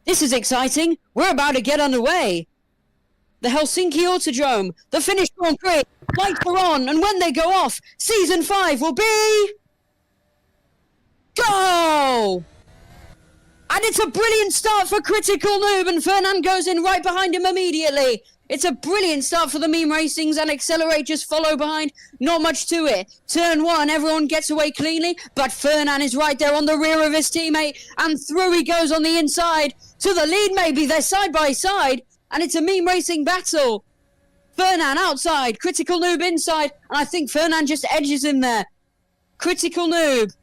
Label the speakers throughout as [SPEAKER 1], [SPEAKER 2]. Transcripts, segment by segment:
[SPEAKER 1] This is exciting. We're about to get underway. The Helsinki Autodrome, the Finnish Grand Prix, lights are on, and when they go off, Season 5 will be... Go! And it's a brilliant start for Critical Noob, and Fernand goes in right behind him immediately. It's a brilliant start for the Meme Racings, and Accelerate just follow behind. Not much to it. Turn 1, everyone gets away cleanly, but Fernand is right there on the rear of his teammate, and through he goes on the inside. To the lead maybe, they're side by side, and it's a Meme Racing battle. Fernand outside, Critical Noob inside, and I think Fernand just edges him there. Critical Noob.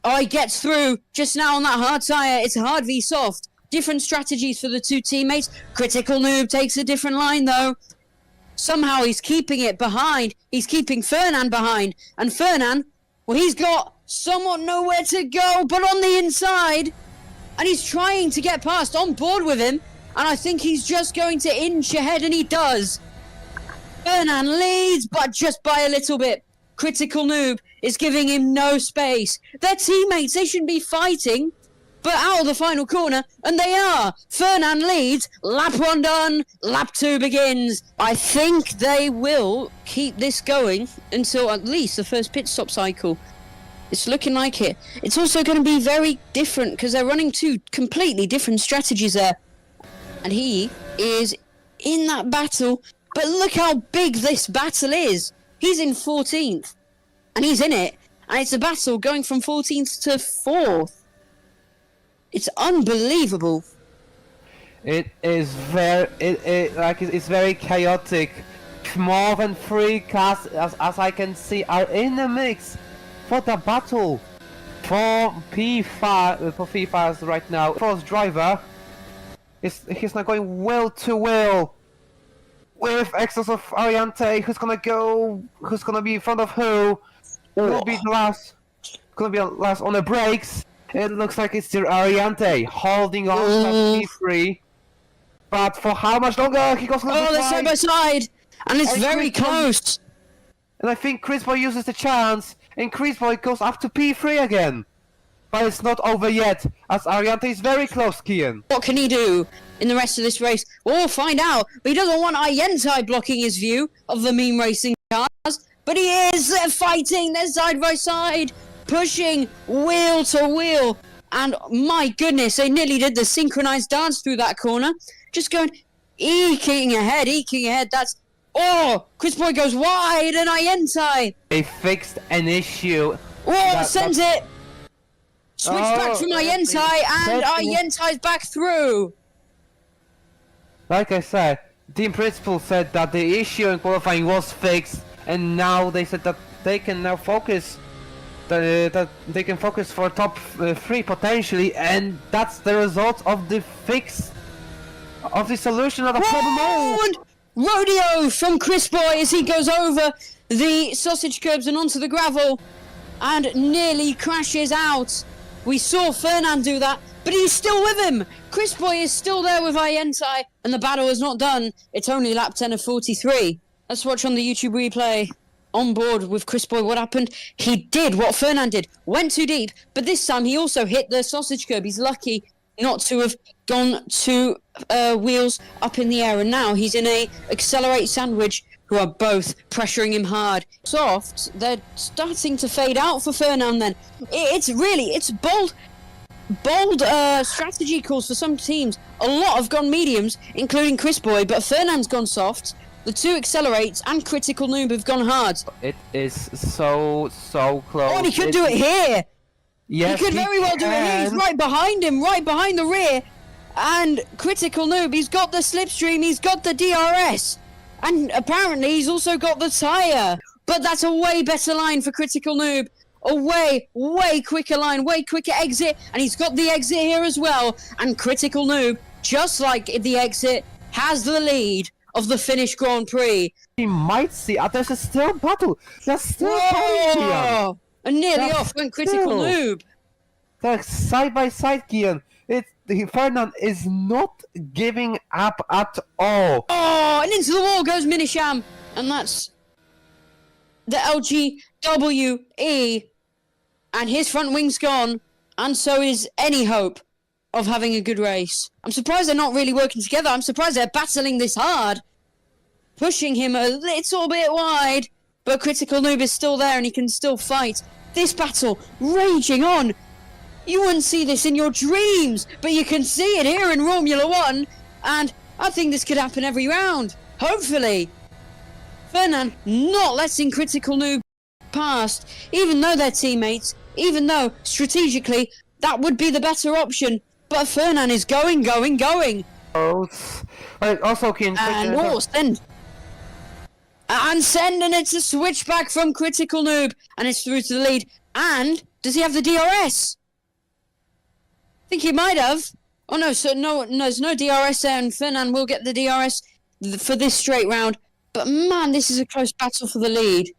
[SPEAKER 1] Oh, he gets through just now on that hard tyre. It's hard v soft. Different strategies for the two teammates. Critical Noob takes a different line, though. Somehow he's keeping it behind. He's keeping Fernand behind. And Fernand, well, he's got somewhat nowhere to go, but on the inside. And he's trying to get past, on board with him. And I think he's just going to inch ahead, and he does. Fernand leads, but just by a little bit. Critical Noob is giving him no space. They're teammates, they shouldn't be fighting. But out of the final corner, and they are. Fernand leads, lap 1 done, lap 2 begins. I think they will keep this going until at least the first pit stop cycle. It's looking like it. It's also going to be very different because they're running two completely different strategies there. And he is in that battle, but look how big this battle is. He's in 14th, and he's in it, and it's a battle going from 14th to 4th. It's unbelievable.
[SPEAKER 2] It is very, it's very chaotic. More than 3 cars, as I can see, are in the mix for the battle for P5 right now. First driver he's not going wheel to wheel with excess of Ariante. Who's gonna be in front of who? Will be the last. Gonna be last on the brakes. It looks like it's still Ariante holding on to P3. But for how much longer? He goes.
[SPEAKER 1] Oh, they're side by side, and it's very close.
[SPEAKER 2] And I think Chris Boy uses the chance, and Chris Boy goes up to P3 again. But it's not over yet, as Ariante is very close, Kian.
[SPEAKER 1] What can he do in the rest of this race? We'll find out. But he doesn't want Ariante blocking his view of the Meme Racing cars. But he is. They're fighting. They're side by side, pushing wheel to wheel. And my goodness, they nearly did the synchronized dance through that corner. Just going, eking ahead. That's... Oh, Chris Boy goes wide, and Ariante.
[SPEAKER 2] They fixed an issue.
[SPEAKER 1] Oh, sent it. Switch back from Ariante, and Ariante's back through.
[SPEAKER 2] Like I said, team principal said that the issue in qualifying was fixed, and now they said that they can now focus. That they can focus for top 3 potentially, and that's the result of the fix of the solution of the problem.
[SPEAKER 1] Rodeo from Chris Boy as he goes over the sausage curbs and onto the gravel, and nearly crashes out. We saw Fernand do that, but he's still with him. Chris Boy is still there with Ariante, and the battle is not done. It's only lap 10 of 43. Let's watch on the YouTube replay. On board with Chris Boy, what happened? He did what Fernand did. Went too deep, but this time he also hit the sausage curb. He's lucky not to have gone 2 wheels up in the air, and now he's in a Accelerate sandwich, who are both pressuring him hard. Soft, they're starting to fade out for Fernand then. It's bold strategy calls for some teams. A lot have gone mediums, including Chris Boy, but Fernand's gone soft. The 2 Accelerates and Critical Noob have gone hard.
[SPEAKER 2] It is so close.
[SPEAKER 1] Oh, and he could do it here.
[SPEAKER 2] Yes,
[SPEAKER 1] he could very well do it here. He's right behind him, right behind the rear. And Critical Noob, he's got the slipstream, he's got the DRS. And apparently he's also got the tyre. But that's a way better line for Critical Noob. A way quicker line, way quicker exit. And he's got the exit here as well. And Critical Noob, just like the exit, has the lead of the Finnish Grand Prix.
[SPEAKER 2] He might see, there's a still battle. There's still
[SPEAKER 1] battle. And nearly off went Critical Noob.
[SPEAKER 2] They're side by side, Kian. Fernand is not giving up at all.
[SPEAKER 1] Oh, and into the wall goes Minisham. And that's the LGWE. And his front wing's gone. And so is any hope of having a good race. I'm surprised they're not really working together. I'm surprised they're battling this hard, pushing him a little bit wide, but Critical Noob is still there and he can still fight. This battle raging on. You wouldn't see this in your dreams, but you can see it here in Romula One, and I think this could happen every round. Hopefully. Fernand not letting Critical Noob past, even though they're teammates, even though strategically that would be the better option. But Fernand is going.
[SPEAKER 2] Oh, also can
[SPEAKER 1] And send. And send, and it's a switchback from Critical Noob, and it's through to the lead. And does he have the DRS? I think he might have. Oh no, so no, there's no DRS there, and Fernand will get the DRS for this straight round. But man, this is a close battle for the lead.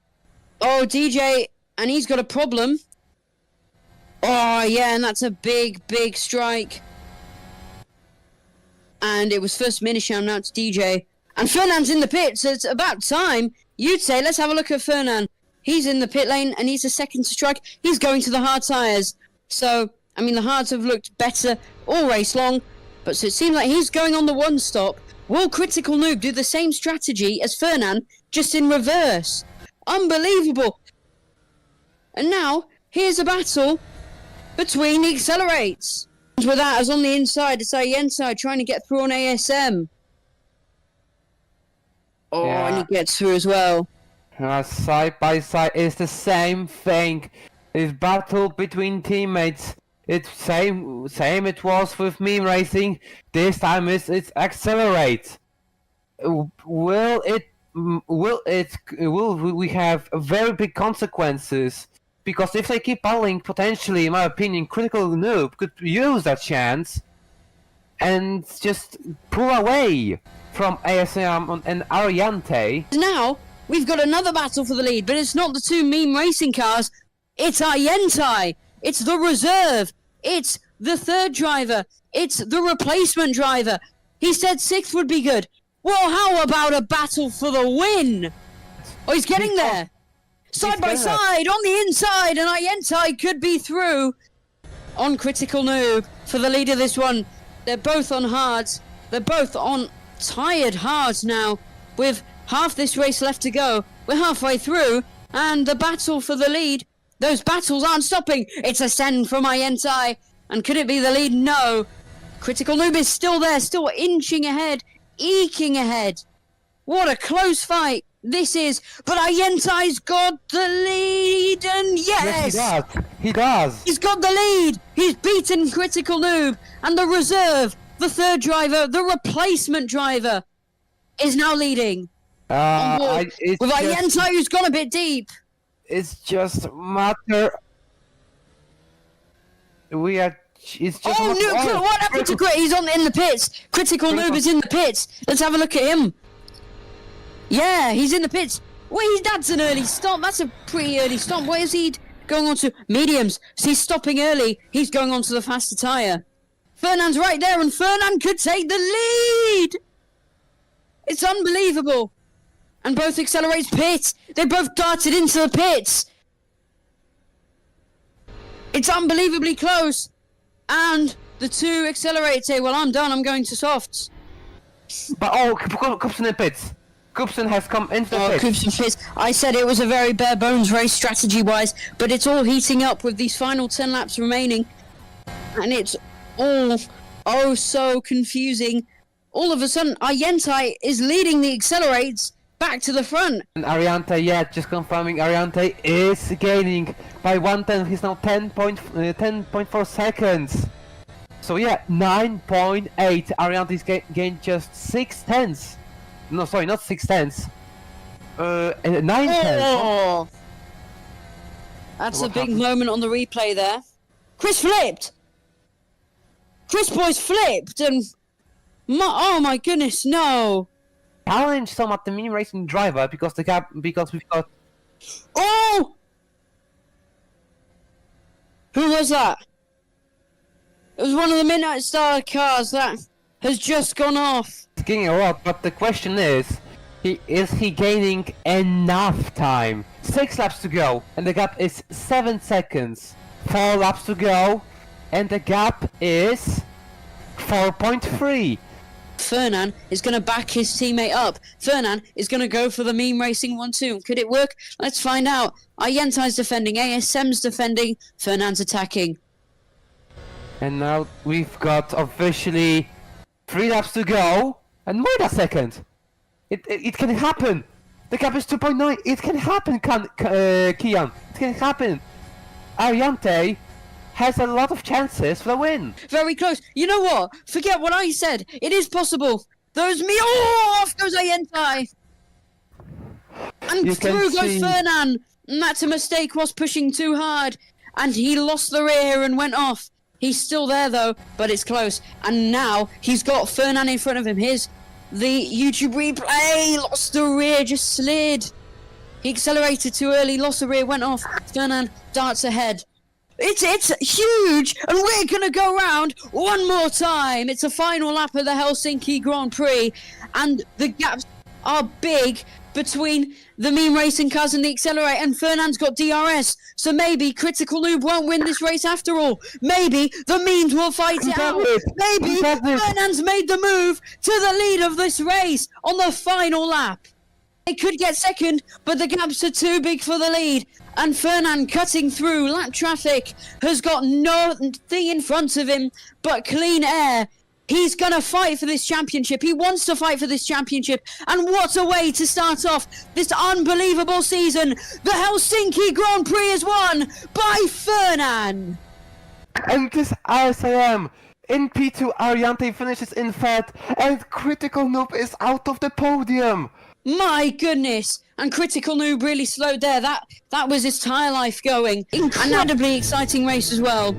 [SPEAKER 1] Oh, DJ, and he's got a problem. Oh yeah, and that's a big strike. And it was first Minisham, now it's DJ. And Fernand's in the pit, so it's about time. You'd say, let's have a look at Fernand. He's in the pit lane, and he's a second to strike. He's going to the hard tyres. So, I mean, the hards have looked better all race long. But so it seems like he's going on the one stop. Will Critical Noob do the same strategy as Fernand, just in reverse? Unbelievable. And now, here's a battle between the accelerates. With that, as on the inside, it's Yentai trying to get through on ASM. Oh, yeah. And he gets through as well.
[SPEAKER 2] Side by side is the same thing. It's battle between teammates. It's same it was with meme racing. This time it's accelerate. Will we have very big consequences? Because if they keep battling, potentially, in my opinion, Critical Noob could use that chance and just pull away from ASM and Ariante.
[SPEAKER 1] Now, we've got another battle for the lead, but it's not the two meme racing cars. It's Yentai. It's the reserve. It's the third driver. It's the replacement driver. He said sixth would be good. Well, how about a battle for the win? Oh, he's getting there. Side by side, on the inside, and Yentai could be through on Critical Noob for the lead of this one. They're both on hards. They're both on tired hards now, with half this race left to go. We're halfway through, and the battle for the lead, those battles aren't stopping. It's a send from Yentai, and could it be the lead? No. Critical Noob is still there, still inching ahead, eking ahead. What a close fight this is, but Yentai's got the lead, and yes!
[SPEAKER 2] He does!
[SPEAKER 1] He's got the lead! He's beaten Critical Noob, and the reserve, the third driver, the replacement driver, is now leading. With Yentai, who's gone a bit deep.
[SPEAKER 2] It's just a matter... It's just
[SPEAKER 1] what happened to Crit? He's in the pits. Critical Noob is in the pits. Let's have a look at him. Yeah, he's in the pits. Wait, that's an early stop. That's a pretty early stop. What is he going on to? Mediums. So he's stopping early. He's going on to the faster tyre. Fernand's right there, and Fernand could take the lead. It's unbelievable. And both accelerates pit. They both darted into the pits. It's unbelievably close. And the two accelerate say, well, I'm done. I'm going to softs.
[SPEAKER 2] But Koopsen in pits. Koopsen has come into the pits.
[SPEAKER 1] Koopsen pits. I said it was a very bare bones race strategy-wise, but it's all heating up with these final 10 laps remaining. And it's all so confusing. All of a sudden, Yentai is leading the accelerates back to the front.
[SPEAKER 2] And Ariante, just confirming, Ariante is gaining by 1/10. He's now 10.4 seconds. So 9.8. Ariante's gained just 6 tenths. No, sorry, not 6 tenths. 9 tenths.
[SPEAKER 1] That's a big moment on the replay there. Chris flipped. Chris boys flipped, and oh my goodness, no.
[SPEAKER 2] Challenge some at the mini racing driver because we've got.
[SPEAKER 1] Oh! Who was that? It was one of the Midnight Star cars that has just gone off.
[SPEAKER 2] He's gaining a lot, but the question is he gaining enough time? 6 laps to go, and the gap is 7 seconds. 4 laps to go, and the gap is 4.3.
[SPEAKER 1] Fernand is going to back his teammate up. Fernand is going to go for the meme racing 1-2. Could it work? Let's find out. Ayentai's defending, ASM's defending, Fernand's attacking.
[SPEAKER 2] And now we've got officially 3 laps to go. And wait a second. It can happen. The gap is 2.9. It can happen, Kian. It can happen. Ariante has a lot of chances for the win.
[SPEAKER 1] Very close. You know what? Forget what I said. It is possible. There's me. Oh, off goes Ayentai. And
[SPEAKER 2] You
[SPEAKER 1] through
[SPEAKER 2] can
[SPEAKER 1] goes
[SPEAKER 2] see-
[SPEAKER 1] Fernand. And that's a mistake, was pushing too hard. And he lost the rear and went off. He's still there though, but it's close. And now he's got Fernand in front of him. Here's the YouTube replay. Lost the rear, just slid. He accelerated too early, lost the rear, went off. Fernand darts ahead. It's huge, and we're gonna go round one more time. It's a final lap of the Helsinki Grand Prix, and the gaps are big between the meme racing cars and the accelerator, and Fernand's got DRS, so maybe Critical Noob won't win this race after all. Maybe the memes will fight it out. Maybe Fernand's made the move to the lead of this race on the final lap. They could get second, but the gaps are too big for the lead. And Fernand, cutting through lap traffic, has got nothing in front of him but clean air. He's going to fight for this championship. He wants to fight for this championship. And what a way to start off this unbelievable season. The Helsinki Grand Prix is won by Fernand.
[SPEAKER 2] And this RSIM in P2, Ariante finishes in 3rd, and Critical Noob is out of the podium.
[SPEAKER 1] My goodness. And Critical Noob really slowed there. That was his tyre life going. Incredibly exciting race as well.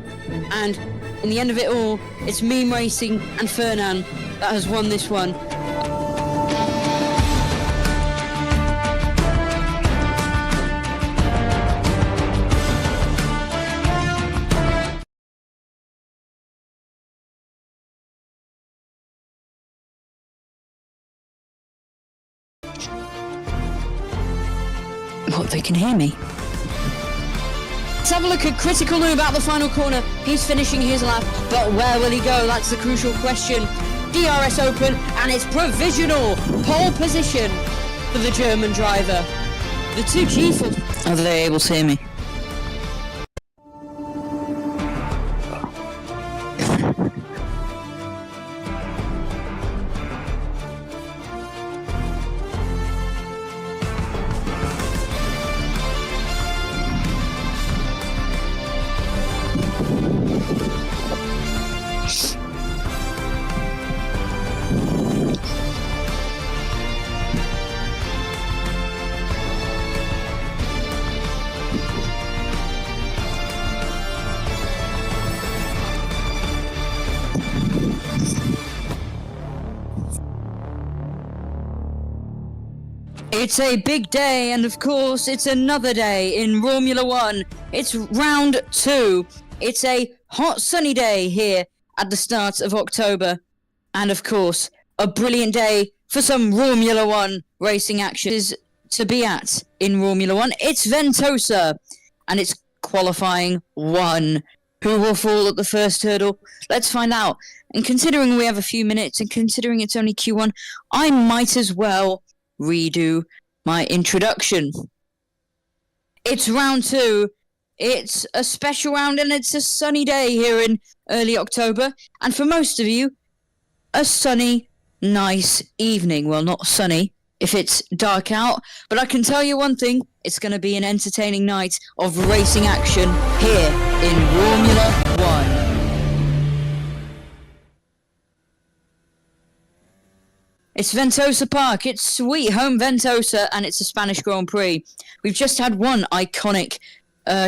[SPEAKER 1] And in the end of it all, it's meme racing and Fernand that has won this one. What, they can hear me? Let's have a look at Critical Noob out the final corner. He's finishing his lap, but where will he go? That's the crucial question. DRS open, and it's provisional pole position for the German driver. The two G-force. Are they able to hear me? It's a big day, and of course, it's another day in Romula One. It's round 2. It's a hot, sunny day here at the start of October. And of course, a brilliant day for some Romula One racing action is to be at in Romula One. It's Ventosa, and it's qualifying 1. Who will fall at the first hurdle? Let's find out. And considering we have a few minutes, and considering it's only Q1, I might as well redo my introduction. It's round 2. It's a special round, and it's a sunny day here in early October. And for most of you, a sunny, nice evening. Well, not sunny if it's dark out, but I can tell you one thing. It's going to be an entertaining night of racing action here in Romula One. It's Ventosa Park, it's sweet home Ventosa, and it's a Spanish Grand Prix. We've just had one iconic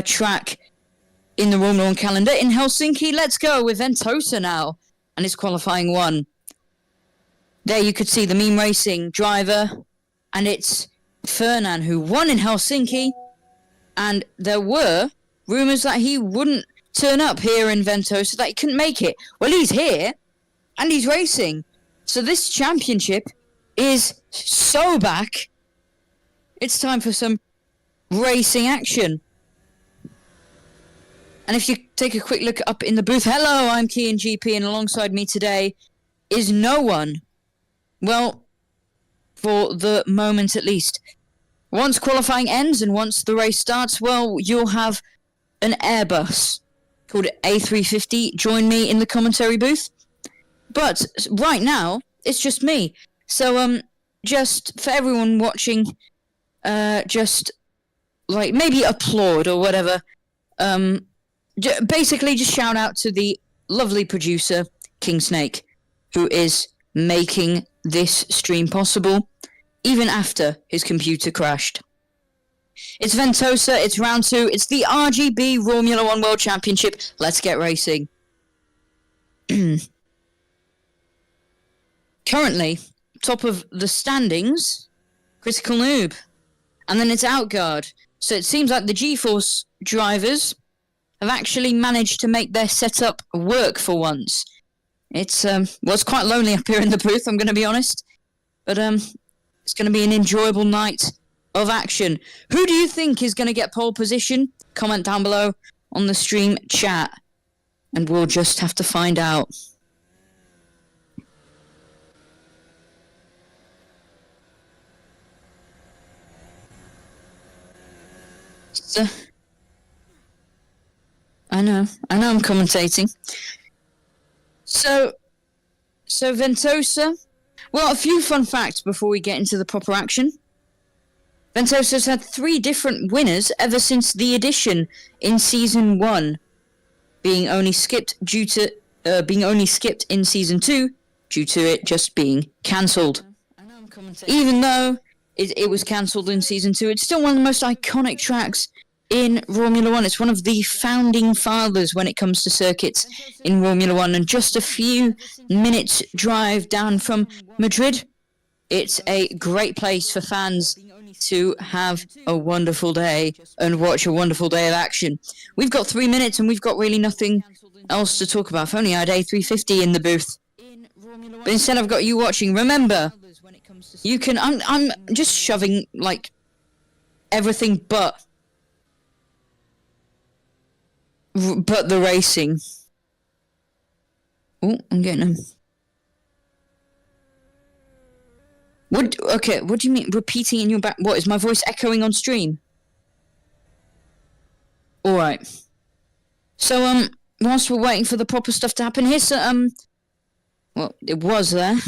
[SPEAKER 1] track in the Romula One calendar in Helsinki. Let's go with Ventosa now, and it's qualifying 1. There you could see the meme racing driver, and it's Fernand who won in Helsinki, and there were rumours that he wouldn't turn up here in Ventosa, that he couldn't make it. Well, he's here, and he's racing. So this championship is so back. It's time for some racing action. And if you take a quick look up in the booth, hello, I'm Kian GP, and alongside me today is no one. Well, for the moment at least. Once qualifying ends and once the race starts, well, you'll have an Airbus called A350 join me in the commentary booth. But right now, it's just me. So, just for everyone watching, just like maybe applaud or whatever. Basically, just shout out to the lovely producer, King Snake, who is making this stream possible, even after his computer crashed. It's Ventosa, it's round 2, it's the RGB Romula One World Championship. Let's get racing. Currently, top of the standings, Critical Noob. And then it's Outguard. So it seems like the G-Force drivers have actually managed to make their setup work for once. It's quite lonely up here in the booth, I'm going to be honest. But it's going to be an enjoyable night of action. Who do you think is going to get pole position? Comment down below on the stream chat. And we'll just have to find out. So, I know I'm commentating. So Ventosa, well, a few fun facts before we get into the proper action. Ventosa's had 3 different winners ever since the addition in Season 1, being only skipped in Season 2 due to it just being cancelled. Even though it was cancelled in Season 2, it's still one of the most iconic tracks in Romula One. It's one of the founding fathers when it comes to circuits in Romula One, and just a few minutes drive down from Madrid. It's a great place for fans to have a wonderful day and watch a wonderful day of action. We've got 3 minutes and we've got really nothing else to talk about. If only I had A350 in the booth. But instead I've got you watching. Remember, you can... I'm just shoving, like, everything but the racing. Oh, I'm getting them. What do you mean repeating in your back? What, is my voice echoing on stream? Alright. So, whilst we're waiting for the proper stuff to happen, here's some, well, it was there.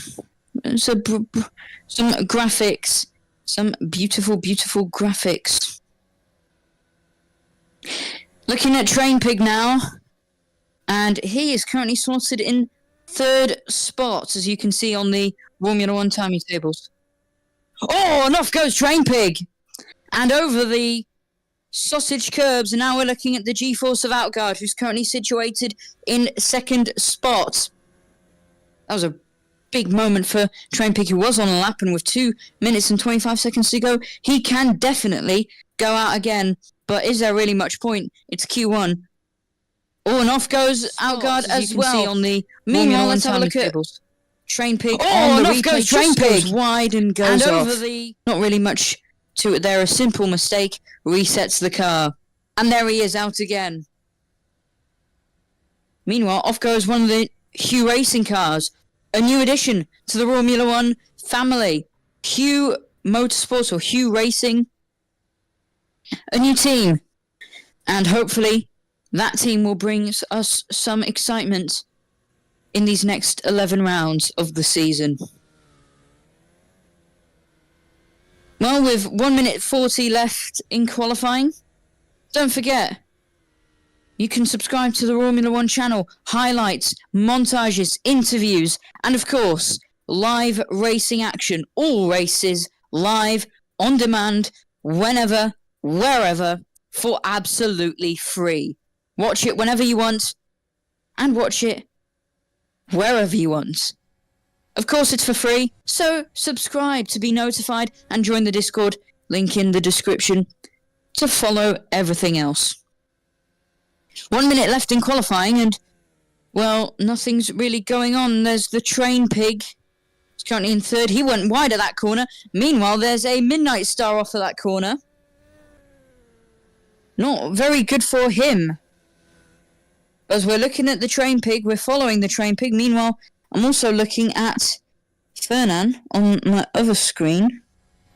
[SPEAKER 1] So, some graphics. Some beautiful, beautiful graphics. Looking at Train Pig now. And he is currently slotted in 3rd spot, as you can see on the Romula One timing tables. Oh, and off goes Train Pig! And over the sausage curbs, and now we're looking at the G-Force of Outguard, who's currently situated in 2nd spot. That was a big moment for Train Pig, who was on a lap, and with 2 minutes and 25 seconds to go, he can definitely go out again. But is there really much point? It's Q1. Oh, and off goes Outguard as well. See on the meanwhile, let's have a look at Train Pig on the replay. Train Pig goes wide and goes off. Over the... Not really much to it there. A simple mistake resets the car. And there he is, out again. Meanwhile, off goes one of the Hue Racing cars. A new addition to the Romula One family. Hue Motorsports, or Hue Racing. A new team. And hopefully that team will bring us some excitement in these next 11 rounds of the season. Well, with 1 minute 40 left in qualifying, don't forget, you can subscribe to the Romula One channel, highlights, montages, interviews, and of course, live racing action. All races live, on demand, whenever, wherever, for absolutely free. Watch it whenever you want, and watch it wherever you want. Of course, it's for free, so subscribe to be notified and join the Discord, link in the description, to follow everything else. 1 minute left in qualifying, and, well, nothing's really going on. There's the Train Pig. He's currently in 3rd. He went wide at that corner. Meanwhile, there's a Midnight Star off of that corner. Not very good for him. As we're looking at the train pig, we're following the train pig. Meanwhile, I'm also looking at Fernan on my other screen.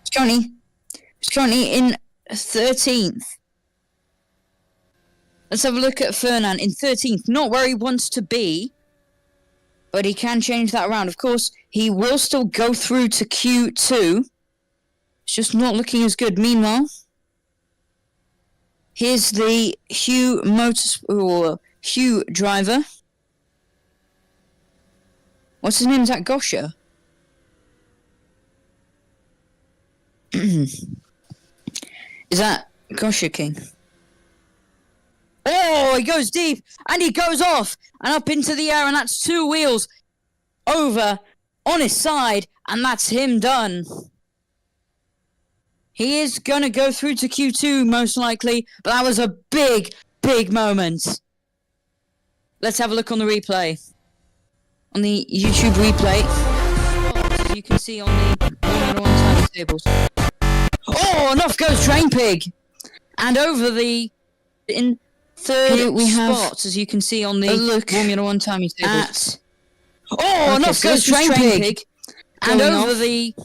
[SPEAKER 1] He's currently in 13th. Let's have a look at Fernan in 13th. Not where he wants to be, but he can change that around. Of course, he will still go through to Q2. It's just not looking as good. Meanwhile, here's the Hugh driver. What's his name? Is that Gosha? Is that Gosha King? Oh, he goes deep, and he goes off, and up into the air, and that's 2 wheels over on his side, and that's him done. He is going to go through to Q2, most likely, but that was a big, big moment. Let's have a look on the replay. On the YouTube replay, as you can see on the Formula 1 timetables. Oh, and off goes Train Pig! And over the... in third we spot, as you can see on the Formula 1 timetables. Oh, and off goes Train Pig! And over the...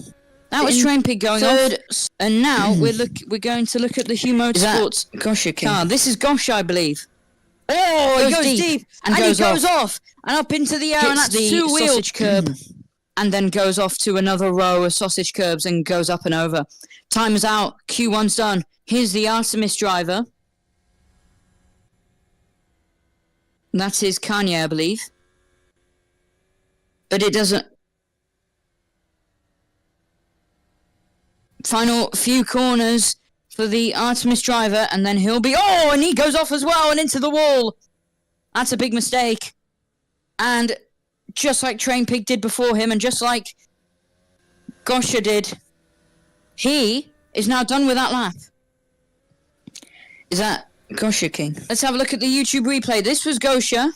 [SPEAKER 1] That was Train Pig going off. And now we're going to look at the Hugh Motorsports car. This is Gosh, I believe. Oh, he goes deep, and he goes off, and up into the air, and that's the 2 wheels sausage curb, and then goes off to another row of sausage curbs and goes up and over. Time is out. Q1's done. Here's the Artemis driver. That is Kanye, I believe. But it doesn't. Final few corners for the Artemis driver, and then he'll be... Oh, and he goes off as well and into the wall. That's a big mistake. And just like Train Pig did before him, and just like Gosha did, he is now done with that lap. Is that Gosha King? Let's have a look at the YouTube replay. This was Gosha,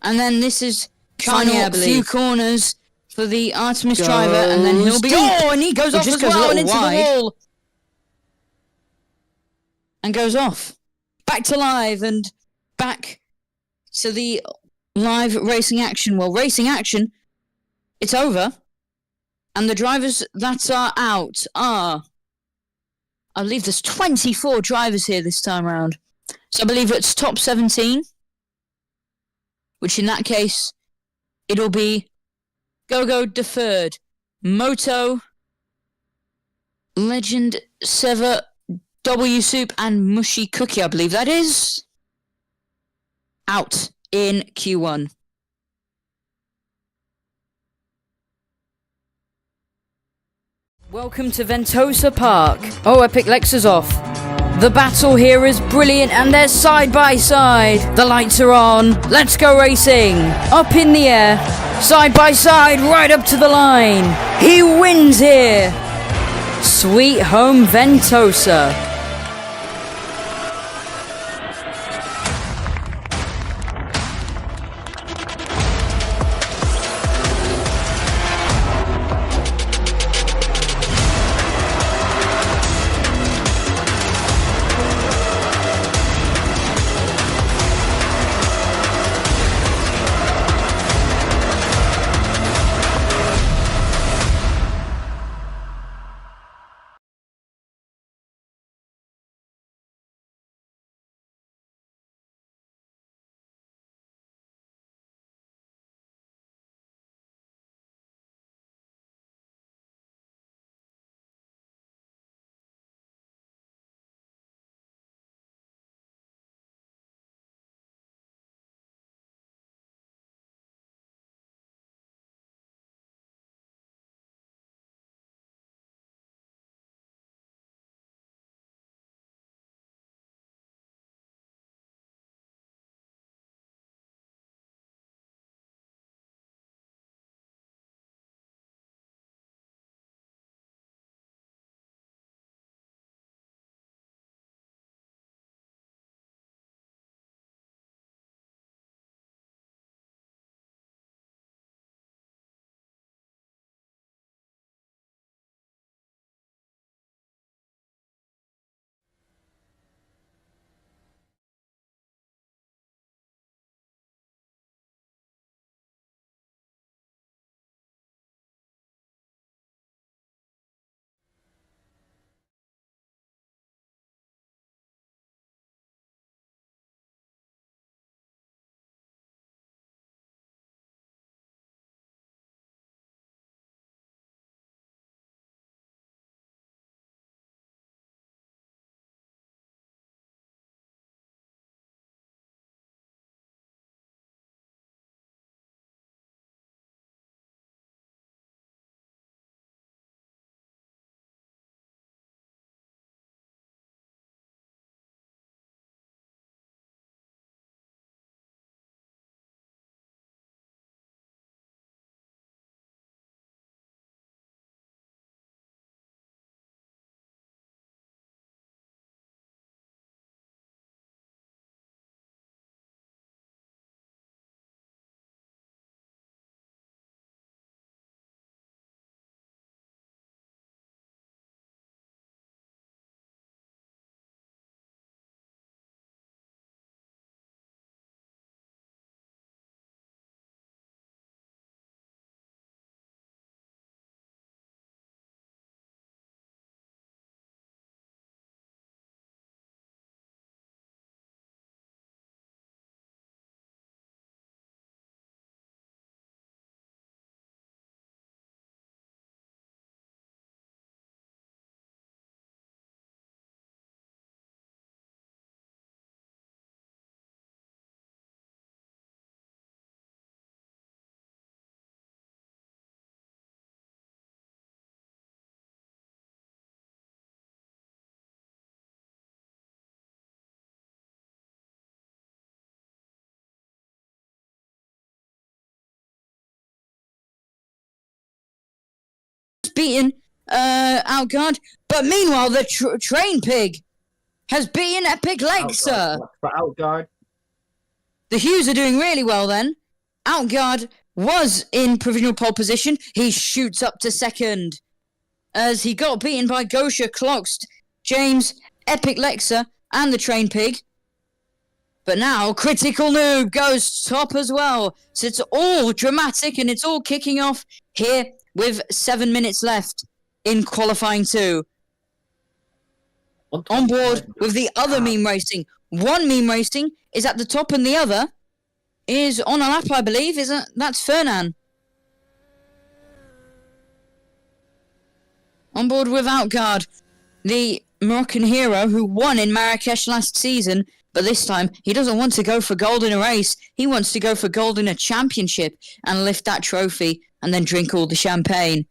[SPEAKER 1] and then this is final few corners for the Artemis driver, and then he'll be... Oh, and he goes off as well and into the wall. And goes off. Back to live and back to the live racing action. Well, racing action, it's over. And the drivers that are out are... I believe there's 24 drivers here this time around. So I believe it's top 17. Which in that case, it'll be Gogo deferred. Moto, Legend, Seva, W Soup, and Mushy Cookie, I believe that is, out in Q1. Welcome to Ventosa Park. Oh, Epic Lexus off. The battle here is brilliant, and they're side by side. The lights are on. Let's go racing. Up in the air, side by side, right up to the line. He wins here. Sweet home Ventosa. beaten Outguard. But meanwhile, the Train Pig has beaten Epic Lexa.
[SPEAKER 3] For Outguard.
[SPEAKER 1] The Hughes are doing really well then. Outguard was in provisional pole position. He shoots up to second as he got beaten by Gosha, Cloxed, James, Epic Lexa, and the Train Pig. But now Critical Noob goes top as well. So it's all dramatic and it's all kicking off here with 7 minutes left in qualifying 2. On board with the other meme racing. One meme racing is at the top and the other is on a lap, I believe. That's Fernan. On board with Outguard, the Moroccan hero who won in Marrakesh last season, but this time he doesn't want to go for gold in a race. He wants to go for gold in a championship and lift that trophy and then drink all the champagne.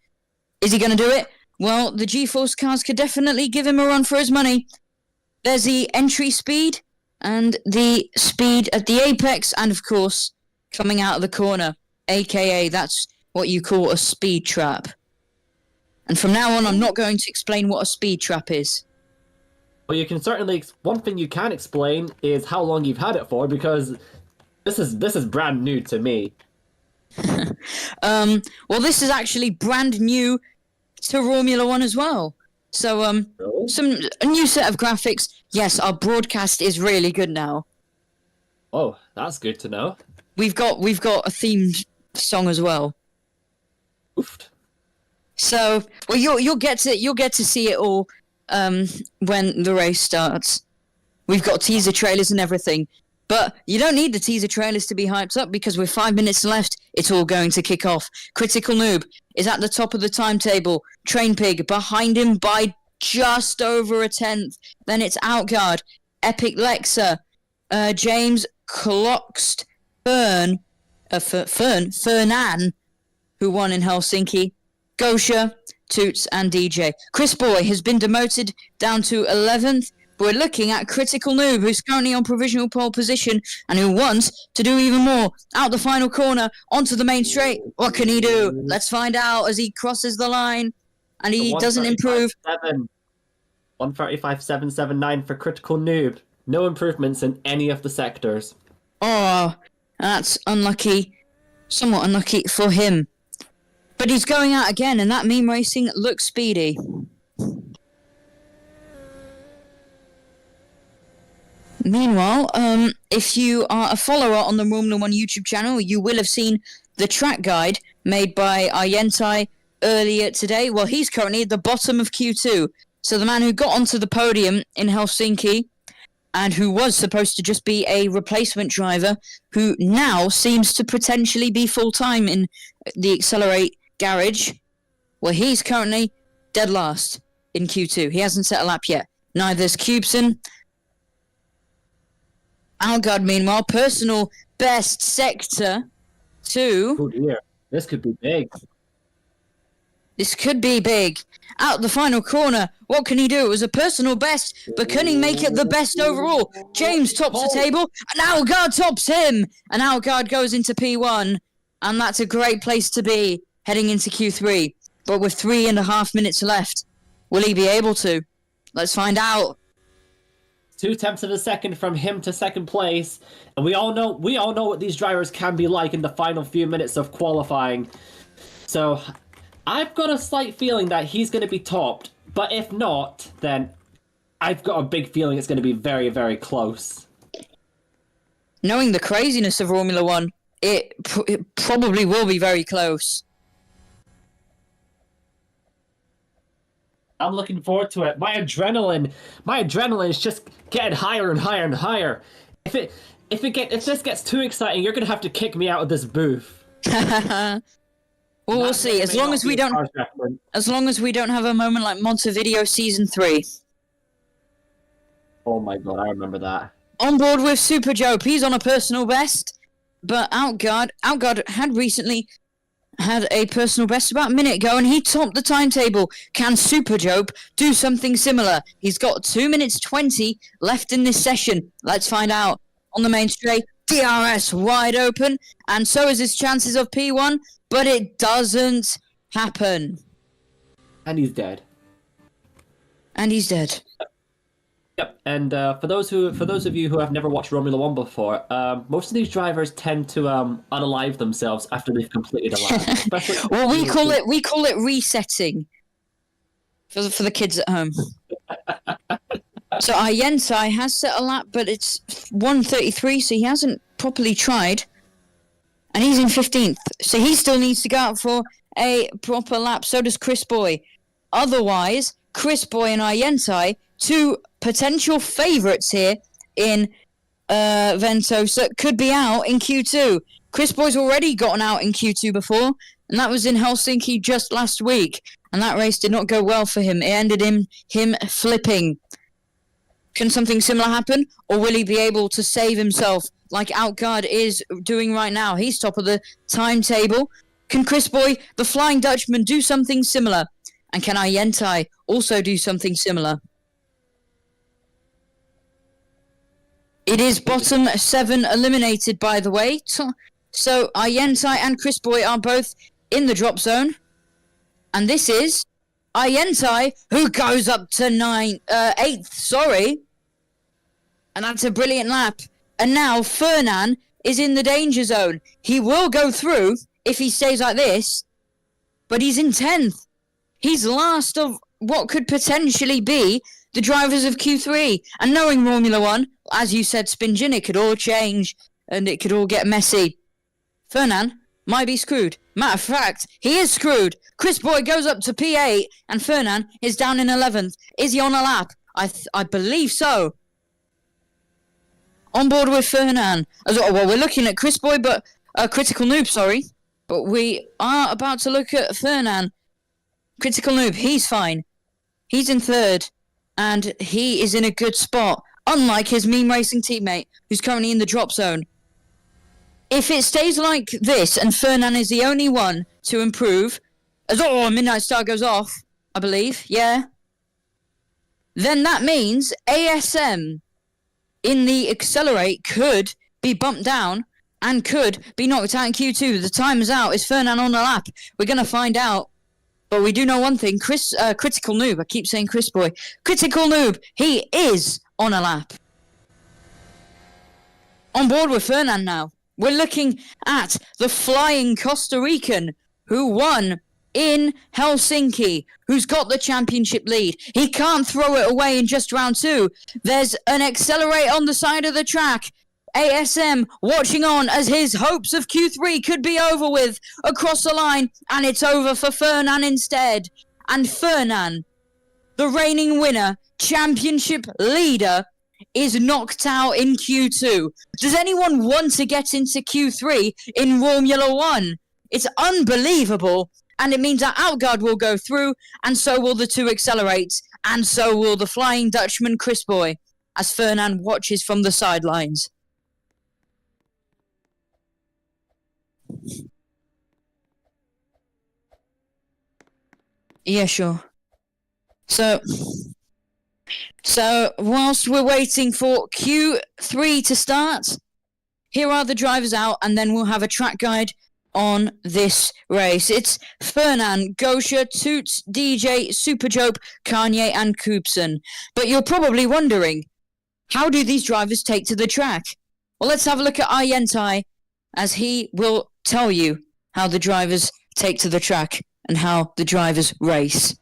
[SPEAKER 1] Is he going to do it? Well, the G-Force cars could definitely give him a run for his money. There's the entry speed and the speed at the apex and, of course, coming out of the corner, a.k.a. that's what you call a speed trap. And from now on, I'm not going to explain what a speed trap is.
[SPEAKER 3] Well, you can certainly... One thing you can explain is how long you've had it for, because this is brand new to me.
[SPEAKER 1] Well, this is actually brand new to Romula One as well. So,
[SPEAKER 3] Really?
[SPEAKER 1] a new set of graphics. Yes, our broadcast is really good now.
[SPEAKER 3] Oh, that's good to know.
[SPEAKER 1] We've got a themed song as well.
[SPEAKER 3] Oofed.
[SPEAKER 1] So, well, you'll get to see it all when the race starts. We've got teaser trailers and everything, but you don't need the teaser trailers to be hyped up because with 5 minutes left, it's all going to kick off. Critical Noob is at the top of the timetable. Train Pig behind him by just over a tenth. Then it's Outguard, Epic Lexa, James Cloxed, Fernan, who won in Helsinki, Gosha, Toots, and DJ. Chris Boy has been demoted down to 11th. We're looking at Critical Noob, who's currently on provisional pole position and who wants to do even more. Out the final corner, onto the main straight. What can he do? Let's find out as he crosses the line and he doesn't improve.
[SPEAKER 3] 135.779 for Critical Noob. No improvements in any of the sectors.
[SPEAKER 1] Oh, that's unlucky. Somewhat unlucky for him. But he's going out again, and that meme racing looks speedy. Meanwhile, if you are a follower on the Romula One YouTube channel, you will have seen the track guide made by Ayentai earlier today. Well, he's currently at the bottom of Q2. So the man who got onto the podium in Helsinki and who was supposed to just be a replacement driver, who now seems to potentially be full-time in the Accelerate garage, well, he's currently dead last in Q2. He hasn't set a lap yet. Neither's Cubeson. Outguard, meanwhile, personal best sector 2.
[SPEAKER 3] Oh dear, this could be big.
[SPEAKER 1] This could be big. Out the final corner, what can he do? It was a personal best, but can he make it the best overall? James tops the table, and Outguard tops him, and Outguard goes into P1, and that's a great place to be heading into Q3. But with 3.5 minutes left, will he be able to? Let's find out.
[SPEAKER 3] 2 tenths of a second from him to second place, and we all know what these drivers can be like in the final few minutes of qualifying. So I've got a slight feeling that he's going to be topped, but if not, then I've got a big feeling it's going to be very, very close.
[SPEAKER 1] Knowing the craziness of Romula One, it probably will be very close.
[SPEAKER 3] I'm looking forward to it. My adrenaline is just getting higher and higher and higher. If this gets too exciting, you're gonna have to kick me out of this booth.
[SPEAKER 1] Well, we'll see. As long as we don't have a moment like Montevideo Season 3.
[SPEAKER 3] Oh my god, I remember that.
[SPEAKER 1] On board with Super Jope. He's on a personal best, but Outguard had recently had a personal best about a minute ago, and he topped the timetable. Can Super Jope do something similar? He's got 2 minutes 20 left in this session. Let's find out. On the main straight, DRS wide open, and so is his chances of P1, but it doesn't happen.
[SPEAKER 3] And he's dead.
[SPEAKER 1] And he's dead.
[SPEAKER 3] Yep, and for those of you who have never watched Romula One before, most of these drivers tend to unalive themselves after they've completed a lap. Especially
[SPEAKER 1] Well, we call it resetting for the kids at home. So Ayentai has set a lap, but it's 1:33, so he hasn't properly tried, and he's in 15th. So he still needs to go out for a proper lap. So does Chris Boy. Otherwise, Chris Boy and Ayentai, two potential favourites here in Ventosa, could be out in Q2. Chris Boy's already gotten out in Q2 before, and that was in Helsinki just last week. And that race did not go well for him. It ended in him flipping. Can something similar happen? Or will he be able to save himself like Outguard is doing right now? He's top of the timetable. Can Chris Boy, the Flying Dutchman, do something similar? And can Ayentai also do something similar? It is bottom 7 eliminated, by the way. So Ayentai and Chris Boy are both in the drop zone. And this is Ayentai, who goes up to 8th, and that's a brilliant lap. And now Fernan is in the danger zone. He will go through if he stays like this, but he's in 10th. He's last of what could potentially be the drivers of Q3. And knowing Romula One, as you said, Spinjin, it could all change and it could all get messy. Fernan might be screwed. Matter of fact, he is screwed. Chris Boy goes up to P8 and Fernan is down in 11th. Is he on a lap? I believe so. On board with Fernan. Well, we're looking at Chris Boy, but Critical Noob, sorry. But we are about to look at Fernan. Critical Noob, he's fine. He's in 3rd, and he is in a good spot, unlike his meme racing teammate, who's currently in the drop zone. If it stays like this, and Fernan is the only one to improve, Midnight Star goes off, I believe, yeah. Then that means ASM in the Accelerate could be bumped down and could be knocked out in Q2. The time is out. Is Fernan on the lap? We're going to find out. But we do know one thing. Critical Noob, I keep saying Chris Boy. Critical Noob, he is on a lap. On board with Fernan now. We're looking at the flying Costa Rican who won in Helsinki, who's got the championship lead. He can't throw it away in just round 2. There's an Accelerate on the side of the track. ASM watching on as his hopes of Q3 could be over with across the line, and it's over for Fernan instead. And Fernan, the reigning winner, championship leader, is knocked out in Q2. Does anyone want to get into Q3 in Romula One? It's unbelievable, and it means that Outguard will go through, and so will the 2 Accelerates, and so will the Flying Dutchman Chris Boy, as Fernan watches from the sidelines. Yeah, sure. So whilst we're waiting for Q3 to start, here are the drivers out, and then we'll have a track guide on this race. It's Fernan, Gosha, Toots, DJ, Superjope, Kanye, and Koopson. But you're probably wondering, how do these drivers take to the track? Well, let's have a look at Ayentai, as he will tell you how the drivers take to the track and how the drivers race.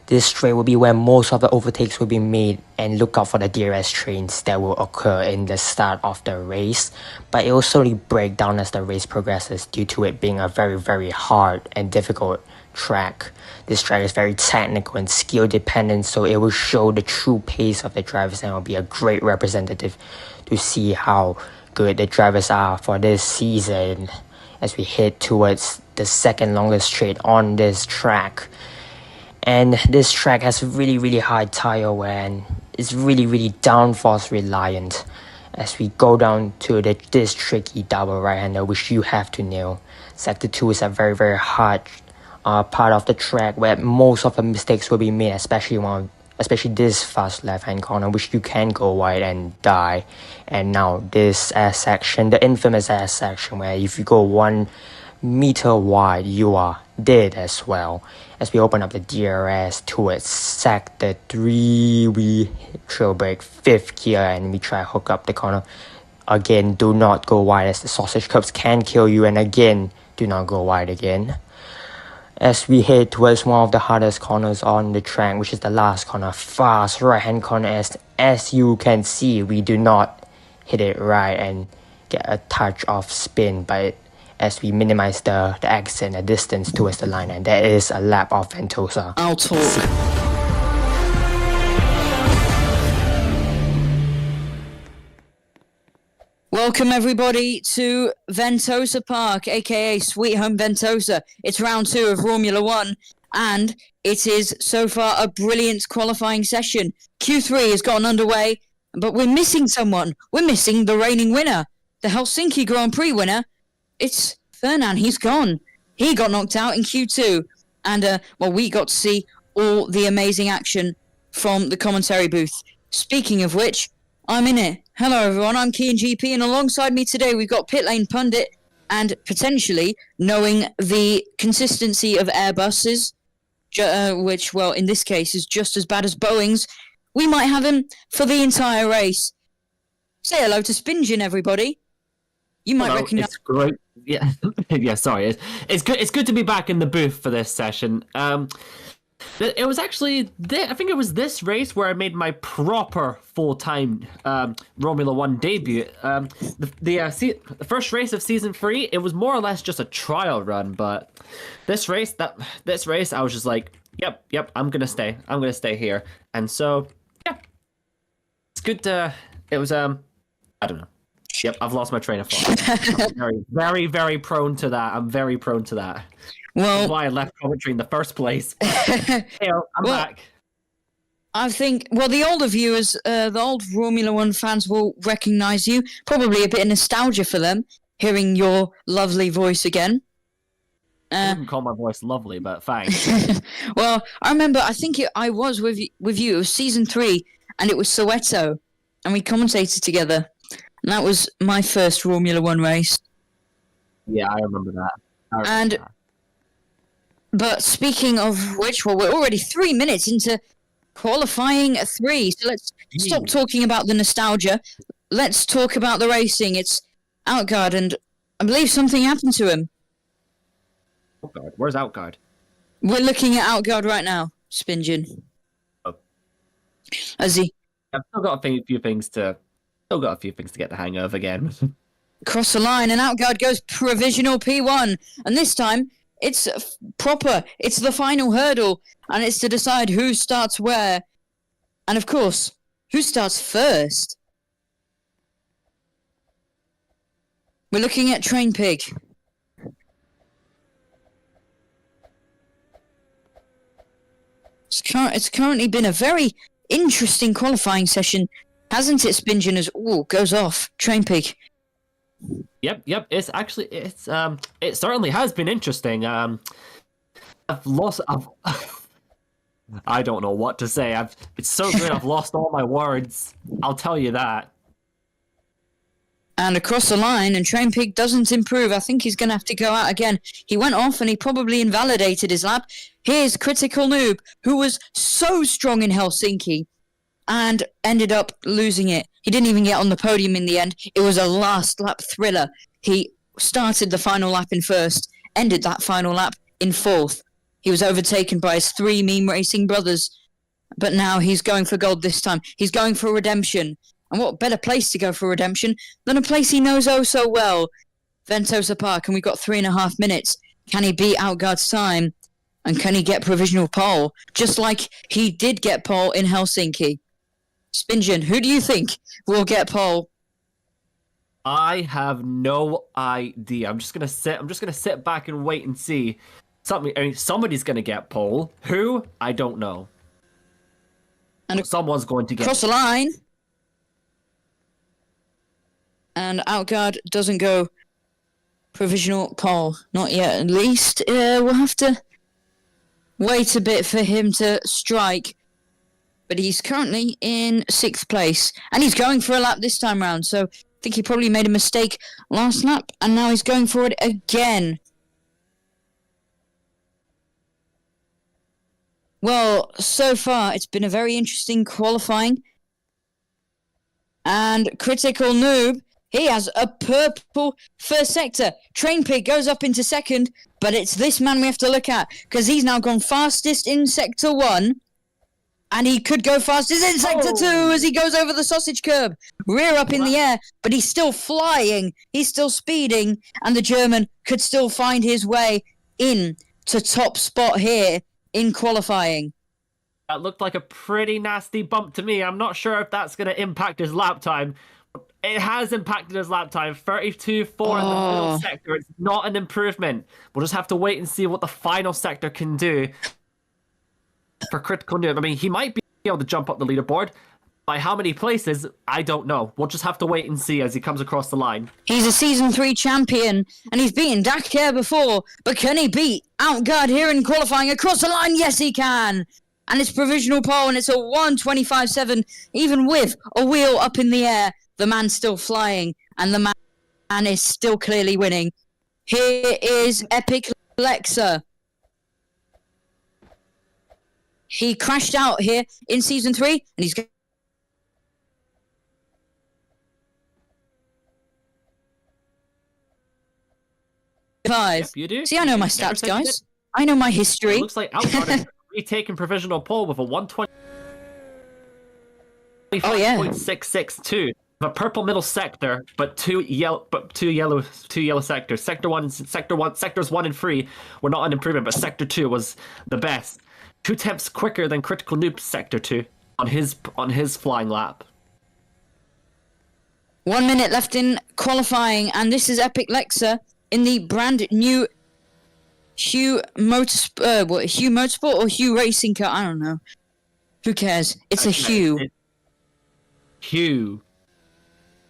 [SPEAKER 4] This straight will be where most of the overtakes will be made, and look out for the DRS trains that will occur in the start of the race, but it will slowly break down as the race progresses due to it being a very, very hard and difficult track. This track is very technical and skill dependent, so it will show the true pace of the drivers and will be a great representative to see how good the drivers are for this season as we head towards the second longest straight on this track. And this track has really, really high tire wear and is really, really downforce reliant as we go down to this tricky double right-hander, which you have to nail. Sector 2 is a very, very hard part of the track where most of the mistakes will be made, especially especially this fast left-hand corner, which you can go wide and die. And now this S section, the infamous S section, where if you go 1 meter wide, you are dead as well. As we open up the DRS towards sector 3, we trail brake 5th gear and we try hook up the corner. Again, do not go wide as the sausage curbs can kill you, and again, do not go wide again. As we head towards one of the hardest corners on the track, which is the last corner, fast right hand corner, as you can see, we do not hit it right and get a touch of spin, but as we minimize the exit and the distance towards the line, and that is a lap of Ventosa.
[SPEAKER 1] I'll talk. Welcome everybody to Ventosa Park, aka Sweet Home Ventosa. It's round 2 of Romula One, and it is so far a brilliant qualifying session. Q3 has gotten underway, but we're missing someone. We're missing the reigning winner, the Helsinki Grand Prix winner. It's Fernand. He's gone. He got knocked out in Q2, and we got to see all the amazing action from the commentary booth. Speaking of which, I'm in it. Hello everyone, I'm Key and GP, and alongside me today we've got Pit Lane Pundit, and potentially, knowing the consistency of Airbuses, which, well, in this case is just as bad as Boeing's, we might have him for the entire race. Say hello to Spingen, everybody. You might recognize.
[SPEAKER 3] It's great. Yeah, yeah. Sorry, it's good. It's good to be back in the booth for this session. It was actually, I think it was this race where I made my proper full-time Romula One debut. The first race of season 3, it was more or less just a trial run, but this race, I was just like, yep, I'm gonna stay here, and so yeah, it's good to. It was I don't know. Yep, I've lost my train of thought. I'm very, very, very prone to that. I'm very prone to that.
[SPEAKER 1] Well,
[SPEAKER 3] that's why I left commentary in the first place. Hey, I'm back.
[SPEAKER 1] I think, well, the older viewers, the old Romula One fans will recognise you. Probably a bit of nostalgia for them, hearing your lovely voice again.
[SPEAKER 3] I wouldn't call my voice lovely, but thanks.
[SPEAKER 1] Well, I remember, I think I was with you. It was season 3, and it was Soweto, and we commentated together. And that was my first Romula One race.
[SPEAKER 3] Yeah, I remember that.
[SPEAKER 1] But speaking of which, well, we're already 3 minutes into qualifying 3, so let's stop talking about the nostalgia. Let's talk about the racing. It's Outguard, and I believe something happened to him.
[SPEAKER 3] Outguard? Where's Outguard?
[SPEAKER 1] We're looking at Outguard right now, Spingen.
[SPEAKER 3] Oh.
[SPEAKER 1] As he...
[SPEAKER 3] I've still got a few things to get the hang of again.
[SPEAKER 1] Cross the line, and Outguard goes provisional P1, and this time it's proper. It's the final hurdle, and it's to decide who starts where. And of course, who starts first? We're looking at Train Pig. It's currently been a very interesting qualifying session, hasn't it, Spingen? As goes off. Train Pig.
[SPEAKER 3] Yep. It certainly has been interesting. I don't know what to say. It's so good. I've lost all my words. I'll tell you that.
[SPEAKER 1] And across the line, and Train Pig doesn't improve. I think he's going to have to go out again. He went off and he probably invalidated his lap. Here's Critical Noob, who was so strong in Helsinki and ended up losing it. He didn't even get on the podium in the end. It was a last lap thriller. He started the final lap in first, ended that final lap in fourth. He was overtaken by his 3 meme racing brothers, but now he's going for gold this time. He's going for redemption. And what better place to go for redemption than a place he knows oh so well, Ventosa Park, and we've got 3.5 minutes. Can he beat Outguard's time? And can he get provisional pole? Just like he did get pole in Helsinki. Spingen, who do you think will get pole?
[SPEAKER 3] I have no idea. I'm just gonna sit back and wait and see. Somebody's gonna get pole. Who? I don't know. And someone's going to get
[SPEAKER 1] cross the line. And Outguard doesn't go provisional pole. Not yet, at least. We'll have to wait a bit for him to strike. but he's currently in 6th place, and he's going for a lap this time round, so I think he probably made a mistake last lap, and now he's going for it again. Well, so far, it's been a very interesting qualifying, and Critical Noob, he has a purple first sector. Train Pig goes up into 2nd, but it's this man we have to look at, because he's now gone fastest in Sector 1, and he could go fastest in Sector 2 as he goes over the sausage curb. Rear up in the air, but he's still flying, he's still speeding, and the German could still find his way in to top spot here in qualifying.
[SPEAKER 3] That looked like a pretty nasty bump to me. I'm not sure if that's going to impact his lap time. It has impacted his lap time. 32.4 in the middle sector. It's not an improvement. We'll just have to wait and see what the final sector can do for Critical Noob. I mean, he might be able to jump up the leaderboard. By how many places, I don't know. We'll just have to wait and see as he comes across the line.
[SPEAKER 1] He's a Season 3 champion, and he's beaten Dakar before, but can he beat Outguard here in qualifying across the line? Yes, he can! And it's provisional pole, and it's a 1:25.7, even with a wheel up in the air. The man's still flying, and the man is still clearly winning. Here is Epic Lexa. He crashed out here in Season 3, and he's going five.
[SPEAKER 3] Yep, you do.
[SPEAKER 1] See, I know my
[SPEAKER 3] You never
[SPEAKER 1] stats,
[SPEAKER 3] said you
[SPEAKER 1] guys. I know my history.
[SPEAKER 3] It looks like Outguard has retaken provisional pole with a 1:20.
[SPEAKER 1] Oh, yeah.
[SPEAKER 3] 0.662. A purple middle sector, but two yellow sectors. Sectors 1 and 3 were not an improvement, but sector 2 was the best. 2 tenths quicker than Critical Noob sector 2 on his flying lap.
[SPEAKER 1] 1 minute left in qualifying, and this is Epic Lexa in the brand new Hue Motorsport or Hue Racing car. I don't know. Who cares? It's a Hue.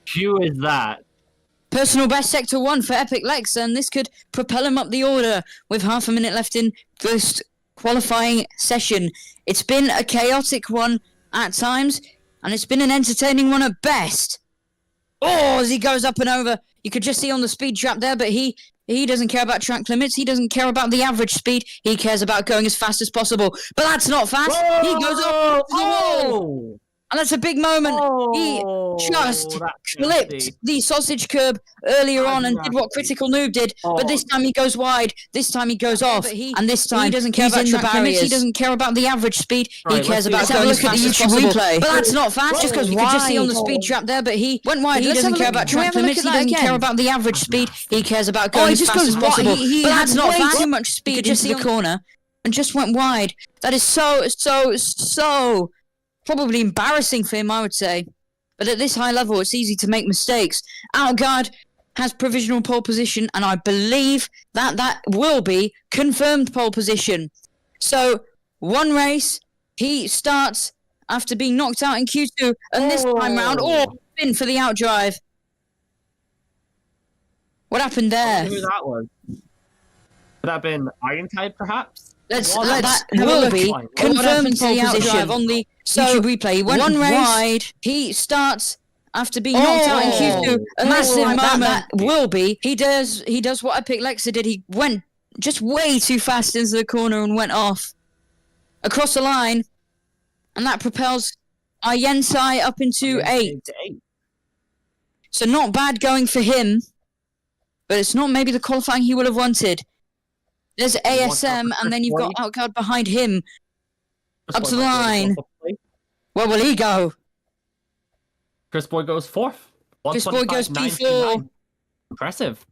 [SPEAKER 3] Hue is that.
[SPEAKER 1] Personal best sector 1 for Epic Lexa, and this could propel him up the order with half a minute left in first qualifying session. It's been a chaotic one at times, and it's been an entertaining one at best. Oh, as he goes up and over. You could just see on the speed trap there, but he doesn't care about track limits. He doesn't care about the average speed. He cares about going as fast as possible. But that's not fast.
[SPEAKER 3] Whoa!
[SPEAKER 1] He goes up to the wall. And that's a big moment. He just clipped the sausage curb earlier on and did what Critical Noob did. But this time he goes wide. This time he goes off. And this time he doesn't care about track limits. He doesn't care about the average speed. He cares about going as fast as possible. But that's not fast. Just because you could just see on the speed trap there. But he went wide. He doesn't care about track limits. He doesn't care about the average speed. He cares about going as fast as possible. But that's not fast. Too much speed into the corner and just went wide. That is so probably embarrassing for him, I would say. But at this high level, it's easy to make mistakes. Outguard has provisional pole position, and I believe that will be confirmed pole position. So, one race, he starts after being knocked out in Q2, and this time round, spin for the outdrive. What happened there?
[SPEAKER 3] Who that was? Could that have been Iron Tide, perhaps?
[SPEAKER 1] That will be confirmed pole position on the YouTube replay. He went one race wide. He starts after being knocked out in Q2. A massive moment. That will be. He does what Epic Lexa did. He went just way too fast into the corner and went off across the line, and that propels Yensai up into 8. So not bad going for him, but it's not maybe the qualifying he would have wanted. There's ASM, and then you've got Outguard behind him. Up to the line. Where will he go?
[SPEAKER 3] Chris Boy goes 4th.
[SPEAKER 1] Chris Boy goes P4.
[SPEAKER 3] Impressive.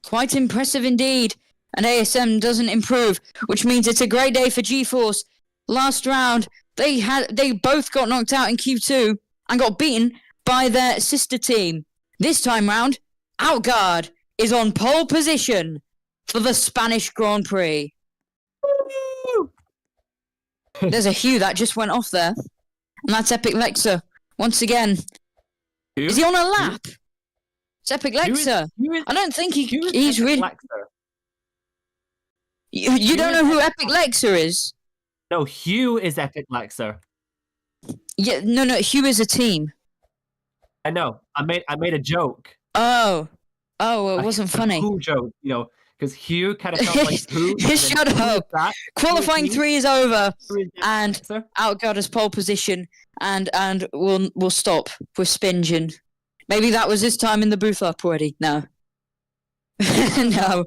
[SPEAKER 1] Quite impressive indeed. And ASM doesn't improve, which means it's a great day for G-Force. Last round, they both got knocked out in Q2 and got beaten by their sister team. This time round, Outguard is on pole position for the Spanish Grand Prix. There's a Hue that just went off there. And that's Epic Lexa. Once again. Is he on a lap? It's Epic Lexa. I don't think he's really... You don't know who Epic Lexa is?
[SPEAKER 3] No, Hue is Epic Lexa.
[SPEAKER 1] Yeah, no, Hugh is a team.
[SPEAKER 3] I know. I made a joke.
[SPEAKER 1] Oh, well, it wasn't
[SPEAKER 3] A
[SPEAKER 1] funny.
[SPEAKER 3] poo joke, because Hugh kind of felt like poo. and then
[SPEAKER 1] Shut
[SPEAKER 3] who is
[SPEAKER 1] up.
[SPEAKER 3] that?
[SPEAKER 1] Qualifying
[SPEAKER 3] Who is he?
[SPEAKER 1] 3 is over,
[SPEAKER 3] Who is that,
[SPEAKER 1] and
[SPEAKER 3] sir?
[SPEAKER 1] Outguard pole position, and we'll stop with Spingen. Maybe that was his time in the booth up already. No. No.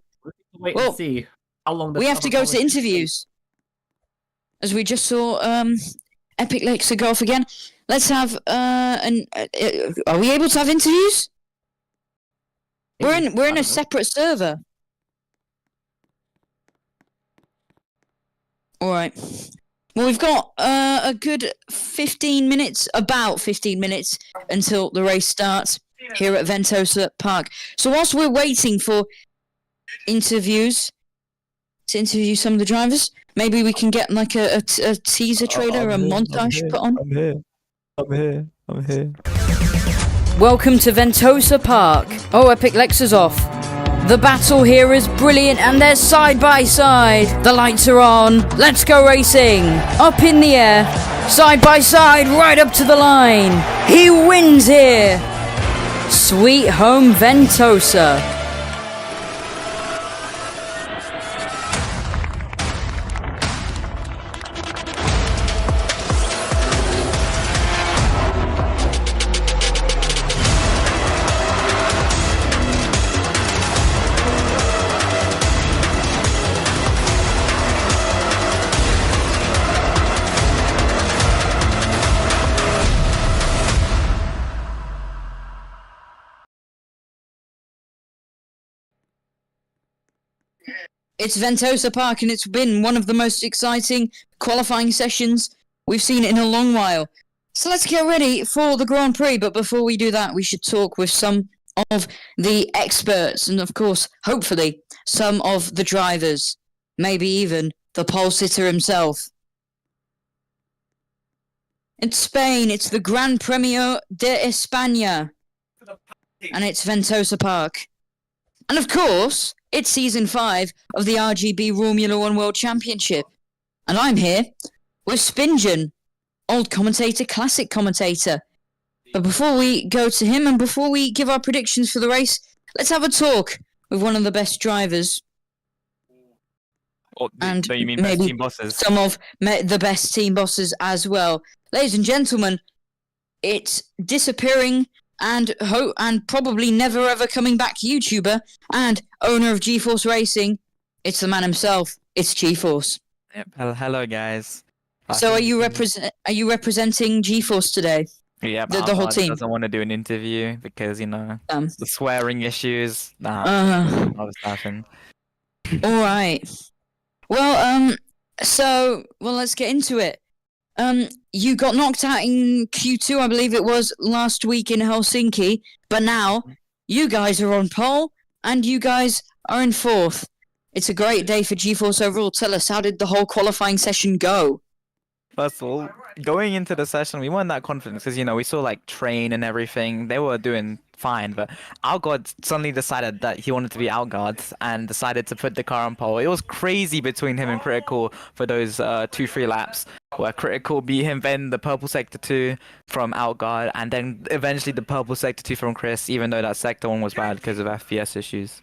[SPEAKER 3] Wait
[SPEAKER 1] Well,
[SPEAKER 3] and see how long.
[SPEAKER 1] We have to go to interviews. As we just saw Epic Lexa go off again. Let's have are we able to have interviews? We're in a separate server. Alright. Well, we've got a good 15 minutes, about 15 minutes until the race starts here at Ventosa Park. So whilst we're waiting for interviews to interview some of the drivers, maybe we can get like a teaser trailer, a montage put on.
[SPEAKER 5] I'm here.
[SPEAKER 1] Welcome to Ventosa Park. Oh, Epic Lexa's off. The battle here is brilliant and they're side by side. The lights are on. Let's go racing. Up in the air. Side by side, right up to the line. He wins here. Sweet home Ventosa. It's Ventosa Park and it's been one of the most exciting qualifying sessions we've seen in a long while. So let's get ready for the Grand Prix, but before we do that, we should talk with some of the experts and, of course, hopefully, some of the drivers, maybe even the pole sitter himself. It's Spain, it's the Gran Premio de España, and it's Ventosa Park. And of course, it's Season 5 of the RGB Romula One World Championship. And I'm here with Spingen, old commentator, classic commentator. But before we go to him and before we give our predictions for the race, let's have a talk with one of the best drivers. And
[SPEAKER 5] you mean
[SPEAKER 1] maybe
[SPEAKER 5] best team bosses?
[SPEAKER 1] some of the best team bosses as well. Ladies and gentlemen, it's disappearing and probably never ever coming back YouTuber and owner of GeForce Racing. It's the man himself. It's GeForce.
[SPEAKER 5] Yep. Hello, guys.
[SPEAKER 1] So are you representing GeForce today?
[SPEAKER 5] Yeah,
[SPEAKER 1] the whole team
[SPEAKER 5] doesn't want to do an interview because the swearing issues. Nah, I was laughing.
[SPEAKER 1] All right. Well, let's get into it. You got knocked out in Q2, I believe it was, last week in Helsinki, but now you guys are on pole and you guys are in 4th. It's a great day for GeForce overall. Tell us, how did the whole qualifying session go?
[SPEAKER 5] First of all, going into the session, we weren't that confident because, we saw like Train and everything. They were doing fine, but Outguard suddenly decided that he wanted to be Outguard and decided to put the car on pole. It was crazy between him and Critical for those 2-3 laps, where Critical beat him, then the Purple Sector 2 from Outguard, and then eventually the Purple Sector 2 from Chris, even though that Sector 1 was bad because of FPS issues.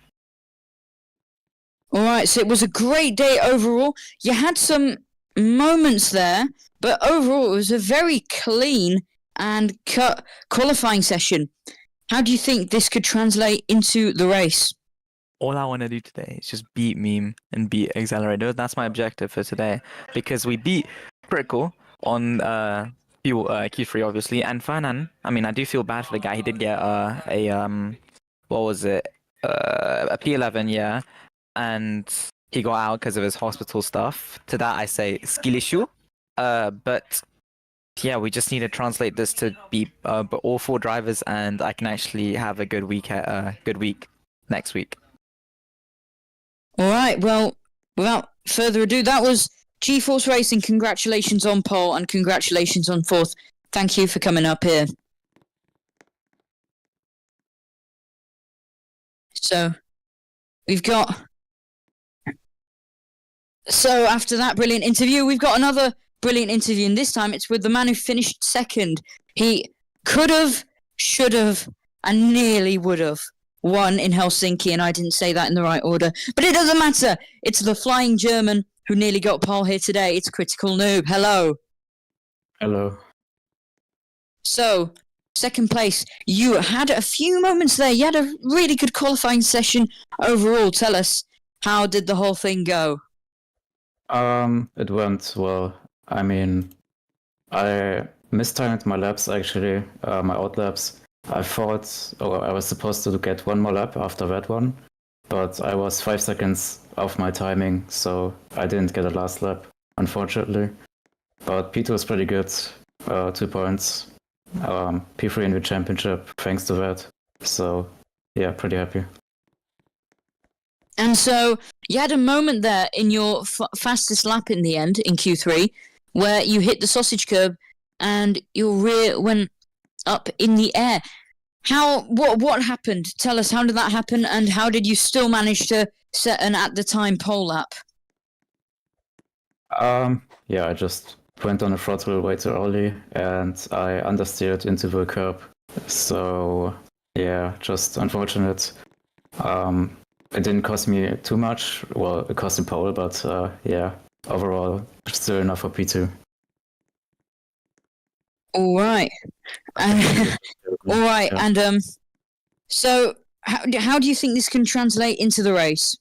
[SPEAKER 1] Alright, so it was a great day overall. You had some moments there, but overall it was a very clean and cut qualifying session. How do you think this could translate into the race?
[SPEAKER 5] All I want to do today is just beat Meme and beat Accelerator. That's my objective for today, because we beat Critical on Q3 obviously, and Fernan, I do feel bad for the guy. He did get a P11, yeah, and he got out because of his hospital stuff. To that I say skill issue. But yeah, we just need to translate this to be all 4 drivers, and I can actually have a good week next week.
[SPEAKER 1] Alright, well, without further ado, that was GeForce Racing. Congratulations on pole and congratulations on 4th. Thank you for coming up here. So, after that brilliant interview, we've got another brilliant interview, and this time it's with the man who finished second. He could have, should have, and nearly would have won in Helsinki, and I didn't say that in the right order. But it doesn't matter. It's the flying German who nearly got pole here today. It's Critical Noob. Hello.
[SPEAKER 6] Hello.
[SPEAKER 1] So, second place. You had a few moments there. You had a really good qualifying session overall. Tell us, how did the whole thing go?
[SPEAKER 6] It went well. I mean, I mistimed my laps actually, my out laps. I thought, I was supposed to get one more lap after that one, but I was 5 seconds off my timing, so I didn't get a last lap, unfortunately. But P2 was pretty good, 2 points. P3 in the championship, thanks to that. So, yeah, pretty happy.
[SPEAKER 1] And so you had a moment there in your fastest lap in the end, in Q3, where you hit the sausage curb and your rear went up in the air. What happened? Tell us, how did that happen, and how did you still manage to set an at the time pole lap?
[SPEAKER 6] Yeah, I just went on the throttle way too early and I understeered into the curb. So, yeah, just unfortunate. It didn't cost me too much. Well, it cost a pole, but yeah, overall, still enough for P2.
[SPEAKER 1] All right. All right.
[SPEAKER 6] Yeah.
[SPEAKER 1] And so how do you think this can translate into the race?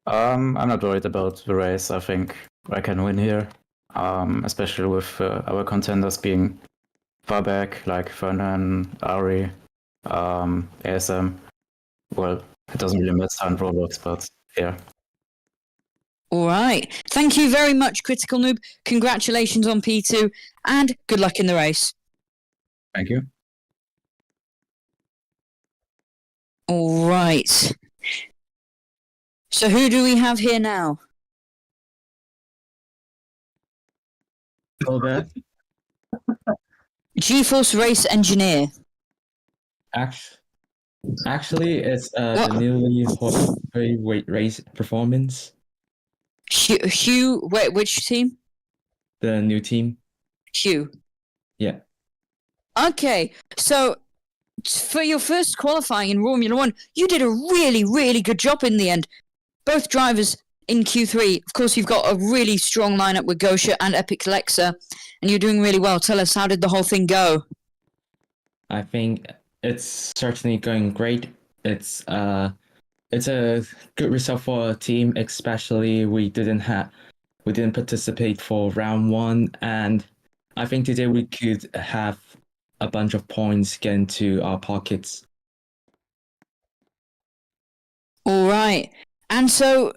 [SPEAKER 6] I'm not worried about the race. I think I can win here, especially with our contenders being far back, like Fernan, Ari, ASM. Well, it doesn't really matter on Roblox, but yeah.
[SPEAKER 1] All right. Thank you very much, Critical Noob. Congratulations on P2, and good luck in the race.
[SPEAKER 6] Thank you.
[SPEAKER 1] All right. So who do we have here now?
[SPEAKER 7] Albert.
[SPEAKER 1] GeForce Race Engineer.
[SPEAKER 7] Actually, it's
[SPEAKER 1] What?
[SPEAKER 7] the newly heavyweight race performance.
[SPEAKER 1] Hugh, wait, which team?
[SPEAKER 7] The new team.
[SPEAKER 1] Hugh.
[SPEAKER 7] Yeah.
[SPEAKER 1] Okay, so for your first qualifying in Romula One, you did a really, really good job in the end. Both drivers in Q3. Of course, you've got a really strong lineup with Gosha and Epic Lexa, and you're doing really well. Tell us, how did the whole thing go?
[SPEAKER 7] I think it's certainly going great. It's a good result for our team, especially we didn't participate for round 1, and I think today we could have a bunch of points get into our pockets.
[SPEAKER 1] All right. And so,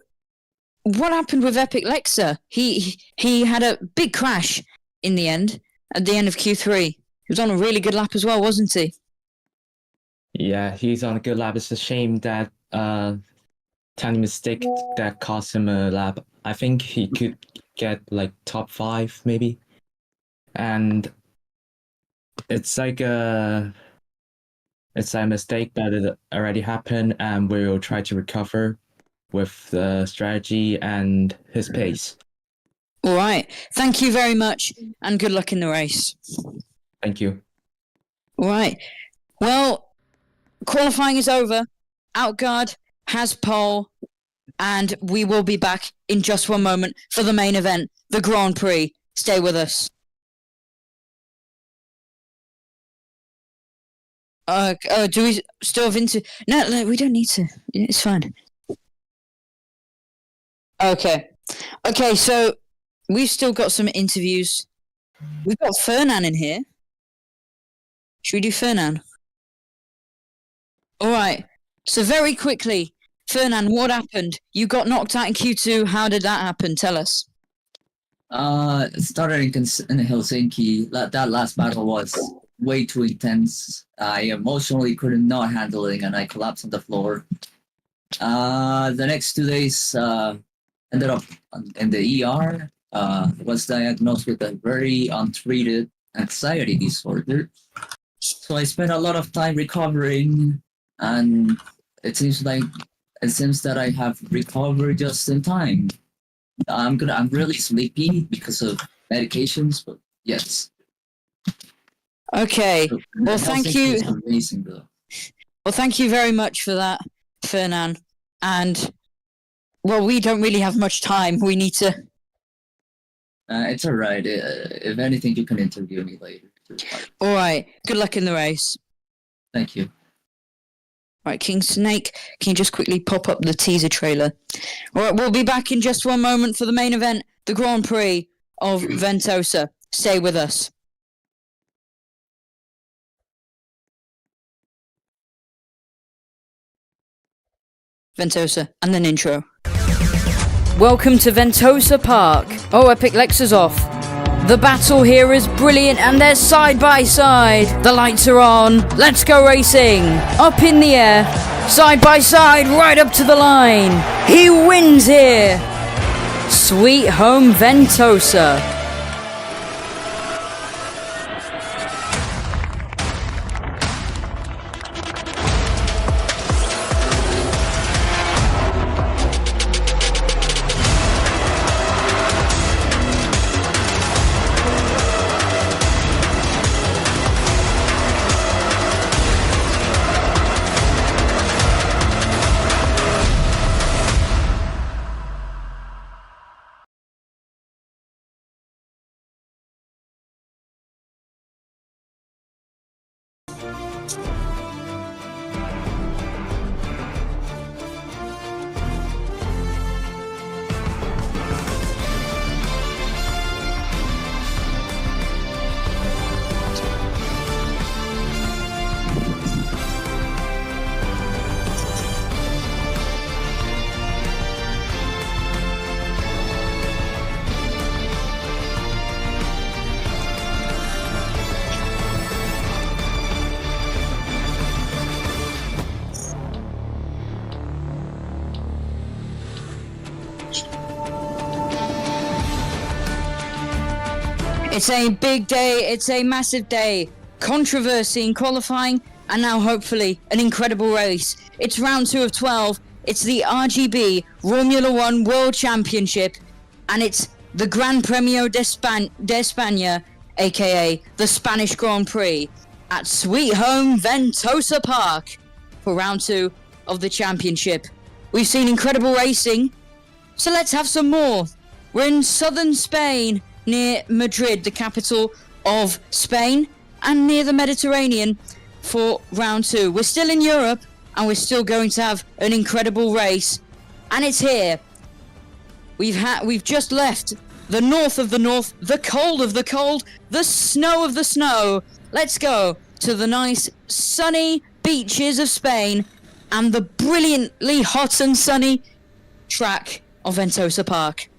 [SPEAKER 1] what happened with Epic Lexa? He had a big crash in the end, at the end of Q3. He was on a really good lap as well, wasn't he?
[SPEAKER 7] Yeah, he's on a good lap. It's a shame that tiny mistake that cost him a lap. I think he could get like top 5 maybe. And it's like a mistake, but it already happened, and we'll try to recover with the strategy and his pace.
[SPEAKER 1] All right. Thank you very much, and good luck in the race.
[SPEAKER 7] Thank you.
[SPEAKER 1] All right. Well, qualifying is over. Outguard has pole, and we will be back in just one moment for the main event, the Grand Prix. Stay with us. Do we still have into? No, we don't need to. It's fine. Okay, so we've still got some interviews. We've got Fernan in here. Should we do Fernan? All right. So very quickly, Fernan, what happened? You got knocked out in Q2. How did that happen? Tell us.
[SPEAKER 8] It started in Helsinki. That last battle was way too intense. I emotionally could not handle it, and I collapsed on the floor. The next 2 days ended up in the ER. Was diagnosed with a very untreated anxiety disorder. So I spent a lot of time recovering, and it seems that I have recovered just in time. I'm really sleepy because of medications, but yes.
[SPEAKER 1] Okay. Well, thank
[SPEAKER 8] Helsinki is
[SPEAKER 1] you.
[SPEAKER 8] amazing, though.
[SPEAKER 1] Well, thank you very much for that, Fernan. And, well, we don't really have much time. We need to...
[SPEAKER 8] It's alright. If anything, you can interview me later.
[SPEAKER 1] All right. Good luck in the race.
[SPEAKER 8] Thank you.
[SPEAKER 1] Right, King Snake, can you just quickly pop up the teaser trailer? All right, we'll be back in just one moment for the main event, the Grand Prix of Ventosa. Stay with us. Ventosa, and then intro. Welcome to Ventosa Park. Oh, Epic Lexa's off. The battle here is brilliant and they're side by side. The lights are on. Let's go racing. Up in the air. Side by side, right up to the line. He wins here. Sweet home Ventosa. It's a big day, it's a massive day. Controversy in qualifying, and now hopefully an incredible race. It's round 2 of 12, it's the RGB Romula One World Championship, and it's the Gran Premio de España, aka the Spanish Grand Prix, at Sweet Home Ventosa Park for round 2 of the championship. We've seen incredible racing, so let's have some more. We're in southern Spain, near Madrid, the capital of Spain, and near the Mediterranean for round 2. We're still in Europe, and we're still going to have an incredible race, and it's here. We've just left the north of the north, the cold of the cold, the snow of the snow. Let's go to the nice sunny beaches of Spain and the brilliantly hot and sunny track of Ventosa Park.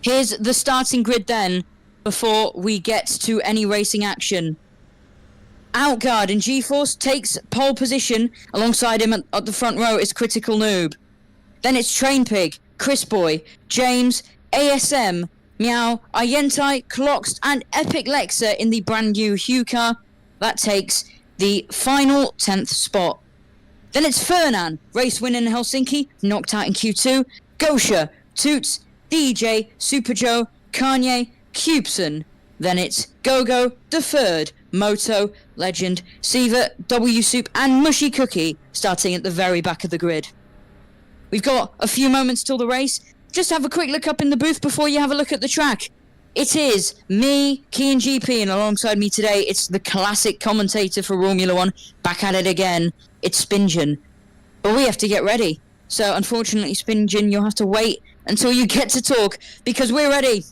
[SPEAKER 1] Here's the starting grid then, before we get to any racing action. Outguard in G-Force takes pole position. Alongside him at the front row is Critical Noob. Then it's Train Pig, Chris Boy, James, ASM, Meow, Ayentai, Cloxed, and Epic Lexa in the brand new Hue car. That takes the final 10th spot. Then it's Fernan, race win in Helsinki, knocked out in Q2. Gosha, Toots, DJ, Super Joe, Kanye, Cubeson. Then it's Gogo, Deferred, Moto, Legend, Siva, W Soup, and Mushy Cookie, starting at the very back of the grid. We've got a few moments till the race. Just have a quick look up in the booth before you have a look at the track. It is me, Key and GP, and alongside me today, it's the classic commentator for Romula One, back at it again. It's Spingen. But we have to get ready. So unfortunately, Spingen, you'll have to wait until you get to talk, because we're ready.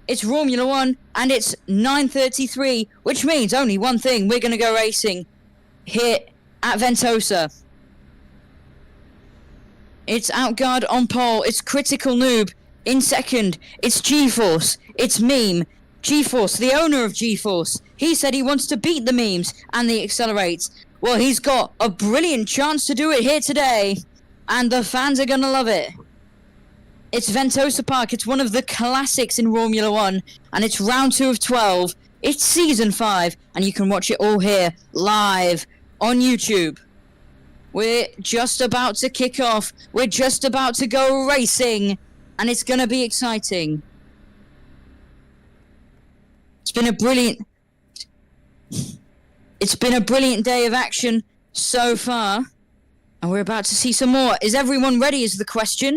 [SPEAKER 1] It's Romula One, and it's 9:33, which means only one thing. We're going to go racing here at Ventosa. It's Outguard on pole. It's Critical Noob in second. It's G-Force. It's Meme. G-Force, the owner of G-Force. He said he wants to beat the memes and the accelerates. Well, he's got a brilliant chance to do it here today, and the fans are going to love it. It's Ventosa Park. It's one of the classics in Romula One, and it's round 2 of 12. It's season 5, and you can watch it all here live on YouTube. We're just about to kick off. We're just about to go racing, and it's gonna be exciting. It's been a brilliant day of action so far, and we're about to see some more. Is everyone ready is the question.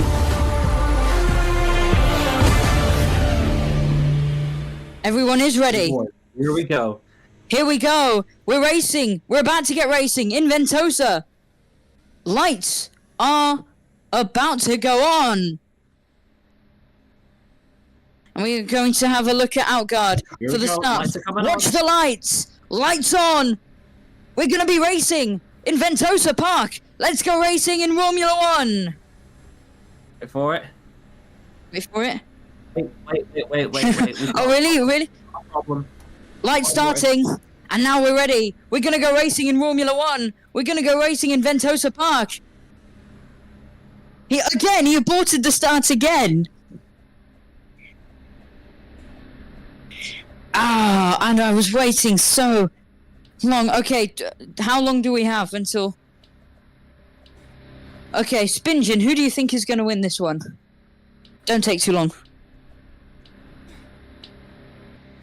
[SPEAKER 1] Everyone is ready.
[SPEAKER 3] Here we go.
[SPEAKER 1] Here we go. We're racing. We're about to get racing in Ventosa. Lights are about to go on. And we're going to have a look at Outguard for the start. Watch the lights. Lights on. We're going to be racing in Ventosa Park. Let's go racing in Romula One.
[SPEAKER 3] Wait for it.
[SPEAKER 1] Wait for it.
[SPEAKER 3] Wait.
[SPEAKER 1] Oh, really? Really?
[SPEAKER 3] No problem.
[SPEAKER 1] Lights starting. And now we're ready. We're going to go racing in Romula One. We're going to go racing in Ventosa Park. He aborted the start again. And I was waiting so long. Okay, how long do we have until... Okay, Spingen, who do you think is going to win this one? Don't take too long.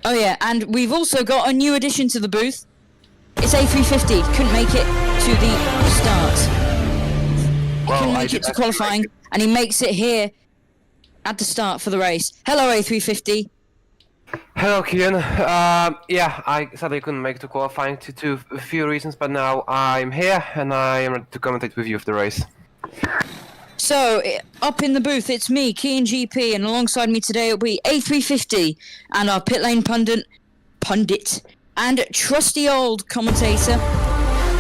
[SPEAKER 1] Oh yeah, and we've also got a new addition to the booth. It's A350. Couldn't make it to the start. Couldn't make it to qualifying, and he makes it here at the start for the race. Hello, A350.
[SPEAKER 2] Hello, Kian. Yeah, I sadly couldn't make it to qualifying due to a few reasons, but now I'm here and I am ready to commentate with you of the race.
[SPEAKER 1] So, up in the booth, it's me, Kian GP, and alongside me today will be A350 and our pit lane pundit, and trusty old commentator,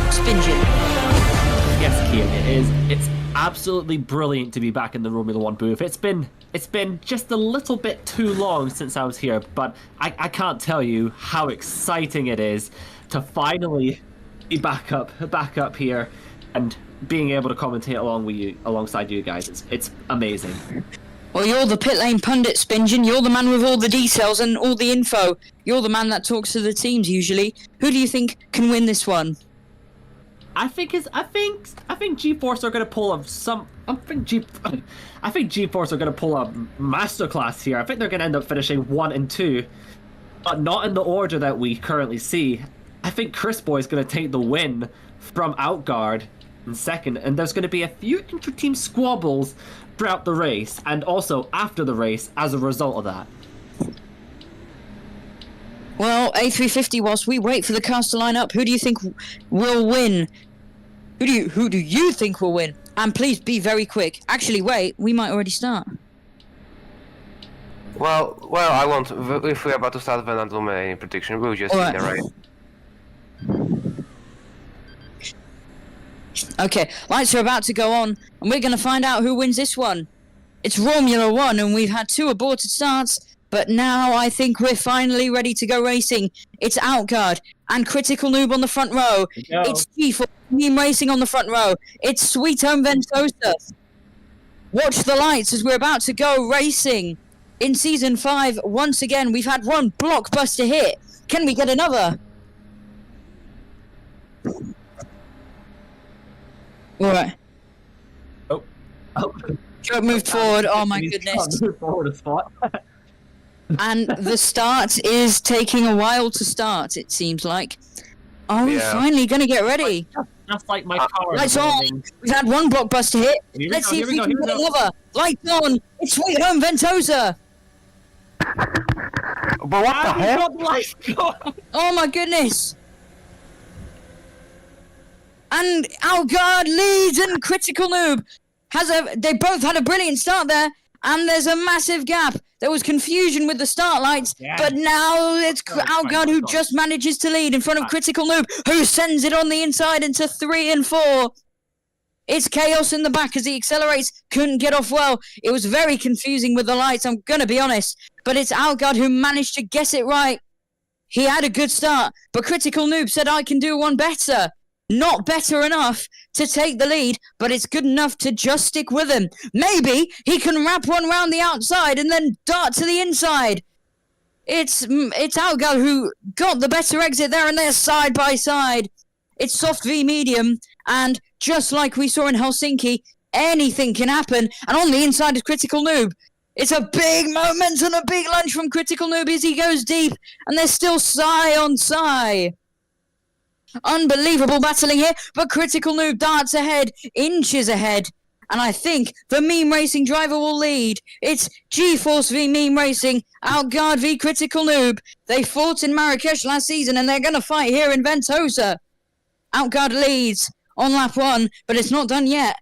[SPEAKER 1] Spingen.
[SPEAKER 3] Yes, Kian, it is. It's absolutely brilliant to be back in the Romula One booth. It's been just a little bit too long since I was here, but I can't tell you how exciting it is to finally be back up here and being able to commentate alongside you guys. It's amazing.
[SPEAKER 1] Well, you're the pit lane pundit, Spingen. You're the man with all the details and all the info. You're the man that talks to the teams usually. Who do you think can win this one?
[SPEAKER 3] I think G-Force are gonna pull I think G-Force are gonna pull a masterclass here. I think they're gonna end up finishing 1 and 2, but not in the order that we currently see. I think Chris Boy is gonna take the win from Outguard in second, and there's gonna be a few inter-team squabbles throughout the race and also after the race as a result of that.
[SPEAKER 1] Well, A350, whilst we wait for the cars to line up, who do you think will win? Who do you think will win? And please be very quick. Actually, wait, we might already start.
[SPEAKER 2] Well, I won't. If we're about to start, then I don't make any prediction. We'll just see the race.
[SPEAKER 1] Okay, lights are about to go on, and we're going to find out who wins this one. It's Romula One, and we've had 2 aborted starts, but now I think we're finally ready to go racing. It's Outguard and Critical Noob on the front row. It's G4 Team Racing on the front row. It's Sweet Home Ventosa. Watch the lights as we're about to go racing. In Season 5, once again, we've had 1 blockbuster hit. Can we get another? Alright.
[SPEAKER 3] Oh.
[SPEAKER 1] Joe moved forward. Oh my goodness.
[SPEAKER 3] Move forward a spot.
[SPEAKER 1] And the start is taking a while to start, it seems like. Are we finally going to get ready?
[SPEAKER 3] Just like my car.
[SPEAKER 1] Lights on. We've had 1 blockbuster hit. Let's see if we can get another. Lights on. It's Sweet Home Ventosa.
[SPEAKER 2] But what the hell?
[SPEAKER 1] Oh my goodness. And Outguard leads and Critical Noob they both had a brilliant start there, and there's a massive gap. There was confusion with the start lights, but now it's Outguard who just manages to lead in front of Critical Noob, who sends it on the inside into 3 and 4. It's chaos in the back as he accelerates, couldn't get off well. It was very confusing with the lights, I'm gonna be honest, but it's Outguard who managed to guess it right. He had a good start, but Critical Noob said, I can do one better. Not better enough to take the lead, but it's good enough to just stick with him. Maybe he can wrap one round the outside and then dart to the inside. It's Outguard who got the better exit there, and they're side by side. It's soft v medium, and just like we saw in Helsinki, anything can happen. And on the inside is Critical Noob. It's a big moment and a big lunge from Critical Noob as he goes deep, and there's still Psy on Psy. Unbelievable battling here, but Critical Noob darts ahead, inches ahead, and I think the Meme Racing driver will lead. It's G-Force v Meme Racing, Outguard v Critical Noob. They fought in Marrakesh last season, and they're going to fight here in Ventosa. Outguard leads on lap 1, but it's not done yet.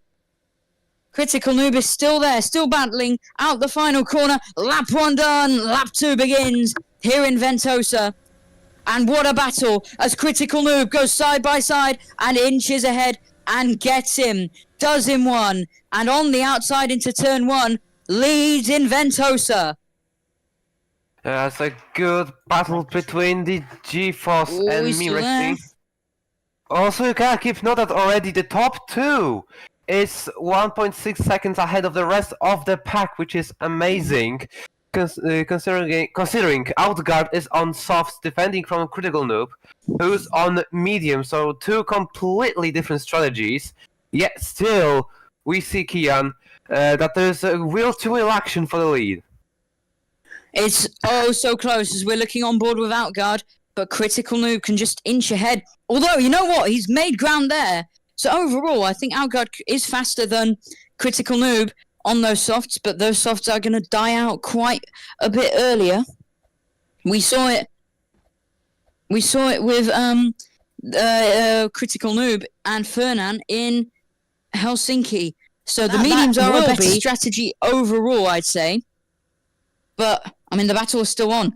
[SPEAKER 1] Critical Noob is still there, still battling out the final corner. Lap 1 done, lap 2 begins here in Ventosa. And what a battle as Critical Noob goes side by side and inches ahead and gets him. Does him one. And on the outside into turn 1, leads in Ventosa.
[SPEAKER 2] It's a good battle between the G-Force
[SPEAKER 1] Oh,
[SPEAKER 2] and
[SPEAKER 1] he's
[SPEAKER 2] Meme
[SPEAKER 1] still there.
[SPEAKER 2] Racing. Also, you can keep note that already the top 2 is 1.6 seconds ahead of the rest of the pack, which is amazing. Considering Outguard is on softs defending from Critical Noob, who's on medium, so 2 completely different strategies. Yet still, we see, Kian, that there's a real 2-wheel action for the lead.
[SPEAKER 1] It's oh so close as we're looking on board with Outguard, but Critical Noob can just inch ahead. Although, you know what? He's made ground there. So overall, I think Outguard is faster than Critical Noob on those softs, but those softs are going to die out quite a bit earlier. We saw it with Critical Noob and Fernan in Helsinki. So the mediums are a better strategy overall, I'd say. But, I mean, the battle is still on.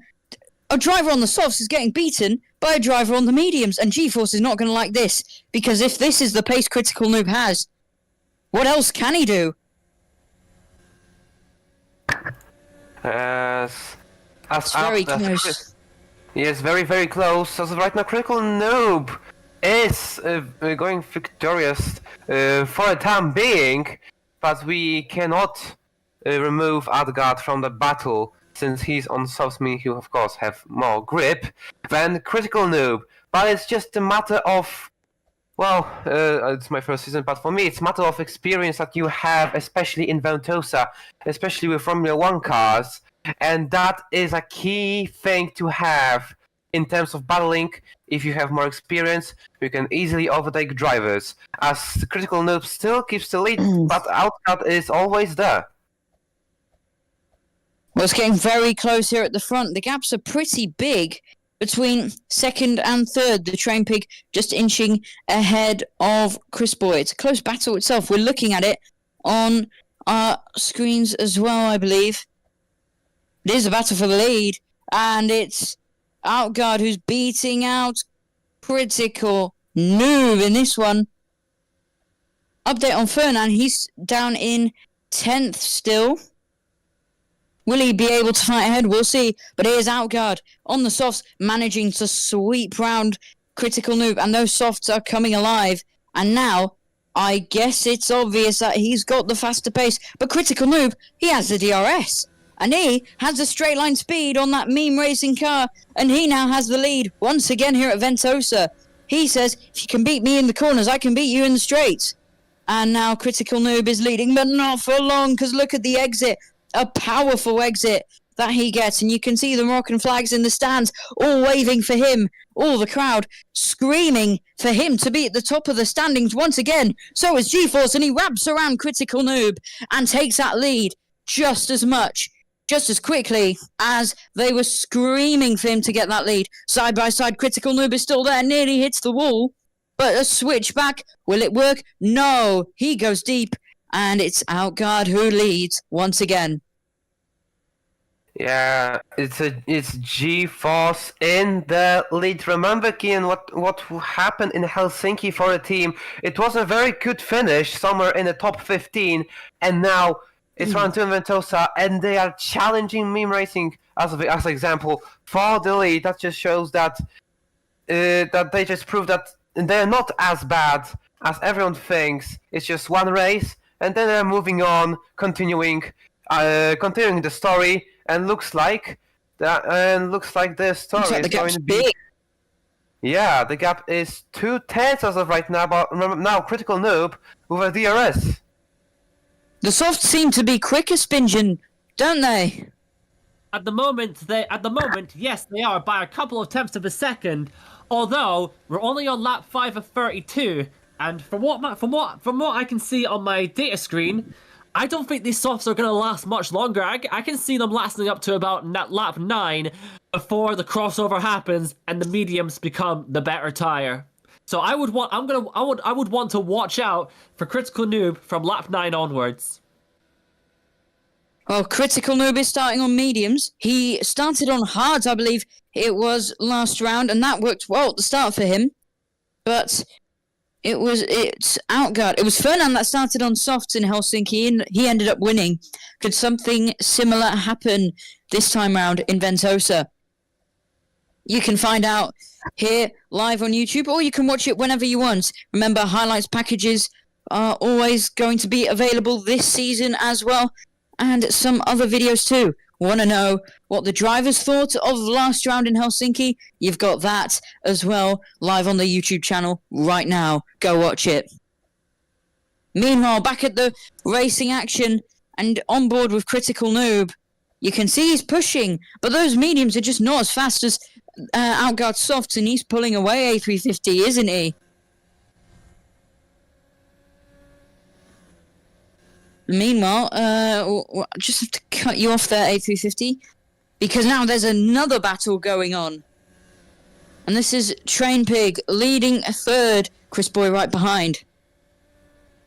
[SPEAKER 1] A driver on the softs is getting beaten by a driver on the mediums, and G-Force is not going to like this, because if this is the pace Critical Noob has, what else can he do?
[SPEAKER 2] It's
[SPEAKER 1] very close.
[SPEAKER 2] Yes, very, very close. As of right now, Critical Noob is going victorious for the time being, but we cannot remove Outguard from the battle, since he's on softs, meaning he'll of course have more grip than Critical Noob. But it's just a matter of, well, it's my first season, but for me it's a matter of experience that you have, especially in Ventosa, especially with Romula One cars, and that is a key thing to have in terms of battling. If you have more experience, you can easily overtake drivers, as Critical Noob still keeps the lead, but Outguard is always there.
[SPEAKER 1] Well, it's getting very close here at the front. The gaps are pretty big between second and third. The Train Pig just inching ahead of Chris Boy. It's a close battle itself. We're looking at it on our screens as well, I believe. It is a battle for the lead, and it's Outguard who's beating out Critical Noob in this one. Update on Fernan. He's down in 10th still. Will he be able to fight ahead? We'll see. But here's Outguard on the softs, managing to sweep round Critical Noob. And those softs are coming alive. And now, I guess it's obvious that he's got the faster pace. But Critical Noob, he has the DRS. And he has the straight line speed on that Meme Racing car. And he now has the lead once again here at Ventosa. He says, if you can beat me in the corners, I can beat you in the straights. And now Critical Noob is leading, but not for long, because look at the exit. A powerful exit that he gets, and you can see the Moroccan flags in the stands all waving for him, all the crowd screaming for him to be at the top of the standings once again. So is G-Force, and he wraps around Critical Noob and takes that lead just as quickly as they were screaming for him to get that lead. Side by side, Critical Noob is still there, nearly hits the wall, but a switch back, will it work? No, he goes deep. And it's Outguard who leads once again.
[SPEAKER 2] Yeah, it's G-Force in the lead. Remember, Kian, what happened in Helsinki for the team? It was a very good finish, somewhere in the top 15, and now it's round 2 in Ventosa, and they are challenging Meme Racing as an example for the lead. That just shows that that they just proved that they're not as bad as everyone thinks. It's just one race. And then they're moving on, continuing the story, and looks like the story
[SPEAKER 1] The
[SPEAKER 2] is
[SPEAKER 1] gap's
[SPEAKER 2] going to be
[SPEAKER 1] big.
[SPEAKER 2] Yeah, the gap is 2/10 as of right now. But remember now, Critical Noob with a DRS.
[SPEAKER 1] The softs seem to be quicker, Spingen, don't they?
[SPEAKER 3] At the moment, yes, they are by a couple of tenths of a second. Although we're only on lap 5 of 32, and from what I can see on my data screen, I don't think these softs are going to last much longer. I can see them lasting up to about lap 9 before the crossover happens and the mediums become the better tire. So I would want to watch out for Critical Noob from lap 9 onwards.
[SPEAKER 1] Well, Critical Noob is starting on mediums. He started on hards, I believe it was last round, and that worked well at the start for him. But it's Outguard. It was Fernand that started on softs in Helsinki, and he ended up winning. Could something similar happen this time round in Ventosa? You can find out here live on YouTube, or you can watch it whenever you want. Remember, highlights packages are always going to be available this season as well, and some other videos too. Want to know what the drivers thought of last round in Helsinki? You've got that as well live on the YouTube channel right now. Go watch it. Meanwhile, back at the racing action and on board with Critical Noob, you can see he's pushing, but those mediums are just not as fast as Outguard softs, and he's pulling away A350, isn't he? Meanwhile, just have to cut you off there, A350, because now there's another battle going on. And this is Train Pig leading a third, Chris Boy right behind.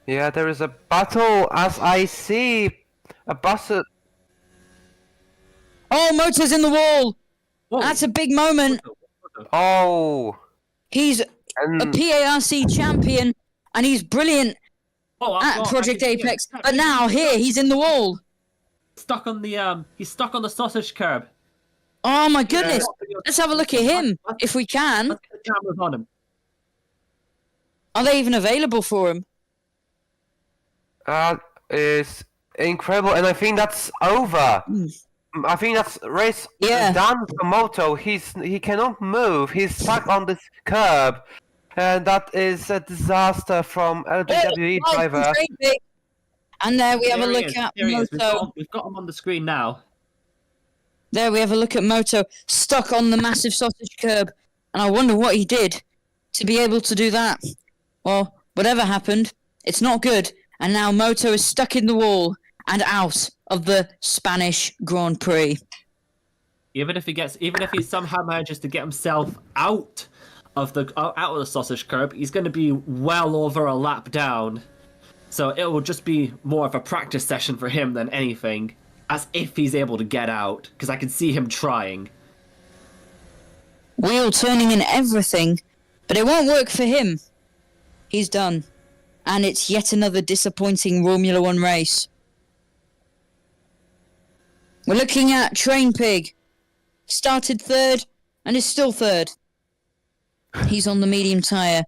[SPEAKER 2] Yeah, there is a battle as I see a bus.
[SPEAKER 1] Oh, Motor's in the wall!
[SPEAKER 3] Whoa.
[SPEAKER 1] That's a big moment.
[SPEAKER 2] Oh.
[SPEAKER 1] He's a PARC champion, and he's brilliant at Project Apex. But now, here, he's in the wall.
[SPEAKER 3] He's stuck on the sausage curb.
[SPEAKER 1] Oh my goodness! Let's have a look at him, if we can.
[SPEAKER 3] Let's get the cameras on him.
[SPEAKER 1] Are they even available for him?
[SPEAKER 2] Is incredible, and I think that's over. I think that's race done for Moto. He cannot move. He's stuck on this curb, and that is a disaster from LGWE driver.
[SPEAKER 1] And there we have a look at Moto.
[SPEAKER 3] We've got him on the screen now.
[SPEAKER 1] There we have a look at Moto, stuck on the massive sausage curb. And I wonder what he did to be able to do that. Well, whatever happened, it's not good. And now Moto is stuck in the wall and out of the Spanish Grand Prix.
[SPEAKER 3] Even if he somehow manages to get himself out of the sausage curb, he's going to be well over a lap down. So it will just be more of a practice session for him than anything, as if he's able to get out, because I can see him trying.
[SPEAKER 1] Wheel turning and everything, but it won't work for him. He's done. And it's yet another disappointing Romula One race. We're looking at Train Pig. Started third and is still third. He's on the medium tyre,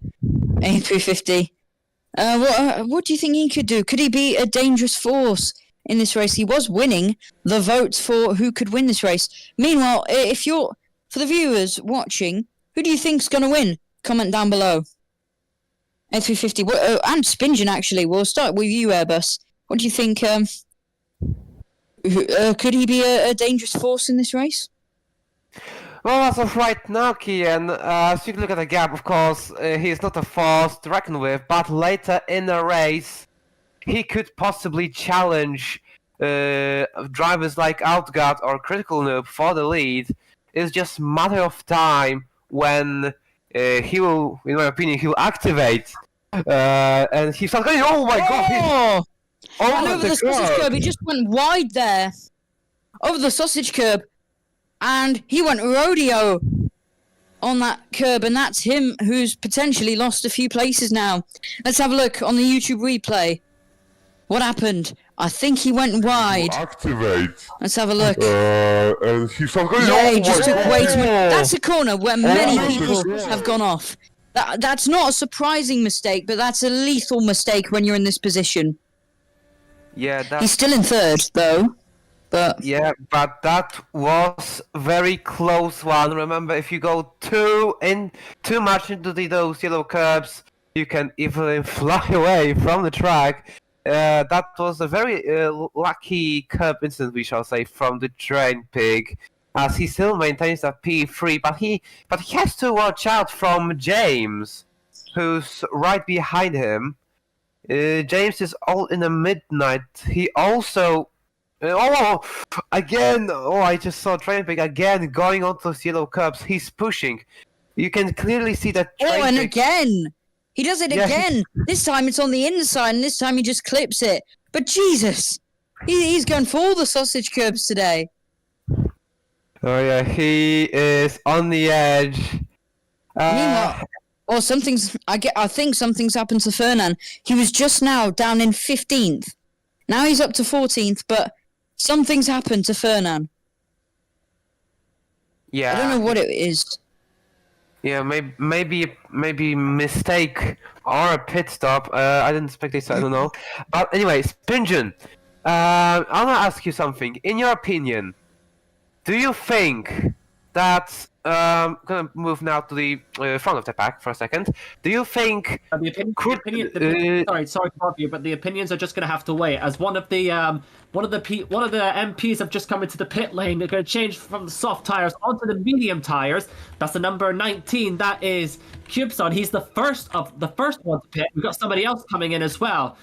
[SPEAKER 1] A350. What do you think he could do? Could he be a dangerous force in this race? He was winning the votes for who could win this race. Meanwhile, for the viewers watching, who do you think's going to win? Comment down below. A350 and Spingen, actually. We'll start with you, Airbus. What do you think? Could he be a dangerous force in this race?
[SPEAKER 2] Well, as of right now, Kian, as you can look at the gap, of course, he's not a force to reckon with, but later in the race, he could possibly challenge drivers like Outguard or Critical Noob for the lead. It's just a matter of time when he will, in my opinion, he will activate. And he starts going, oh my god!
[SPEAKER 1] Over the sausage curb, he just went wide there. Over the sausage curb. And he went rodeo on that curb, and that's him who's potentially lost a few places now. Let's have a look on the YouTube replay. What happened? I think he went wide.
[SPEAKER 9] Activate.
[SPEAKER 1] Let's have a look.
[SPEAKER 9] And he started going,
[SPEAKER 1] Yeah, he
[SPEAKER 9] oh
[SPEAKER 1] just
[SPEAKER 9] my
[SPEAKER 1] took
[SPEAKER 9] God.
[SPEAKER 1] way too much. That's a corner where many
[SPEAKER 9] my
[SPEAKER 1] people
[SPEAKER 9] God.
[SPEAKER 1] have gone off. That's not a surprising mistake, but that's a lethal mistake when you're in this position.
[SPEAKER 2] Yeah,
[SPEAKER 1] He's
[SPEAKER 2] that's...
[SPEAKER 1] still in third, though. But
[SPEAKER 2] Yeah, but that was very close one. Remember, if you go too much into those yellow curbs, you can easily fly away from the track. that was a very lucky curb incident, we shall say, from the Train Pig, as he still maintains that P3, but he has to watch out from James, who's right behind him. James is all in the midnight. He also. Again! Oh, I just saw Train Pig again going on those yellow curbs. He's pushing. You can clearly see that.
[SPEAKER 1] Oh, and
[SPEAKER 2] Pig...
[SPEAKER 1] again! He does it
[SPEAKER 2] Yeah,
[SPEAKER 1] again! This time it's on the inside, and this time he just clips it. But Jesus! He's going for all the sausage curbs today.
[SPEAKER 2] Oh yeah, he is on the edge.
[SPEAKER 1] Meanwhile, I think something's happened to Fernan. He was just now down in 15th. Now he's up to 14th, but something's happened to Fernan.
[SPEAKER 2] Yeah.
[SPEAKER 1] I don't know what it is.
[SPEAKER 2] Yeah, maybe mistake or a pit stop. I didn't expect this. I don't know. But anyway, Spingen, I wanna ask you something. In your opinion, do you think that gonna move now to the front of the pack for a second? Do you think
[SPEAKER 3] Sorry to bother you, but the opinions are just going to have to wait. As one of the MPs have just come into the pit lane. They're going to change from the soft tires onto the medium tires. That's the number 19. That is Cubeson. He's the first one to pit. We've got somebody else coming in as well.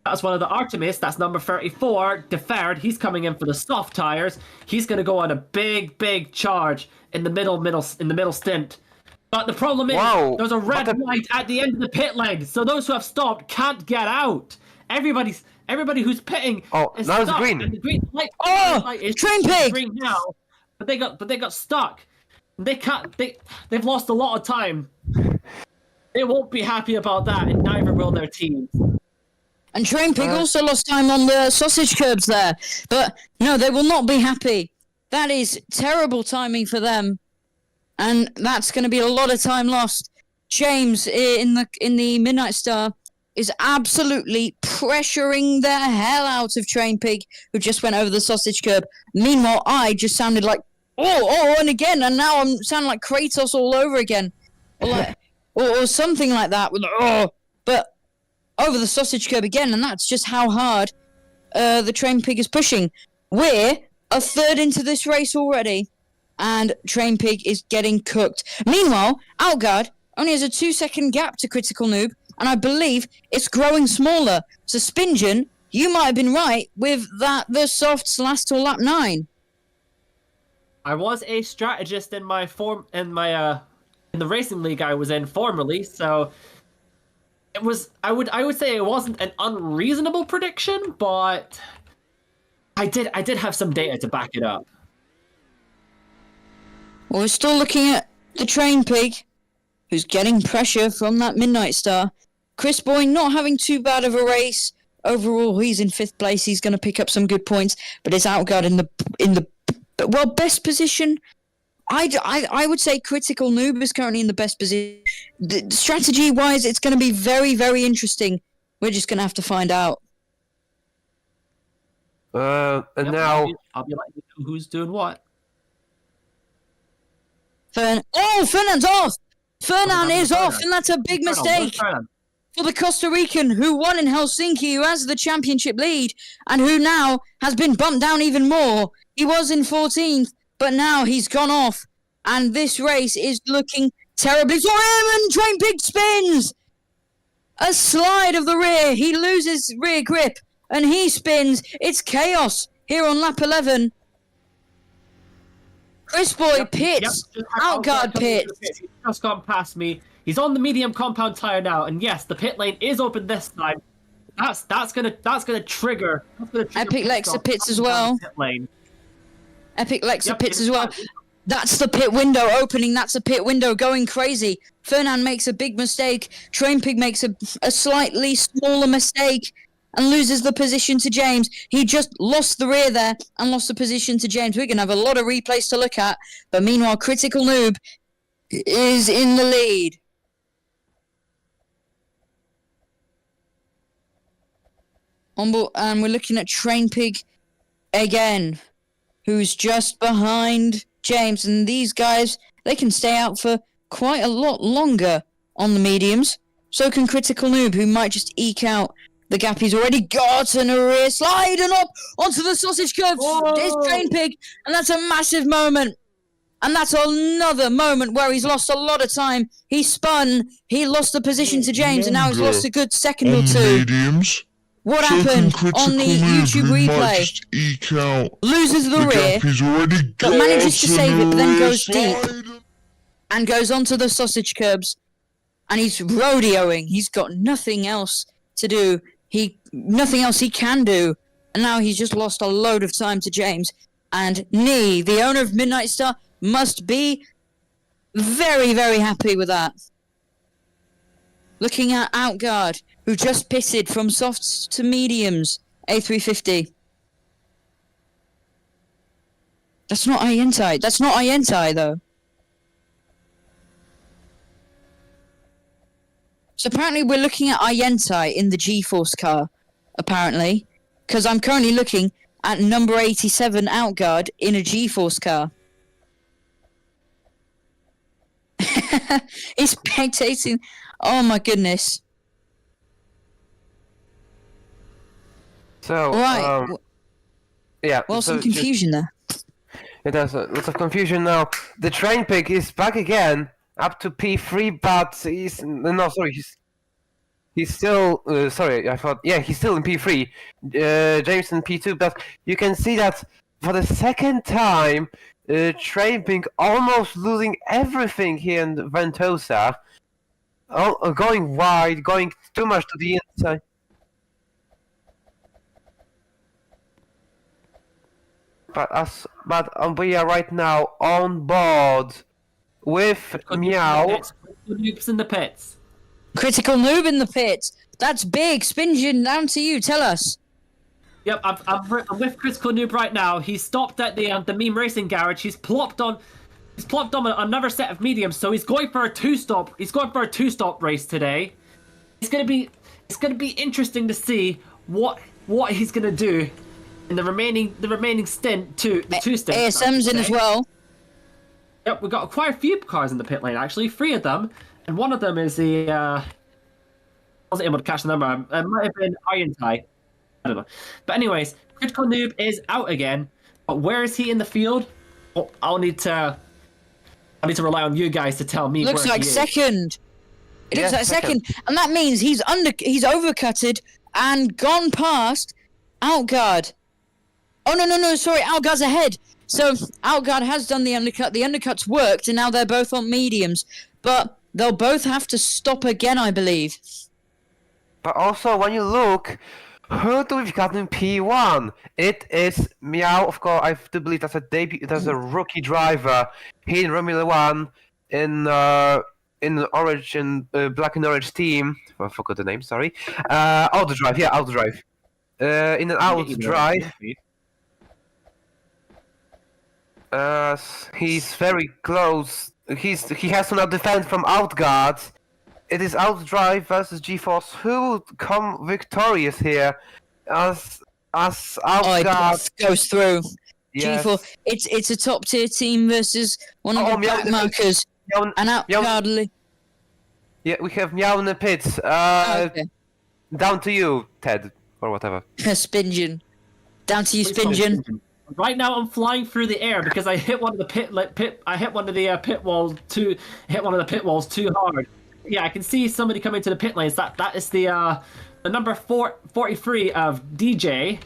[SPEAKER 3] That's one of the Artemis. That's number 34. Deferred. He's coming in for the soft tires. He's going to go on a big charge in the middle stint. But the problem is, there's a red light at the end of the pit lane, so those who have stopped can't get out. Everybody who's pitting is
[SPEAKER 2] now
[SPEAKER 3] stuck.
[SPEAKER 2] it's green.
[SPEAKER 3] And the green light, is
[SPEAKER 1] Train Pig!
[SPEAKER 3] green now, but they got stuck. They can't. They've lost a lot of time. They won't be happy about that, and neither will their team.
[SPEAKER 1] And Train Pig also lost time on the sausage curbs there. But no, they will not be happy. That is terrible timing for them. And that's going to be a lot of time lost. James in the Midnight Star is absolutely pressuring the hell out of Train Pig, who just went over the sausage curb. Meanwhile, I just sounded like, and again, and now I'm sounding like Kratos all over again. Or something like that. With but over the sausage curb again, and that's just how hard the Train Pig is pushing. We're a third into this race already, and Train Pig is getting cooked. Meanwhile, Outguard only has a 2-second gap to Critical Noob, and I believe it's growing smaller. So Spingen, you might have been right with that the softs last till lap 9.
[SPEAKER 3] I was a strategist in the racing league I was in formerly, so it was I would say it wasn't an unreasonable prediction, but I did have some data to back it up.
[SPEAKER 1] Well, we're still looking at the Train Pig, who's getting pressure from that Midnight Star. Chris Boyne not having too bad of a race. Overall, he's in 5th place. He's going to pick up some good points, but his Outguard in the best position. I would say Critical Noob is currently in the best position. Strategy-wise, it's going to be very, very interesting. We're just going to have to find out.
[SPEAKER 2] Now
[SPEAKER 3] I'll be like, who's doing what?
[SPEAKER 1] Fernand's off! Fernan is off, and that's a big mistake for the Costa Rican, who won in Helsinki, who has the championship lead, and who now has been bumped down even more. He was in 14th, but now he's gone off, and this race is looking terribly for him, and Train Pig spins! A slide of the rear, he loses rear grip, and he spins. It's chaos here on lap 11. Chris Boy pits, Outguard pits.
[SPEAKER 3] He's just gone past me. He's on the medium compound tire now, and yes, the pit lane is open this time. That's gonna trigger.
[SPEAKER 1] Epic Lexa pits as well.
[SPEAKER 3] Pit lane.
[SPEAKER 1] Epic Lexa pits as well. That's the pit window opening. That's the pit window going crazy. Fernan makes a big mistake. Train Pig makes a slightly smaller mistake and loses the position to James. He just lost the rear there and lost the position to James. We're going to have a lot of replays to look at. But meanwhile, Critical Noob is in the lead. And we're looking at Train Pig again, who's just behind James. And these guys, they can stay out for quite a lot longer on the mediums. So can Critical Noob, who might just eke out the gap he's already got, and a rear slide and up onto the sausage curve. It's Train Pig, and that's a massive moment. And that's another moment where he's lost a lot of time. He spun, he lost the position to James, and now he's lost a good second or
[SPEAKER 9] On the
[SPEAKER 1] two.
[SPEAKER 9] mediums.
[SPEAKER 1] What
[SPEAKER 9] Second
[SPEAKER 1] happened
[SPEAKER 9] critical
[SPEAKER 1] on the
[SPEAKER 9] move,
[SPEAKER 1] YouTube
[SPEAKER 9] he might
[SPEAKER 1] replay?
[SPEAKER 9] just eke out
[SPEAKER 1] Loses the
[SPEAKER 9] the
[SPEAKER 1] rear,
[SPEAKER 9] gap he's already
[SPEAKER 1] but
[SPEAKER 9] got,
[SPEAKER 1] manages to save it, but then
[SPEAKER 9] and a
[SPEAKER 1] goes
[SPEAKER 9] rear
[SPEAKER 1] deep
[SPEAKER 9] slide.
[SPEAKER 1] and goes onto the sausage curbs. And he's rodeoing. He's got nothing else to do. Nothing else he can do. And now he's just lost a load of time to James. And Nee, the owner of Midnight Star, must be very, very happy with that. Looking at Outguard, who just pitted from softs to mediums. A350. That's not Ientai. That's not Ientai, though. So apparently we're looking at Ientai in the G-Force car, apparently. Because I'm currently looking at number 87 Outguard in a G-Force car. He's spectating. Oh my goodness.
[SPEAKER 2] So,
[SPEAKER 1] Right.
[SPEAKER 2] yeah.
[SPEAKER 1] Well,
[SPEAKER 2] so
[SPEAKER 1] some confusion there.
[SPEAKER 2] There's lots of confusion now. The Train Pig is back again, up to P3, but he's still sorry. I thought he's still in P3. James in P2, but you can see that for the second time, Train Pig almost losing everything here in Ventosa. Going wide, going too much to the inside. But we are right now on board with Meow.
[SPEAKER 3] Noobs in the pits.
[SPEAKER 1] Critical Noob in the pit. That's big. Spinjin, down to you. Tell us.
[SPEAKER 3] Yep, I'm with Critical Noob right now. He's stopped at the meme racing garage. He's plopped on another set of mediums. So he's going for a two-stop. He's going for a two-stop race today. It's gonna be interesting to see what he's gonna do in the remaining stint to the two stints.
[SPEAKER 1] ASM's in as well.
[SPEAKER 3] Yep, we've got quite a few cars in the pit lane actually. 3 of them, and one of them is the. I wasn't able to catch the number. It might have been Ientai. I don't know. But anyways, Critical Noob is out again. But where is he in the field? Well, I need to rely on you guys to tell me.
[SPEAKER 1] Looks
[SPEAKER 3] where
[SPEAKER 1] like
[SPEAKER 3] he is.
[SPEAKER 1] second. It looks like second, and that means he's overcutted and gone past Outguard. Oh no! Sorry, Outguard's ahead. So Outguard has done the undercut. The undercut's worked, and now they're both on mediums. But they'll both have to stop again, I believe.
[SPEAKER 2] But also, when you look, who do we've got in P1? It is Meow, of course. I do believe that's a debut. That's a rookie driver. He in Romula One in the orange and black and orange team. I forgot the name. Sorry. Outdrive. Yeah, Outdrive. In an Outdrive. He's very close. He has to now defend from Outguard. It is Outdrive versus GeForce. Who would come victorious here? As Outguard
[SPEAKER 1] Goes through.
[SPEAKER 2] Yes.
[SPEAKER 1] G4. It's a top tier team versus one of the black markers. And Outguard.
[SPEAKER 2] Yeah, we have Meow in the pits.
[SPEAKER 1] Okay.
[SPEAKER 2] Down to you, Ted, or whatever.
[SPEAKER 1] Spinjin. Down to you, Spinjin.
[SPEAKER 3] Right now, I'm flying through the air because I hit one of the pit walls too hard. Yeah, I can see somebody coming to the pit lanes. That is the number 43 of DJ.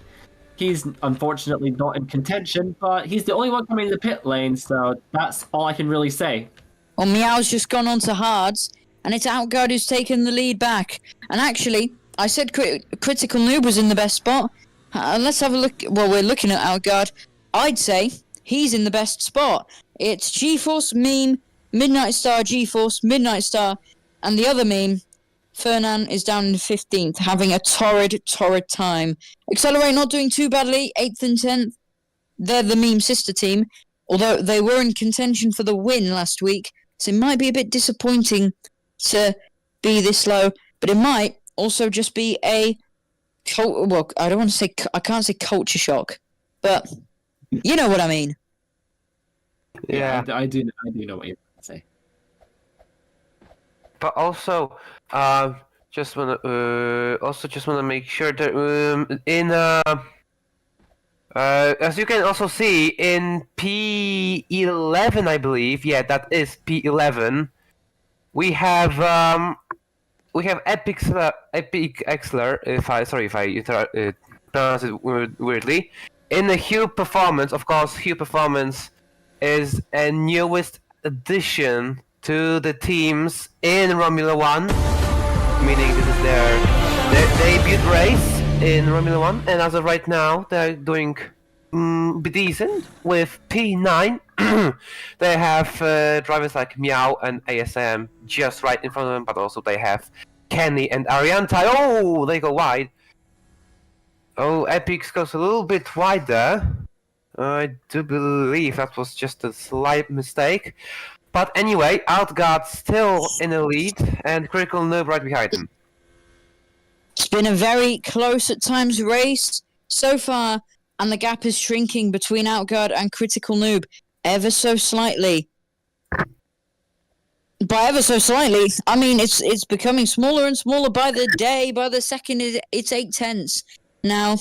[SPEAKER 3] He's unfortunately not in contention, but he's the only one coming to the pit lane, so that's all I can really say.
[SPEAKER 1] Well, Meow's just gone on to hards, and it's Outguard who's taken the lead back. And actually, I said Critical Noob was in the best spot. Let's have a look. Well, we're looking at Outguard. I'd say he's in the best spot. It's GeForce, Meme, Midnight Star, GeForce, Midnight Star, and the other meme, Fernan, is down in 15th, having a torrid time. Accelerate not doing too badly, 8th and 10th. They're the meme sister team, although they were in contention for the win last week, so it might be a bit disappointing to be this low, but it might also just be a well, I can't say culture shock, but you know what I mean.
[SPEAKER 2] Yeah,
[SPEAKER 3] I do know what you're trying to say.
[SPEAKER 2] but also, just wanna also just wanna make sure that as you can also see in P11, I believe, yeah, that is P11. We have Epic Exler. If I pronounce it weirdly. In the Hue Performance, of course, Hue Performance is a newest addition to the teams in Romula One, meaning this is their debut race in Romula One, and as of right now, they're doing decent with P9. They have drivers like Meow and ASM just right in front of them, but also they have Kenny and Arianta. Oh, they go wide. Oh, Epix goes a little bit wide there. I do believe that was just a slight mistake. But anyway, Outguard still in the lead, and Critical Noob right behind him.
[SPEAKER 1] It's been a very close at times race so far, and the gap is shrinking between Outguard and Critical Noob ever so slightly. By ever so slightly, I mean it's becoming smaller and smaller by the day. By the second, it's 8/10 now.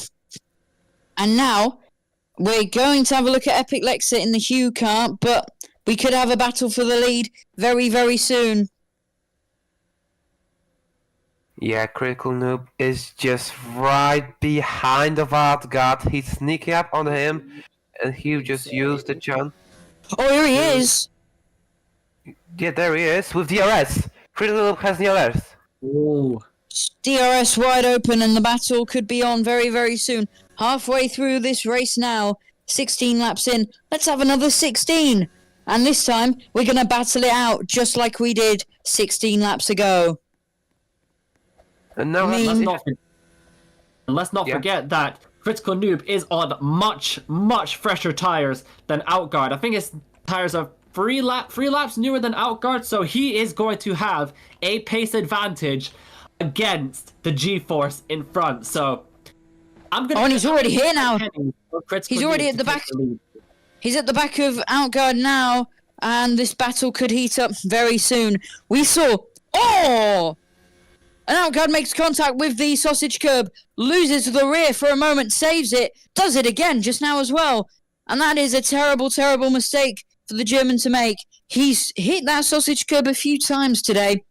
[SPEAKER 1] And now we're going to have a look at Epic Lexa in the Hue car, but we could have a battle for the lead very, very soon.
[SPEAKER 2] Yeah, Critical Noob is just right behind the Outguard. He's sneaking up on him, and he just used the chance.
[SPEAKER 1] Oh, here he is.
[SPEAKER 2] Yeah, there he is with DRS. Critical Noob has DRS.
[SPEAKER 3] Ooh.
[SPEAKER 1] DRS wide open, and the battle could be on very, very soon. Halfway through this race now, 16 laps in. Let's have another 16. And this time, we're going to battle it out just like we did 16 laps ago.
[SPEAKER 2] And now
[SPEAKER 3] Let's not forget that Critical Noob is on much, much fresher tires than Outguard. I think his tires are three laps newer than Outguard, so he is going to have a pace advantage against the G-Force in front. So I'm gonna.
[SPEAKER 1] Oh, and he's already here now.
[SPEAKER 3] He's
[SPEAKER 1] already at the back. He's at the back of Outguard now, and this battle could heat up very soon. We saw. Oh! And Outguard makes contact with the sausage curb, loses the rear for a moment, saves it, does it again just now as well. And that is a terrible, terrible mistake for the German to make. He's hit that sausage curb a few times today,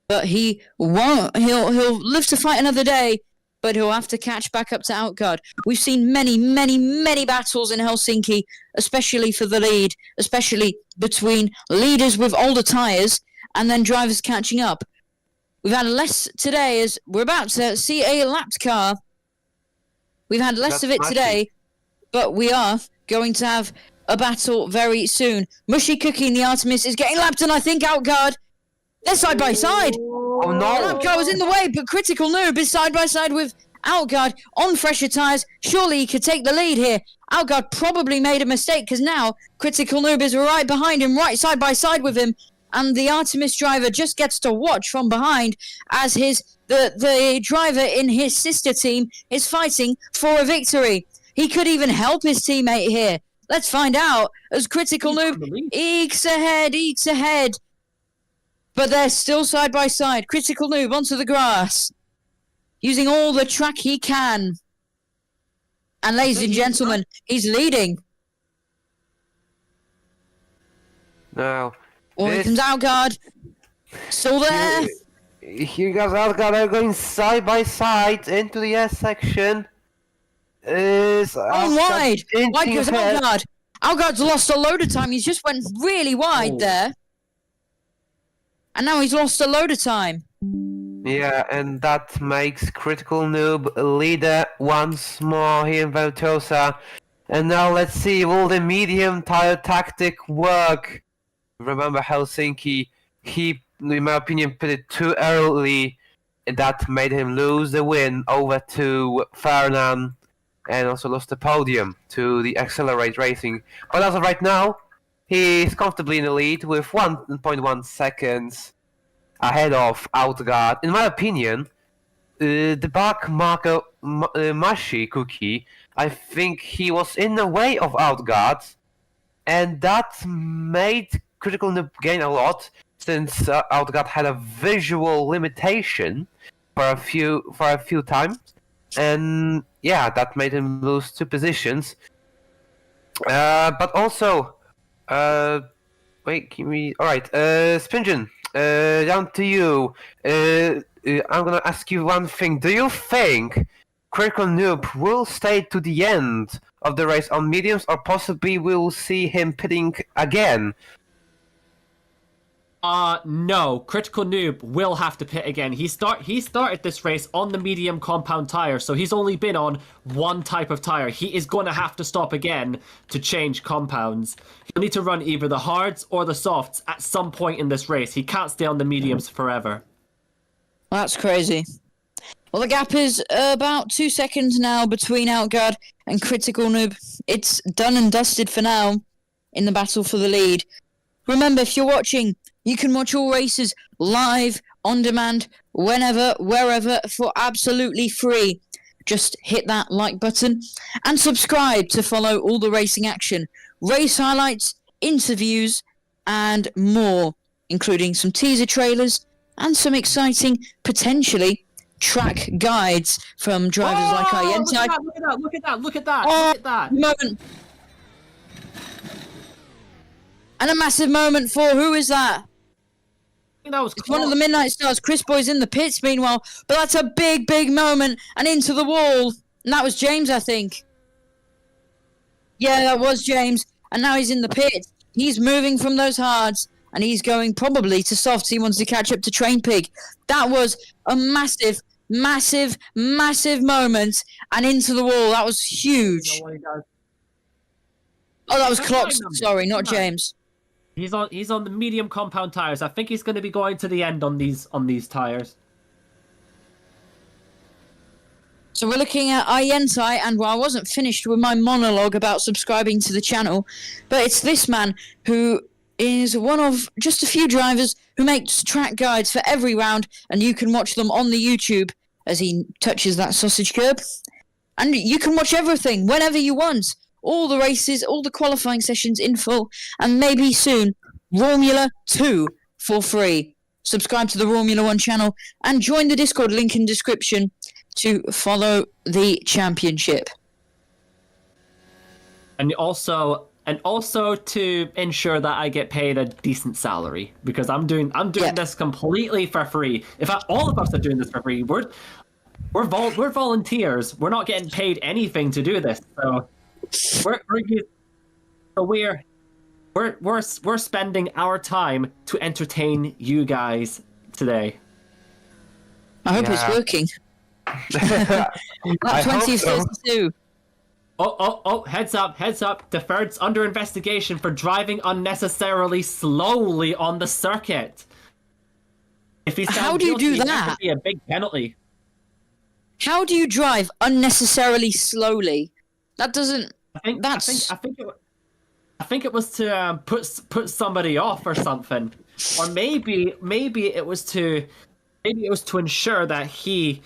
[SPEAKER 1] but he won't. He'll live to fight another day, but he'll have to catch back up to Outguard. We've seen many, many, many battles in Helsinki, especially for the lead, especially between leaders with older tyres and then drivers catching up. We've had less today as we're about to see a lapped car. We've had less of it today, but we are going to have a battle very soon. Mushy Cookie and the Artemis is getting lapped, and I think Outguard, they're side by side.
[SPEAKER 2] Oh no!
[SPEAKER 1] Outguard was in the way, but Critical Noob is side by side with Outguard on fresher tyres. Surely he could take the lead here. Outguard probably made a mistake because now Critical Noob is right behind him, right side by side with him. And the Artemis driver just gets to watch from behind as the driver in his sister team is fighting for a victory. He could even help his teammate here. Let's find out as Critical Noob ekes ahead. But they're still side by side. Critical Noob onto the grass, using all the track he can. And ladies and gentlemen, he's leading.
[SPEAKER 2] Now.
[SPEAKER 1] Oh, here comes Outguard. Still there.
[SPEAKER 2] Here goes Outguard. They're going side by side into the S section.
[SPEAKER 1] Wide. Wide goes Outguard. Outguard's lost a load of time. He's just went really wide there. And now he's lost a load of time.
[SPEAKER 2] Yeah, and that makes Critical Noob leader once more here in Ventosa. And now let's see, will the medium tire tactic work? Remember Helsinki, he, in my opinion, put it too early. That made him lose the win over to Fernand and also lost the podium to the Accelerate Racing. But as of right now, he's comfortably in the lead with 1.1 seconds ahead of Outguard. In my opinion, the back marker Mashi Cookie, I think he was in the way of Outguard, and that made Critical Noob gain a lot since Outguard had a visual limitation for a few times, and yeah, that made him lose 2 positions. But also, wait, give me. All right, Spingen, down to you. I'm gonna ask you one thing. Do you think Critical Noob will stay to the end of the race on mediums, or possibly we'll see him pitting again?
[SPEAKER 3] No. Critical Noob will have to pit again. He started this race on the medium compound tire, so he's only been on one type of tire. He is going to have to stop again to change compounds. He'll need to run either the hards or the softs at some point in this race. He can't stay on the mediums forever.
[SPEAKER 1] That's crazy. Well, the gap is about 2 seconds now between Outguard and Critical Noob. It's done and dusted for now in the battle for the lead. Remember, if you're watching, you can watch all races live, on demand, whenever, wherever, for absolutely free. Just hit that like button and subscribe to follow all the racing action, race highlights, interviews, and more, including some teaser trailers and some exciting, potentially, track guides from drivers like Ienta.
[SPEAKER 3] Look at that.
[SPEAKER 1] Moment. And a massive moment for, who is that?
[SPEAKER 3] I think that was
[SPEAKER 1] It's one of the Midnight Stars. Chris Boy's in the pits meanwhile, but that's a big, big moment. And into the wall. And that was James, I think. Yeah, that was James. And now he's in the pit. He's moving from those hards. And he's going probably to softs. He wants to catch up to Train Pig. That was a massive, massive, massive moment. And into the wall. That was huge. Oh, that was Clocks. Sorry, not James.
[SPEAKER 3] He's on the medium compound tires. I think he's going to be going to the end on these tires.
[SPEAKER 1] So we're looking at Ientai, and well, I wasn't finished with my monologue about subscribing to the channel, but it's this man who is one of just a few drivers who makes track guides for every round, and you can watch them on the YouTube as he touches that sausage curb. And you can watch everything whenever you want. All the races, all the qualifying sessions in full, and maybe soon, Romula 2 for free. Subscribe to the Romula One channel and join the Discord link in description to follow the championship.
[SPEAKER 3] And also to ensure that I get paid a decent salary, because I'm doing this completely for free. In fact, all of us are doing this for free. We're volunteers. We're not getting paid anything to do this. So we're spending our time to entertain you guys today.
[SPEAKER 1] I hope it's working.
[SPEAKER 2] I hope so.
[SPEAKER 1] 2032.
[SPEAKER 3] Oh, heads up. Deferred's under investigation for driving unnecessarily slowly on the circuit. If he's
[SPEAKER 1] How do you do
[SPEAKER 3] that
[SPEAKER 1] that?
[SPEAKER 3] could be a big penalty.
[SPEAKER 1] How do you drive unnecessarily slowly? That doesn't.
[SPEAKER 3] I think it was to put somebody off or something, or maybe it was to ensure that he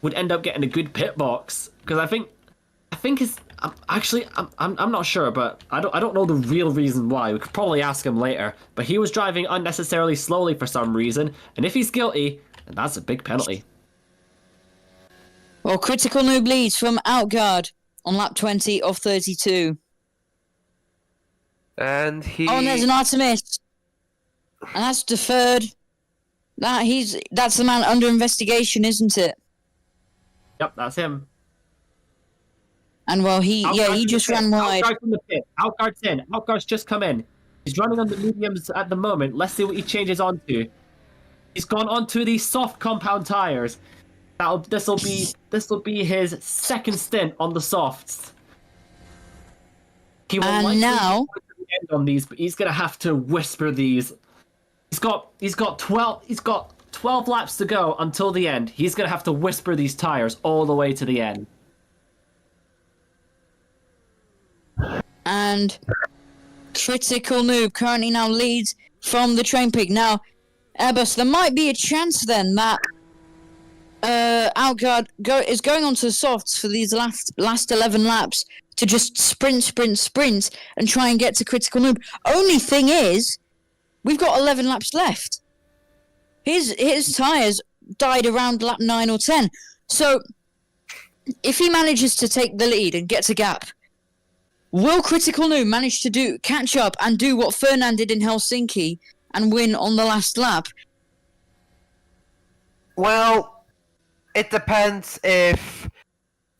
[SPEAKER 3] would end up getting a good pit box, because I think it's I'm not sure, but I don't know the real reason why. We could probably ask him later, but he was driving unnecessarily slowly for some reason, and if he's guilty, then that's a big penalty.
[SPEAKER 1] Well, Critical Noob leads from Outguard on lap 20 of 32.
[SPEAKER 2] And he.
[SPEAKER 1] Oh, and there's an Artemis. And that's deferred. That's the man under investigation, isn't it?
[SPEAKER 3] Yep, that's him.
[SPEAKER 1] And well, he just ran wide.
[SPEAKER 3] Outguard from the pit. Outguard's in. Outguard's just come in. He's running on the mediums at the moment. Let's see what he changes onto. He's gone onto these soft compound tires. This will be his second stint on the softs. He will
[SPEAKER 1] And now
[SPEAKER 3] go to the end on these, but he's gonna have to whisper these. He's got 12 laps to go until the end. He's gonna have to whisper these tires all the way to the end.
[SPEAKER 1] And Critical Noob currently now leads from the Train Pig. Now, Airbus, there might be a chance then that Outguard is going on to the softs for these last 11 laps to just sprint and try and get to Critical Noob. Only thing is, we've got 11 laps left. His tyres, died around lap 9 or 10. So, if he manages to take the lead and gets a gap, will Critical Noob manage to catch up and do what Fernand did in Helsinki and win on the last lap?
[SPEAKER 2] Well, it depends if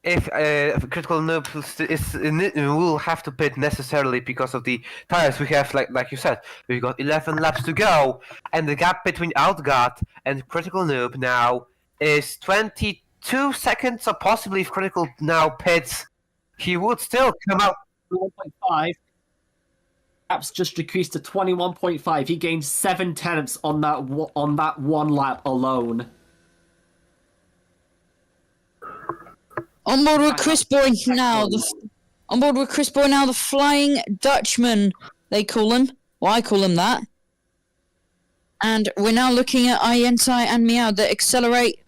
[SPEAKER 2] Critical Noob will have to pit necessarily because of the tires. We have, like you said, we've got 11 laps to go, and the gap between Outguard and Critical Noob now is 22 seconds, or possibly if Critical now pits, he would still come out.
[SPEAKER 3] 1.5. Laps just decreased to 21.5. He gained 7 tenths on that one lap alone.
[SPEAKER 1] On board with Chris Boy now. The Flying Dutchman, they call him. Well, I call him that. And we're now looking at Ientai and Meow, the Accelerate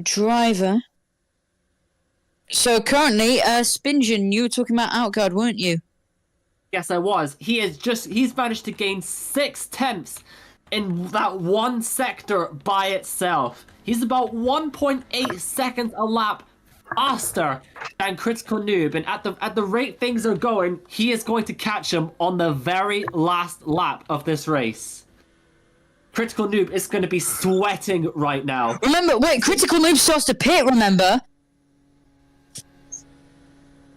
[SPEAKER 1] driver. So currently, Spingen, you were talking about Outguard, weren't you?
[SPEAKER 3] Yes, I was. He's managed to gain 6 tenths in that one sector by itself. He's about 1.8 seconds a lap faster than Critical Noob, and at the rate things are going, he is going to catch him on the very last lap of this race. Critical Noob is going to be sweating right now.
[SPEAKER 1] Remember, wait, Critical Noob starts to pit, remember?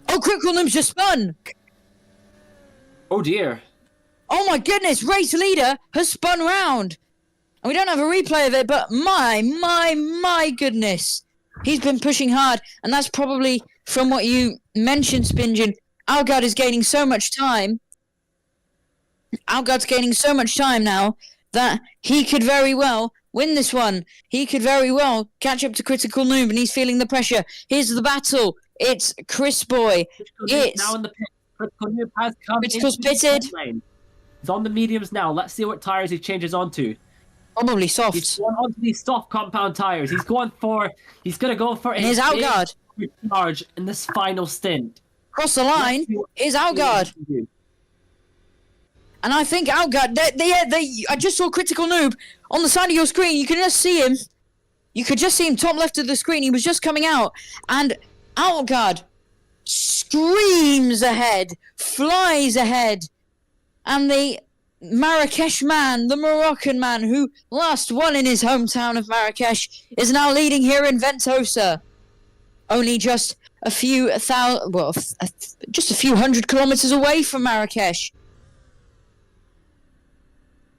[SPEAKER 1] Oh, Critical Noob's just spun!
[SPEAKER 3] Oh dear.
[SPEAKER 1] Oh my goodness, race leader has spun round! And we don't have a replay of it, but my goodness. He's been pushing hard, and that's probably, from what you mentioned, Spingen, Outguard is gaining so much time. Outguard's gaining so much time now that he could very well win this one. He could very well catch up to Critical Noob, and he's feeling the pressure. Here's the battle. It's Chris Boy. It's
[SPEAKER 3] now in the pit. Critical Noob has come
[SPEAKER 1] Critical's
[SPEAKER 3] into the
[SPEAKER 1] pitted.
[SPEAKER 3] pit lane. He's on the mediums now. Let's see what tires he changes onto.
[SPEAKER 1] Probably soft.
[SPEAKER 3] He's going onto these soft compound tires. He's going to go for
[SPEAKER 1] And here's Outguard.
[SPEAKER 3] Charge in this final stint.
[SPEAKER 1] Across the line is Outguard. And I think Outguard, I just saw Critical Noob on the side of your screen. You can just see him. You could just see him top left of the screen. He was just coming out. And Outguard screams ahead, flies ahead. And the Marrakesh man, the Moroccan man who last won in his hometown of Marrakesh, is now leading here in Ventosa. Only just a few hundred kilometers away from Marrakesh.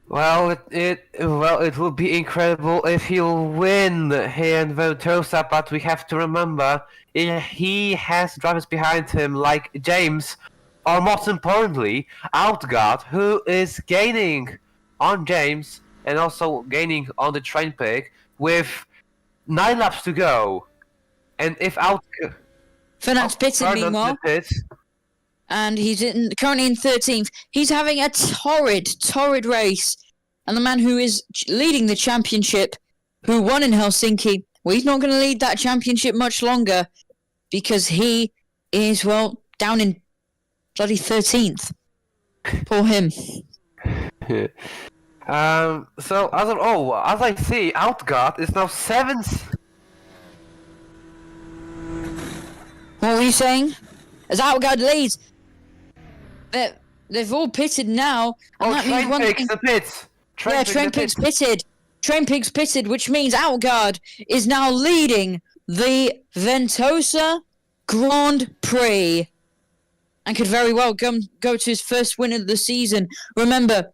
[SPEAKER 2] Well, it would be incredible if he'll win here in Ventosa, but we have to remember he has drivers behind him like James, or most importantly, Outguard, who is gaining on James and also gaining on the train pick with 9 laps to go. And if
[SPEAKER 1] Fernand's pitting meanwhile.
[SPEAKER 2] Pits,
[SPEAKER 1] And he's currently in 13th. He's having a torrid race. And the man who is leading the championship, who won in Helsinki, well, he's not going to lead that championship much longer because he is, well, down in bloody 13th. Poor him.
[SPEAKER 2] So, as I see, Outguard is now 7th.
[SPEAKER 1] What were you saying? As Outguard leads, they've all pitted now. And that means
[SPEAKER 2] Train picks the pits.
[SPEAKER 1] Train Pig's pitted. Train Pig's pitted, which means Outguard is now leading the Ventosa Grand Prix. And could very well go to his first win of the season. Remember,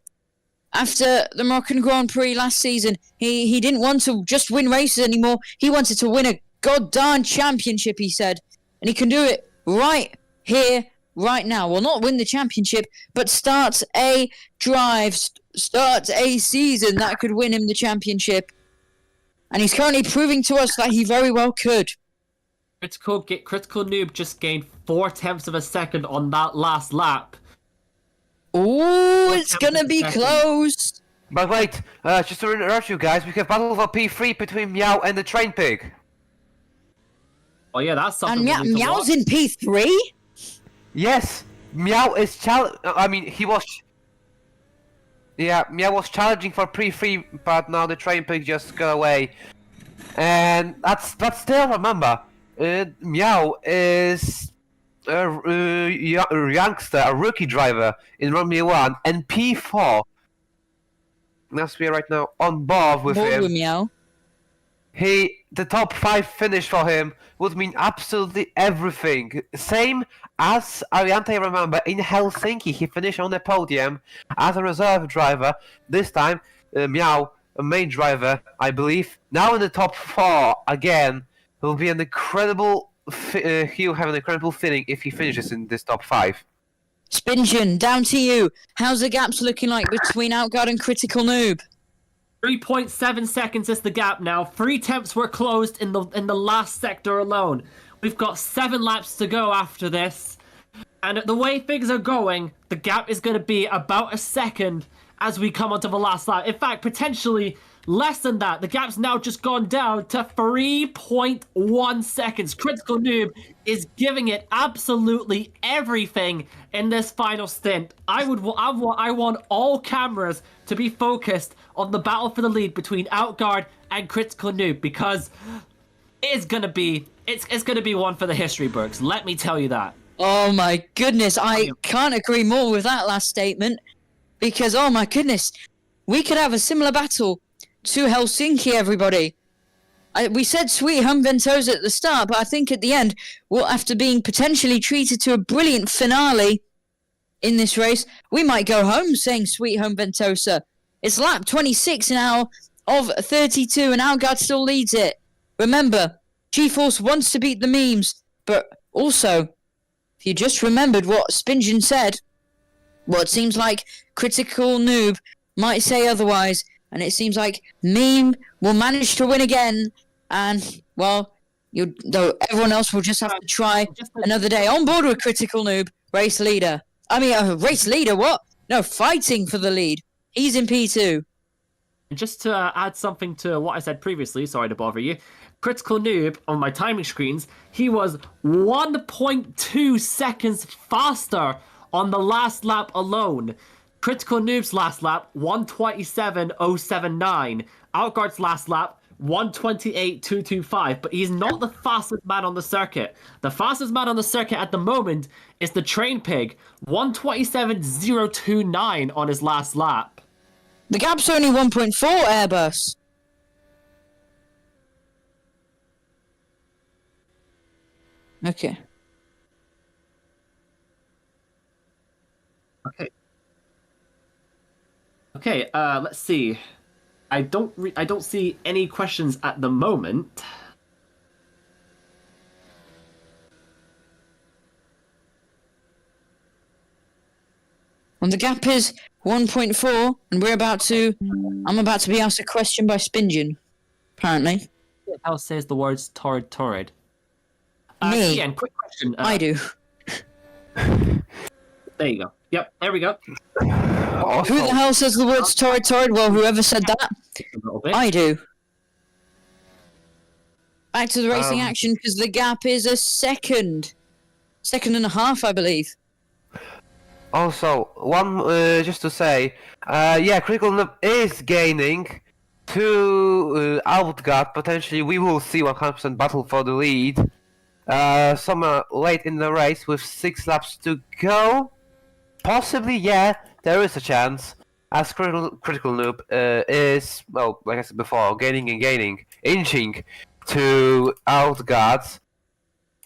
[SPEAKER 1] after the Moroccan Grand Prix last season, he didn't want to just win races anymore. He wanted to win a goddamn championship, he said. And he can do it right here, right now. Well, not win the championship, but start a drive, start a season that could win him the championship. And he's currently proving to us that he very well could.
[SPEAKER 3] Critical Noob just gained 4 tenths of a second on that last lap.
[SPEAKER 1] Oh, it's gonna be close.
[SPEAKER 2] But wait, just to interrupt you guys, we have battle for P3 between Meow and the Train Pig.
[SPEAKER 3] Oh yeah, that's something.
[SPEAKER 1] And Meow's in P3?
[SPEAKER 2] Yes, Meow is he was. Yeah, Meow was challenging for pre-free, but now the train pick just got away. And but still remember, Meow is a youngster, a rookie driver in Romula One, and P4. As we are right now on board with
[SPEAKER 1] Board
[SPEAKER 2] him.
[SPEAKER 1] with Meow.
[SPEAKER 2] The top 5 finish for him would mean absolutely everything. Same as Ariante, remember, in Helsinki, he finished on the podium as a reserve driver. This time, Meow, a main driver, I believe. Now in the top 4 again, will be an incredible. He'll have an incredible feeling if he finishes in this top 5.
[SPEAKER 1] Spingen, down to you. How's the gaps looking like between Outguard and Critical Noob?
[SPEAKER 3] 3.7 seconds is the gap now. 3 temps were closed in the last sector alone. We've got 7 laps to go after this. And the way things are going, the gap is going to be about a second as we come onto the last lap. In fact, potentially less than that. The gap's now just gone down to 3.1 seconds. Critical Noob is giving it absolutely everything in this final stint. I want all cameras to be focused on the battle for the lead between Outguard and Critical Noob, because it's gonna be one for the history books. Let me tell you that.
[SPEAKER 1] Oh my goodness, I can't agree more with that last statement. Because, oh my goodness, we could have a similar battle to Helsinki, everybody. We said Sweet Home Ventosa at the start, but I think at the end, well, after being potentially treated to a brilliant finale in this race, we might go home saying Sweet Home Ventosa. It's lap 26 now of 32, and Outguard still leads it. Remember, G-Force wants to beat the memes, but also, if you just remembered what Spingen said, well, it seems like Critical Noob might say otherwise, and it seems like Meme will manage to win again, and, well, though everyone else will just have to try another day. On board with Critical Noob, race leader. Race leader, what? No, fighting for the lead. He's in P2.
[SPEAKER 3] And just to add something to what I said previously, sorry to bother you, Critical Noob, on my timing screens, he was 1.2 seconds faster on the last lap alone. Critical Noob's last lap, 1:27.079. Outguard's last lap, 1:28.225. But he's not the fastest man on the circuit. The fastest man on the circuit at the moment is the Train Pig, 1:27.029 on his last lap.
[SPEAKER 1] The gap's only 1.4, Airbus. Okay.
[SPEAKER 3] Okay, let's see. I don't see any questions at the moment.
[SPEAKER 1] Well, the gap is 1.4, and I'm about to be asked a question by Spingen, apparently.
[SPEAKER 3] How says the words torrid, torrid?
[SPEAKER 1] Me.
[SPEAKER 3] Yeah, and quick question.
[SPEAKER 1] I do.
[SPEAKER 3] There you go. Yep, there we go.
[SPEAKER 2] Also,
[SPEAKER 1] Who the hell says the words torrid, torrid? Well, whoever said that,
[SPEAKER 3] A little bit.
[SPEAKER 1] I do. Back to the racing action, because the gap is a second. Second and a half, I believe.
[SPEAKER 2] Also, just to say, Critical Noob is gaining to Outguard. Potentially, we will see 100% battle for the lead. Somewhere late in the race with 6 laps to go. Possibly, yeah, there is a chance. As Critical Noob is, well, like I said before, gaining and gaining, inching to Outguard.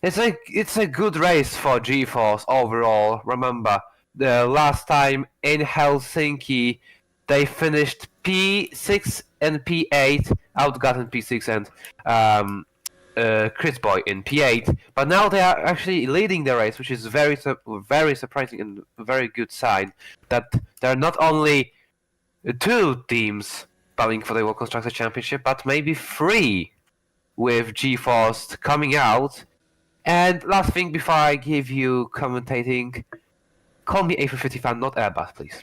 [SPEAKER 2] It's a good race for G-Force overall. Remember, the last time in Helsinki, they finished P6 and P8, Outguard in P6 and Chris Boy in P8. But now they are actually leading the race, which is very surprising and a very good sign that there are not only 2 teams battling for the World Constructor Championship, but maybe 3 with G-Force coming out. And last thing before I give you commentating, call me A350 fan, not Airbus, please.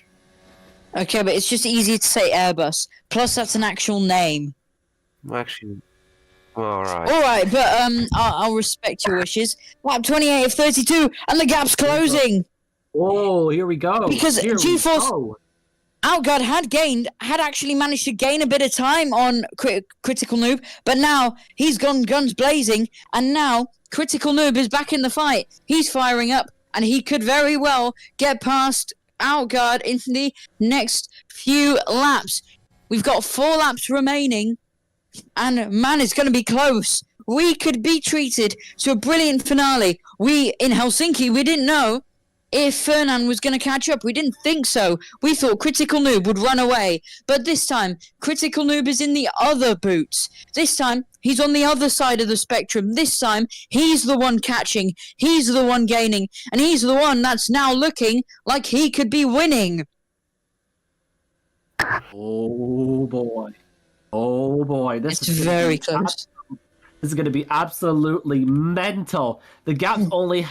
[SPEAKER 1] Okay, but it's just easier to say Airbus. Plus, that's an actual name.
[SPEAKER 2] Actually, alright.
[SPEAKER 1] Alright, but I'll respect your wishes. Lap 28 of 32, and the gap's closing!
[SPEAKER 3] Oh, here we go.
[SPEAKER 1] Because
[SPEAKER 3] Here we
[SPEAKER 1] G-Force-
[SPEAKER 3] go.
[SPEAKER 1] Outguard had actually managed to gain a bit of time on Critical Noob, but now he's gone guns blazing, and now Critical Noob is back in the fight. He's firing up, and he could very well get past Outguard in the next few laps. We've got 4 laps remaining, and man, it's going to be close. We could be treated to a brilliant finale. In Helsinki, we didn't know if Fernand was going to catch up. We didn't think so. We thought Critical Noob would run away. But this time, Critical Noob is in the other boots. This time, he's on the other side of the spectrum. This time, he's the one catching. He's the one gaining. And he's the one that's now looking like he could be winning.
[SPEAKER 3] Oh boy. Oh boy.
[SPEAKER 1] It's very close.
[SPEAKER 3] This is going to be absolutely mental. The gap's only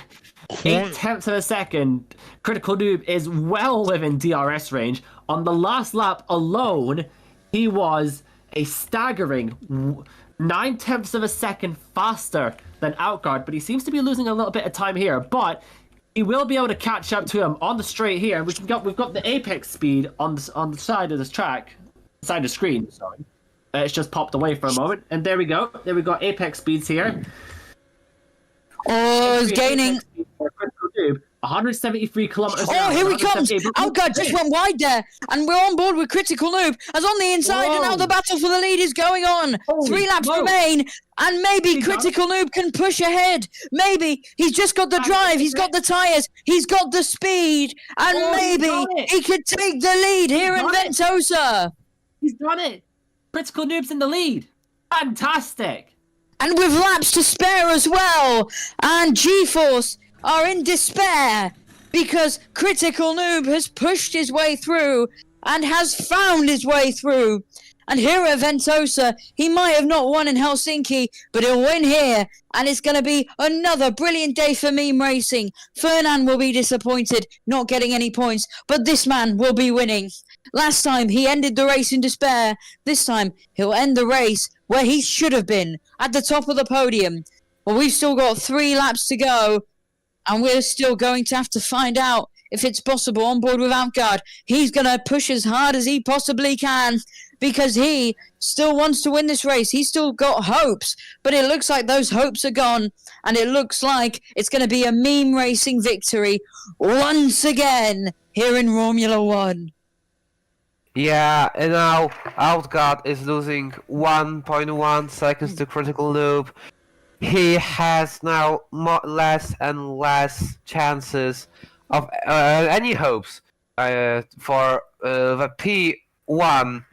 [SPEAKER 3] 0.8 of a second. Critical Noob is well within DRS range. On the last lap alone, he was a staggering 0.9 of a second faster than Outguard, but he seems to be losing a little bit of time here. But he will be able to catch up to him on the straight here. We've got the apex speed on the side of this track, side of the screen. Sorry. It's just popped away for a moment, and there we go. There we got apex speeds here.
[SPEAKER 1] Oh, he's gaining.
[SPEAKER 3] 173 kilometers.
[SPEAKER 1] Oh, here he comes! Outguard just went wide there, and we're on board with Critical Noob. As on the inside, and now the battle for the lead is going on. 3 laps remain, and maybe Critical Noob can push ahead. Maybe he's just got the drive, he's got the tires, he's got the speed, and maybe he could take the lead here in Ventosa.
[SPEAKER 3] He's done it. Critical Noob's in the lead. Fantastic.
[SPEAKER 1] And with laps to spare as well. And GeForce are in despair because Critical Noob has pushed his way through and has found his way through. And here at Ventosa, he might have not won in Helsinki, but he'll win here. And it's going to be another brilliant day for meme racing. Fernand will be disappointed, not getting any points, but this man will be winning. Last time, he ended the race in despair. This time, he'll end the race where he should have been, at the top of the podium. Well, we've still got 3 laps to go, and we're still going to have to find out if it's possible on board with Outguard. He's going to push as hard as he possibly can, because he still wants to win this race. He's still got hopes, but it looks like those hopes are gone, and it looks like it's going to be a meme racing victory once again here in Romula One.
[SPEAKER 2] Yeah, and now Outguard is losing 1.1 seconds to Critical Noob. He has now less and less chances of any hopes for the P1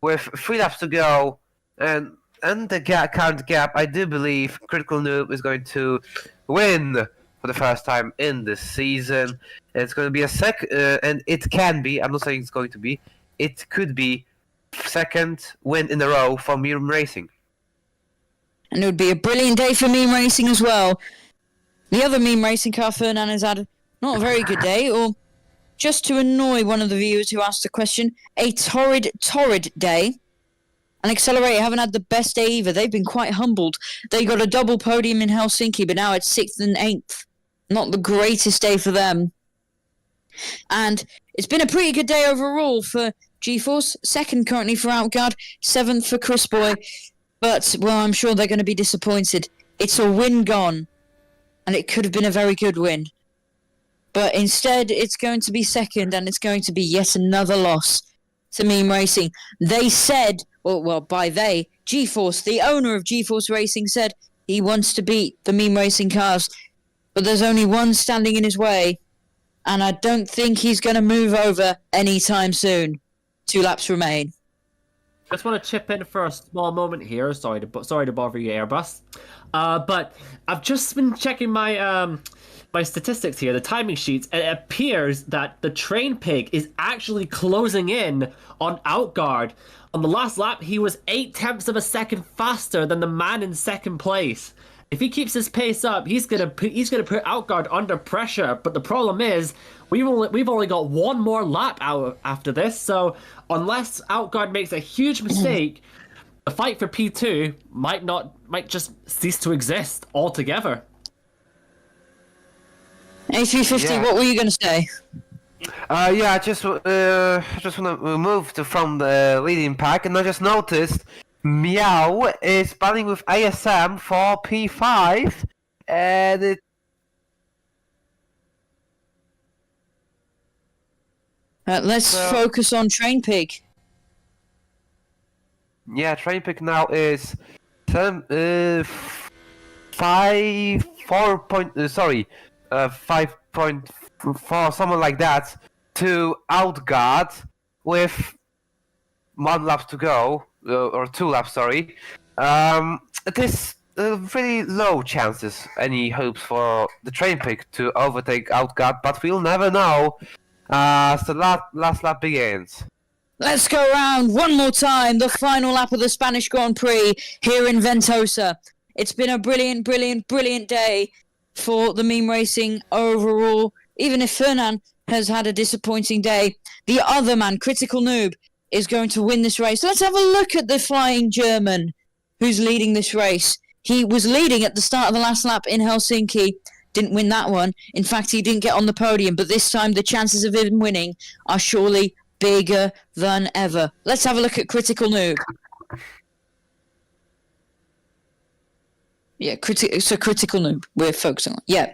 [SPEAKER 2] with 3 laps to go, and the current gap. I do believe Critical Noob is going to win for the first time in this season. It's going to be and it can be. I'm not saying it's going to be. It could be 2nd win in a row for meme racing.
[SPEAKER 1] And it would be a brilliant day for meme racing as well. The other meme racing car, Fernand, has had not a very good day, or just to annoy one of the viewers who asked the question, a torrid day. And Accelerator haven't had the best day either. They've been quite humbled. They got a double podium in Helsinki, but now it's 6th and 8th. Not the greatest day for them. And it's been a pretty good day overall for GeForce. 2nd currently for Outguard, 7th for Chris Boy. But, well, I'm sure they're going to be disappointed. It's a win gone. And it could have been a very good win. But instead, it's going to be 2nd, and it's going to be yet another loss to meme racing. They said, GeForce, the owner of GeForce Racing, said he wants to beat the meme racing cars. But there's only one standing in his way. And I don't think he's going to move over anytime soon. 2 laps remain.
[SPEAKER 3] Just want to chip in for a small moment here. Sorry to bother you, Airbus. But I've just been checking my my statistics here, the timing sheets. It appears that the train pig is actually closing in on Outguard. On the last lap, he was 0.8 of a second faster than the man in 2nd place. If he keeps his pace up, he's gonna put Outguard under pressure. But the problem is, we've only got 1 more lap out after this. So unless Outguard makes a huge mistake, the fight for P2 might just cease to exist altogether.
[SPEAKER 1] A350, What were you going to say?
[SPEAKER 2] Yeah, I just want to move from the leading pack, and I just noticed Meow is battling with ASM for P5, and
[SPEAKER 1] Let's focus on Train Pig.
[SPEAKER 2] yeah, Train Pick now is 5.4 something like that, to outguard with 1 lap to go, or 2 laps, sorry. It is really low chances, any hopes for the Train Pick to overtake outguard, but we'll never know as the last lap begins.
[SPEAKER 1] Let's go round one more time. The final lap of the Spanish Grand Prix here in Ventosa. It's been a brilliant day for the meme racing overall. Even if Fernan has had a disappointing day, the other man, Critical Noob, is going to win this race. Let's have a look at the flying German who's leading this race. He was leading at the start of the last lap in Helsinki. Didn't win that one. In fact, he didn't get on the podium, but this time the chances of him winning are surely bigger than ever. Let's have a look at Critical Noob. Yeah, Critical Noob we're focusing on. Yeah,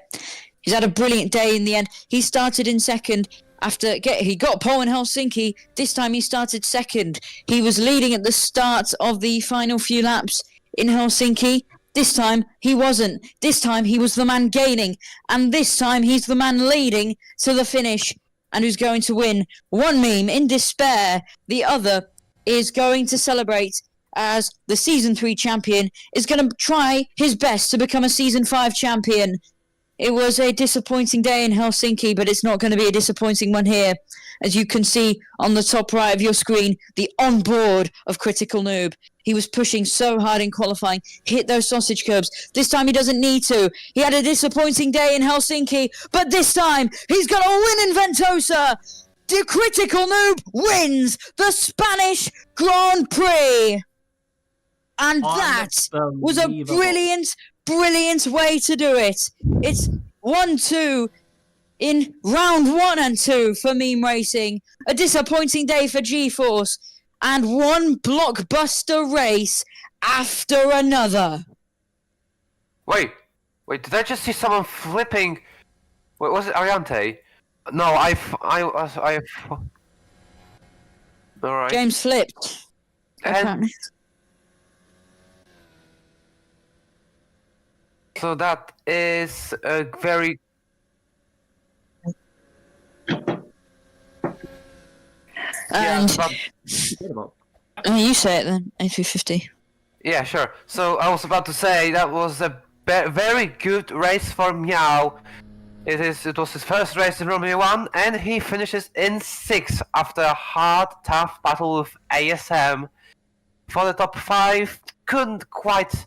[SPEAKER 1] he's had a brilliant day in the end. He started in second after he got pole in Helsinki. This time he started second. He was leading at the start of the final few laps in Helsinki. This time he wasn't. This time he was the man gaining, and this time he's the man leading to the finish. And who's going to win? One meme in despair. The other is going to celebrate as the Season 3 champion, is going to try his best to become a Season 5 champion. It was a disappointing day in Helsinki, but it's not going to be a disappointing one here. As you can see on the top right of your screen, the onboard of Critical Noob. He was pushing so hard in qualifying, hit those sausage curbs. This time he doesn't need to. He had a disappointing day in Helsinki, but this time he's going to win in Ventosa. The Critical Noob wins the Spanish Grand Prix. And that was a brilliant way to do it. It's 1-2 in round 1 and 2 for meme racing. A disappointing day for G-Force. And one blockbuster race after another.
[SPEAKER 2] Wait, did I just see someone flipping? Wait, was it Ariante? No, I. Alright.
[SPEAKER 1] James flipped.
[SPEAKER 2] And so that is a very.
[SPEAKER 1] And
[SPEAKER 2] but
[SPEAKER 1] you say it then, A350.
[SPEAKER 2] yeah, sure. So I was about to say that was a very good race for Meow. It was his first race in Romula One, and he finishes in 6th after a hard, tough battle with ASM for the top 5. Couldn't quite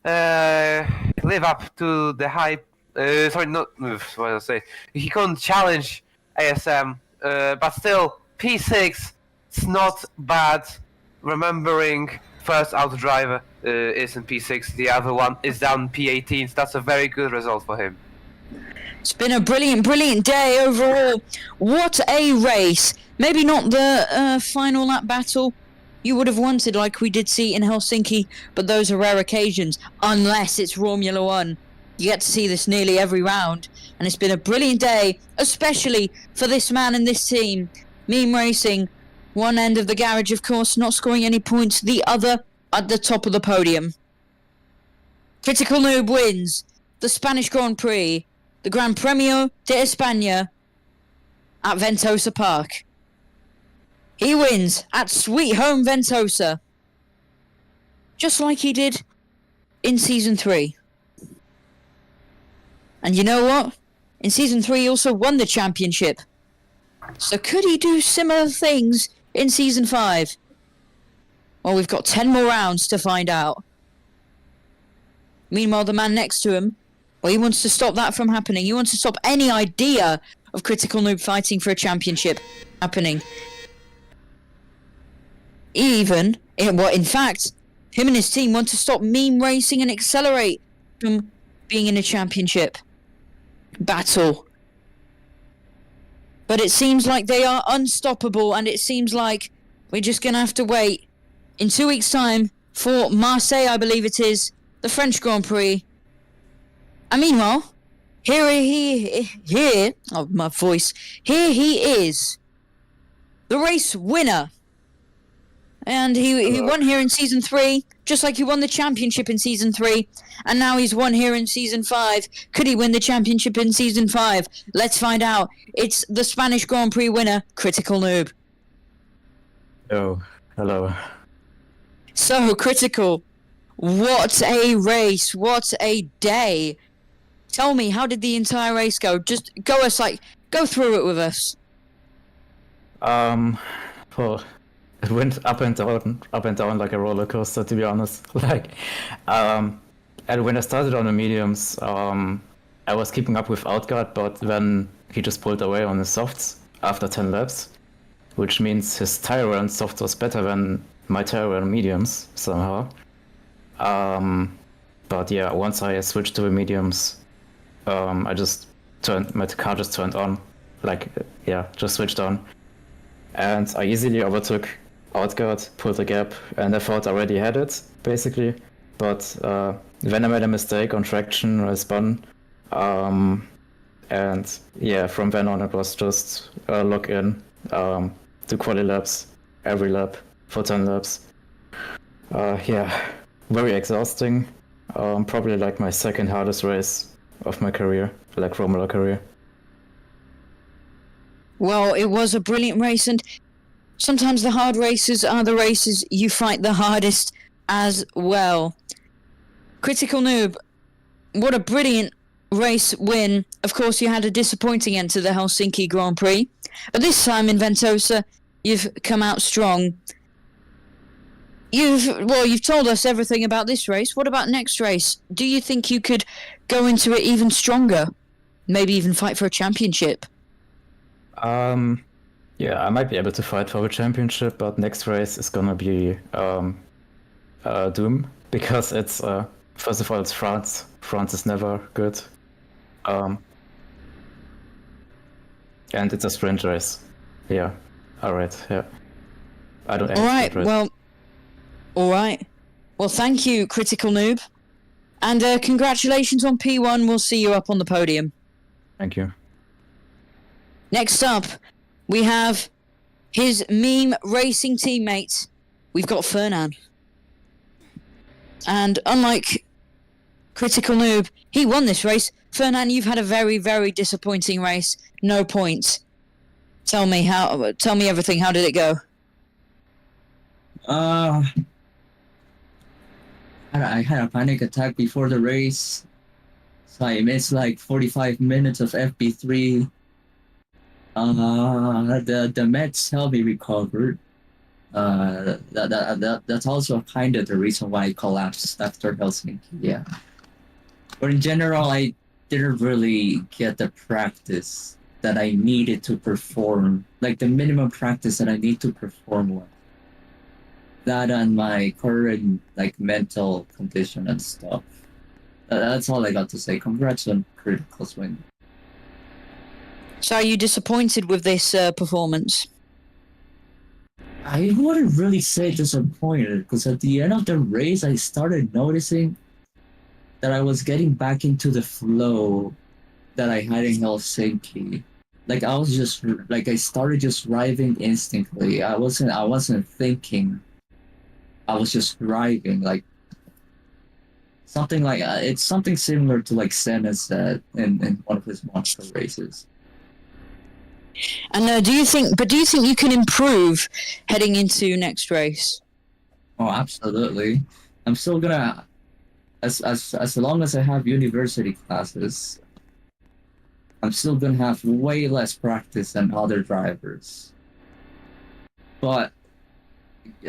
[SPEAKER 2] live up to the hype. Sorry, not what did I say. He couldn't challenge ASM, but still P6. It's not bad. Remembering first out driver is in P6, the other one is down P18. So that's a very good result for him.
[SPEAKER 1] It's been a brilliant day overall. What a race. Maybe not the final lap battle you would have wanted like we did see in Helsinki, but those are rare occasions, unless it's Romula One. You get to see this nearly every round, and it's been a brilliant day, especially for this man and this team. Meme Racing, one end of the garage, of course, not scoring any points, the other at the top of the podium. Critical Noob wins the Spanish Grand Prix, the Gran Premio de España at Ventosa Park. He wins at Sweet Home Ventosa, just like he did in Season 3. And you know what? In Season 3 he also won the championship. So could he do similar things in Season 5? Well, we've got 10 more rounds to find out. Meanwhile, the man next to him, well, he wants to stop that from happening. He wants to stop any idea of Critical Noob fighting for a championship happening. In fact, him and his team want to stop Meme Racing and Accelerate from being in a championship battle. but it seems like they are unstoppable, and it seems like we're just going to have to wait in 2 weeks' time for Marseille, I believe it is, the French Grand Prix. And meanwhile, here he is, the race winner. And he won here in Season 3, just like he won the championship in Season 3. And now he's won here in Season 5. Could he win the championship in Season 5? Let's find out. It's the Spanish Grand Prix winner, Critical Noob.
[SPEAKER 6] Oh, hello.
[SPEAKER 1] So, Critical, what a race. What a day. Tell me, how did the entire race go? Just go through it with us.
[SPEAKER 6] Well, it went up and down like a roller coaster, to be honest. And when I started on the mediums, I was keeping up with Outguard, but then he just pulled away on the softs after 10 laps, which means his tire wear on softs was better than my tire wear on mediums somehow. But yeah, once I switched to the mediums, my car just turned on, just switched on, and I easily overtook Outguard, pulled a gap, and I thought I already had it, basically. But then I made a mistake on traction, I spun, and yeah, from then on it was just lock in, do quali laps, every lap, for 10 laps. Yeah, very exhausting, probably like my second hardest race of my career, like Romula career.
[SPEAKER 1] Well, it was a brilliant race, and sometimes the hard races are the races you fight the hardest as well. Critical Noob, what a brilliant race win. Of course, you had a disappointing end to the Helsinki Grand Prix, but this time in Ventosa, you've come out strong. You've told us everything about this race. What about next race? Do you think you could go into it even stronger? Maybe even fight for a championship?
[SPEAKER 6] Yeah, I might be able to fight for the championship, but next race is gonna be Doom, because it's first of all it's France. France is never good, and it's a sprint race. Yeah, all right. Yeah, I don't.
[SPEAKER 1] All right. Well, thank you, Critical Noob, and congratulations on P1. We'll see you up on the podium.
[SPEAKER 6] Thank you.
[SPEAKER 1] Next up, we have his meme racing teammate. We've got Fernan. And unlike Critical Noob, he won this race. Fernan, you've had a very, very disappointing race. No points. Tell me everything. How did it go?
[SPEAKER 8] I had a panic attack before the race. So I missed like 45 minutes of FP3. The meds helped me recover. That's also kind of the reason why I collapsed after Helsinki. Yeah, but in general, I didn't really get the practice that I needed to perform, like the minimum practice that I need to perform well. That and my current like mental condition and stuff. That's all I got to say. Congrats on Critical's win.
[SPEAKER 1] So are you disappointed with this performance?
[SPEAKER 8] I wouldn't really say disappointed, because at the end of the race, I started noticing that I was getting back into the flow that I had in Helsinki. Like I started just driving instantly. I wasn't thinking. I was just driving, like something like it's something similar to like Senna said in one of his monster races.
[SPEAKER 1] And do you think you can improve heading into next race?
[SPEAKER 8] Oh, absolutely. I'm still gonna, as long as I have university classes, I'm still gonna have way less practice than other drivers. But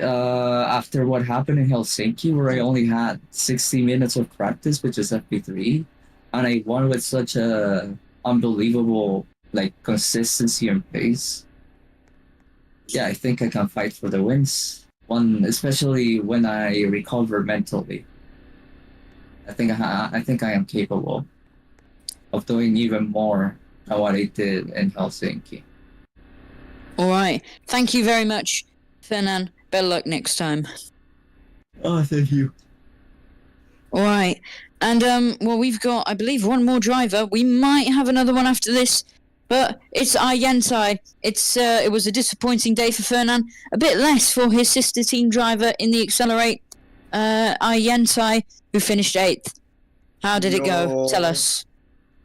[SPEAKER 8] after what happened in Helsinki, where I only had 60 minutes of practice, which is FP3, and I won with such a unbelievable like consistency and pace. Yeah, I think I can fight for the wins. Especially when I recover mentally. I think I am capable of doing even more than what I did in Helsinki.
[SPEAKER 1] Alright, thank you very much, Fernan. Better luck next time.
[SPEAKER 7] Oh, thank you.
[SPEAKER 1] Alright, and well, we've got, I believe, one more driver. We might have another one after this, but it's Yentai. It was a disappointing day for Fernan. A bit less for his sister team driver in the Accelerate, Yentai, who finished 8th. How did it go? Tell us.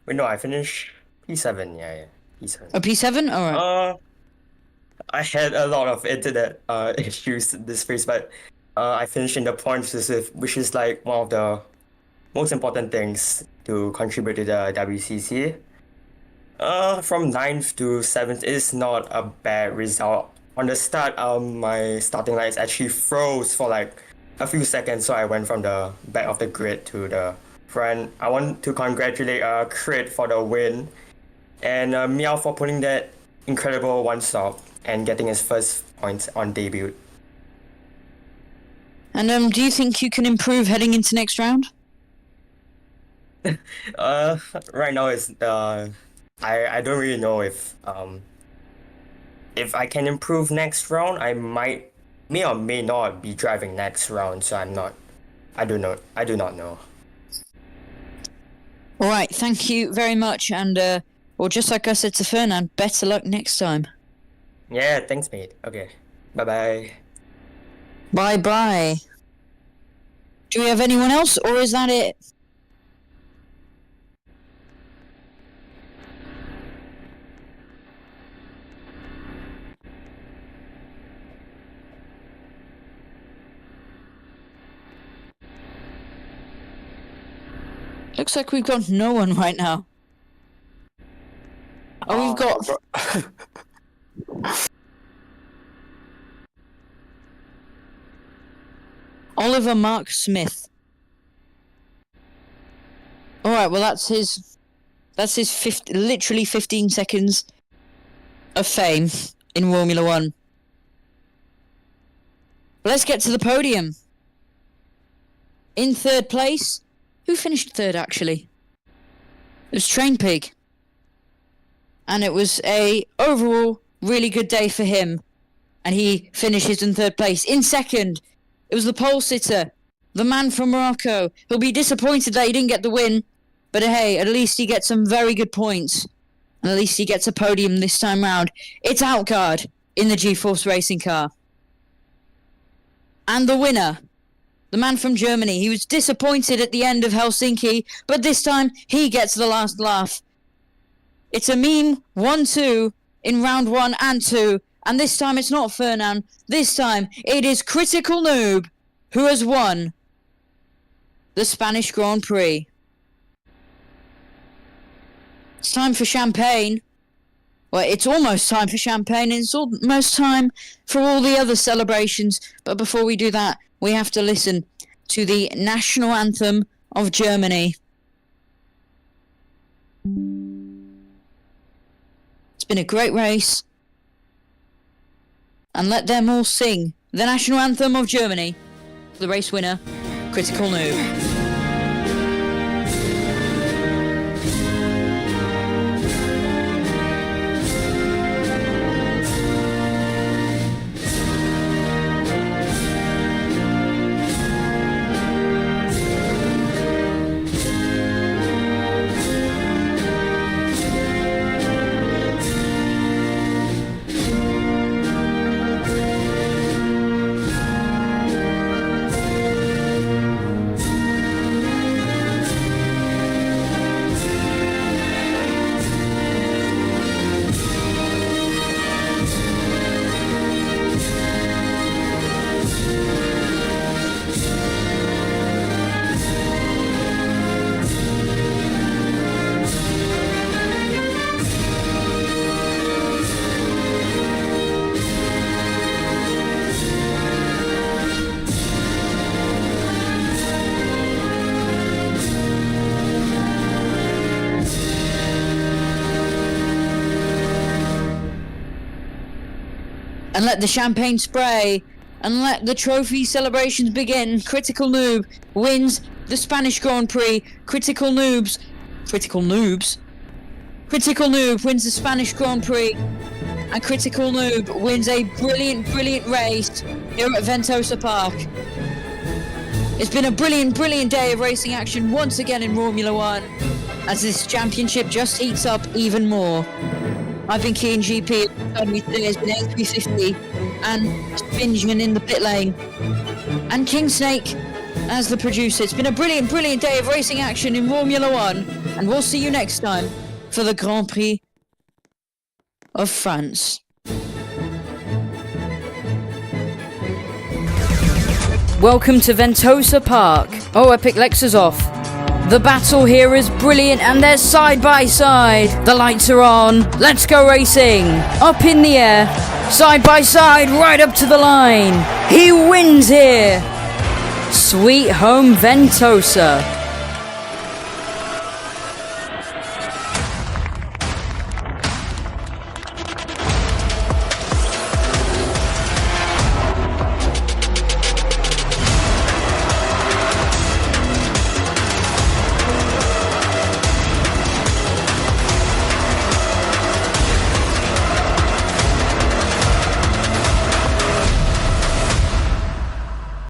[SPEAKER 10] Wait, no, I finished P7. Yeah, P7.
[SPEAKER 1] Oh, P7? Alright.
[SPEAKER 10] I had a lot of internet issues this race, but I finished in the points position, which is like one of the most important things to contribute to the WCC. From 9th to 7th is not a bad result. On the start, my starting lights actually froze for like a few seconds, so I went from the back of the grid to the front. I want to congratulate Crit for the win, and Meow for putting that incredible one stop and getting his first points on debut.
[SPEAKER 1] And do you think you can improve heading into next round?
[SPEAKER 10] Right now it's I don't really know if I can improve next round. I may or may not be driving next round, so I do not know.
[SPEAKER 1] Alright, thank you very much, and well, just like I said to Fernan, better luck next time.
[SPEAKER 10] Yeah, thanks mate. Okay, bye bye.
[SPEAKER 1] Bye bye. Do we have anyone else, or is that it? Looks like we've got no one right now. Oh, we've got... Oliver Mark Smith. Alright, well that's his literally 15 seconds of fame in Romula One. Let's get to the podium. In 3rd place, who finished 3rd actually? It was Train Pig. And it was a overall really good day for him. And he finishes in 3rd place. In 2nd, it was the pole sitter, the man from Morocco. He'll be disappointed that he didn't get the win. But hey, at least he gets some very good points. And at least he gets a podium this time round. It's Outguard in the G-Force racing car. And the winner, the man from Germany. He was disappointed at the end of Helsinki, but this time he gets the last laugh. It's a meme 1-2 in round 1 and 2, and this time it's not Fernan. This time it is Critical Noob who has won the Spanish Grand Prix. It's time for champagne. Well, it's almost time for champagne, and it's almost time for all the other celebrations. But before we do that, we have to listen to the national anthem of Germany. It's been a great race. And let them all sing the national anthem of Germany. The race winner, Critical Noob. And let the champagne spray, and let the trophy celebrations begin. Critical Noob wins the Spanish Grand Prix. Critical Noob wins the Spanish Grand Prix. and Critical Noob wins a brilliant, brilliant race here at Ventosa Park. It's been a brilliant, brilliant day of racing action once again in Romula One, as this championship just heats up even more. I've been Keen GP, and me today has been A350 and Spingeman in the pit lane, and King Snake as the producer. It's been a brilliant, brilliant day of racing action in Romula One, and we'll see you next time for the Grand Prix of France. Welcome to Ventosa Park. Oh, I picked Lexus off. The battle here is brilliant and they're side by side. The lights are on. Let's go racing. Up in the air. Side by side, right up to the line. He wins here. Sweet home Ventosa.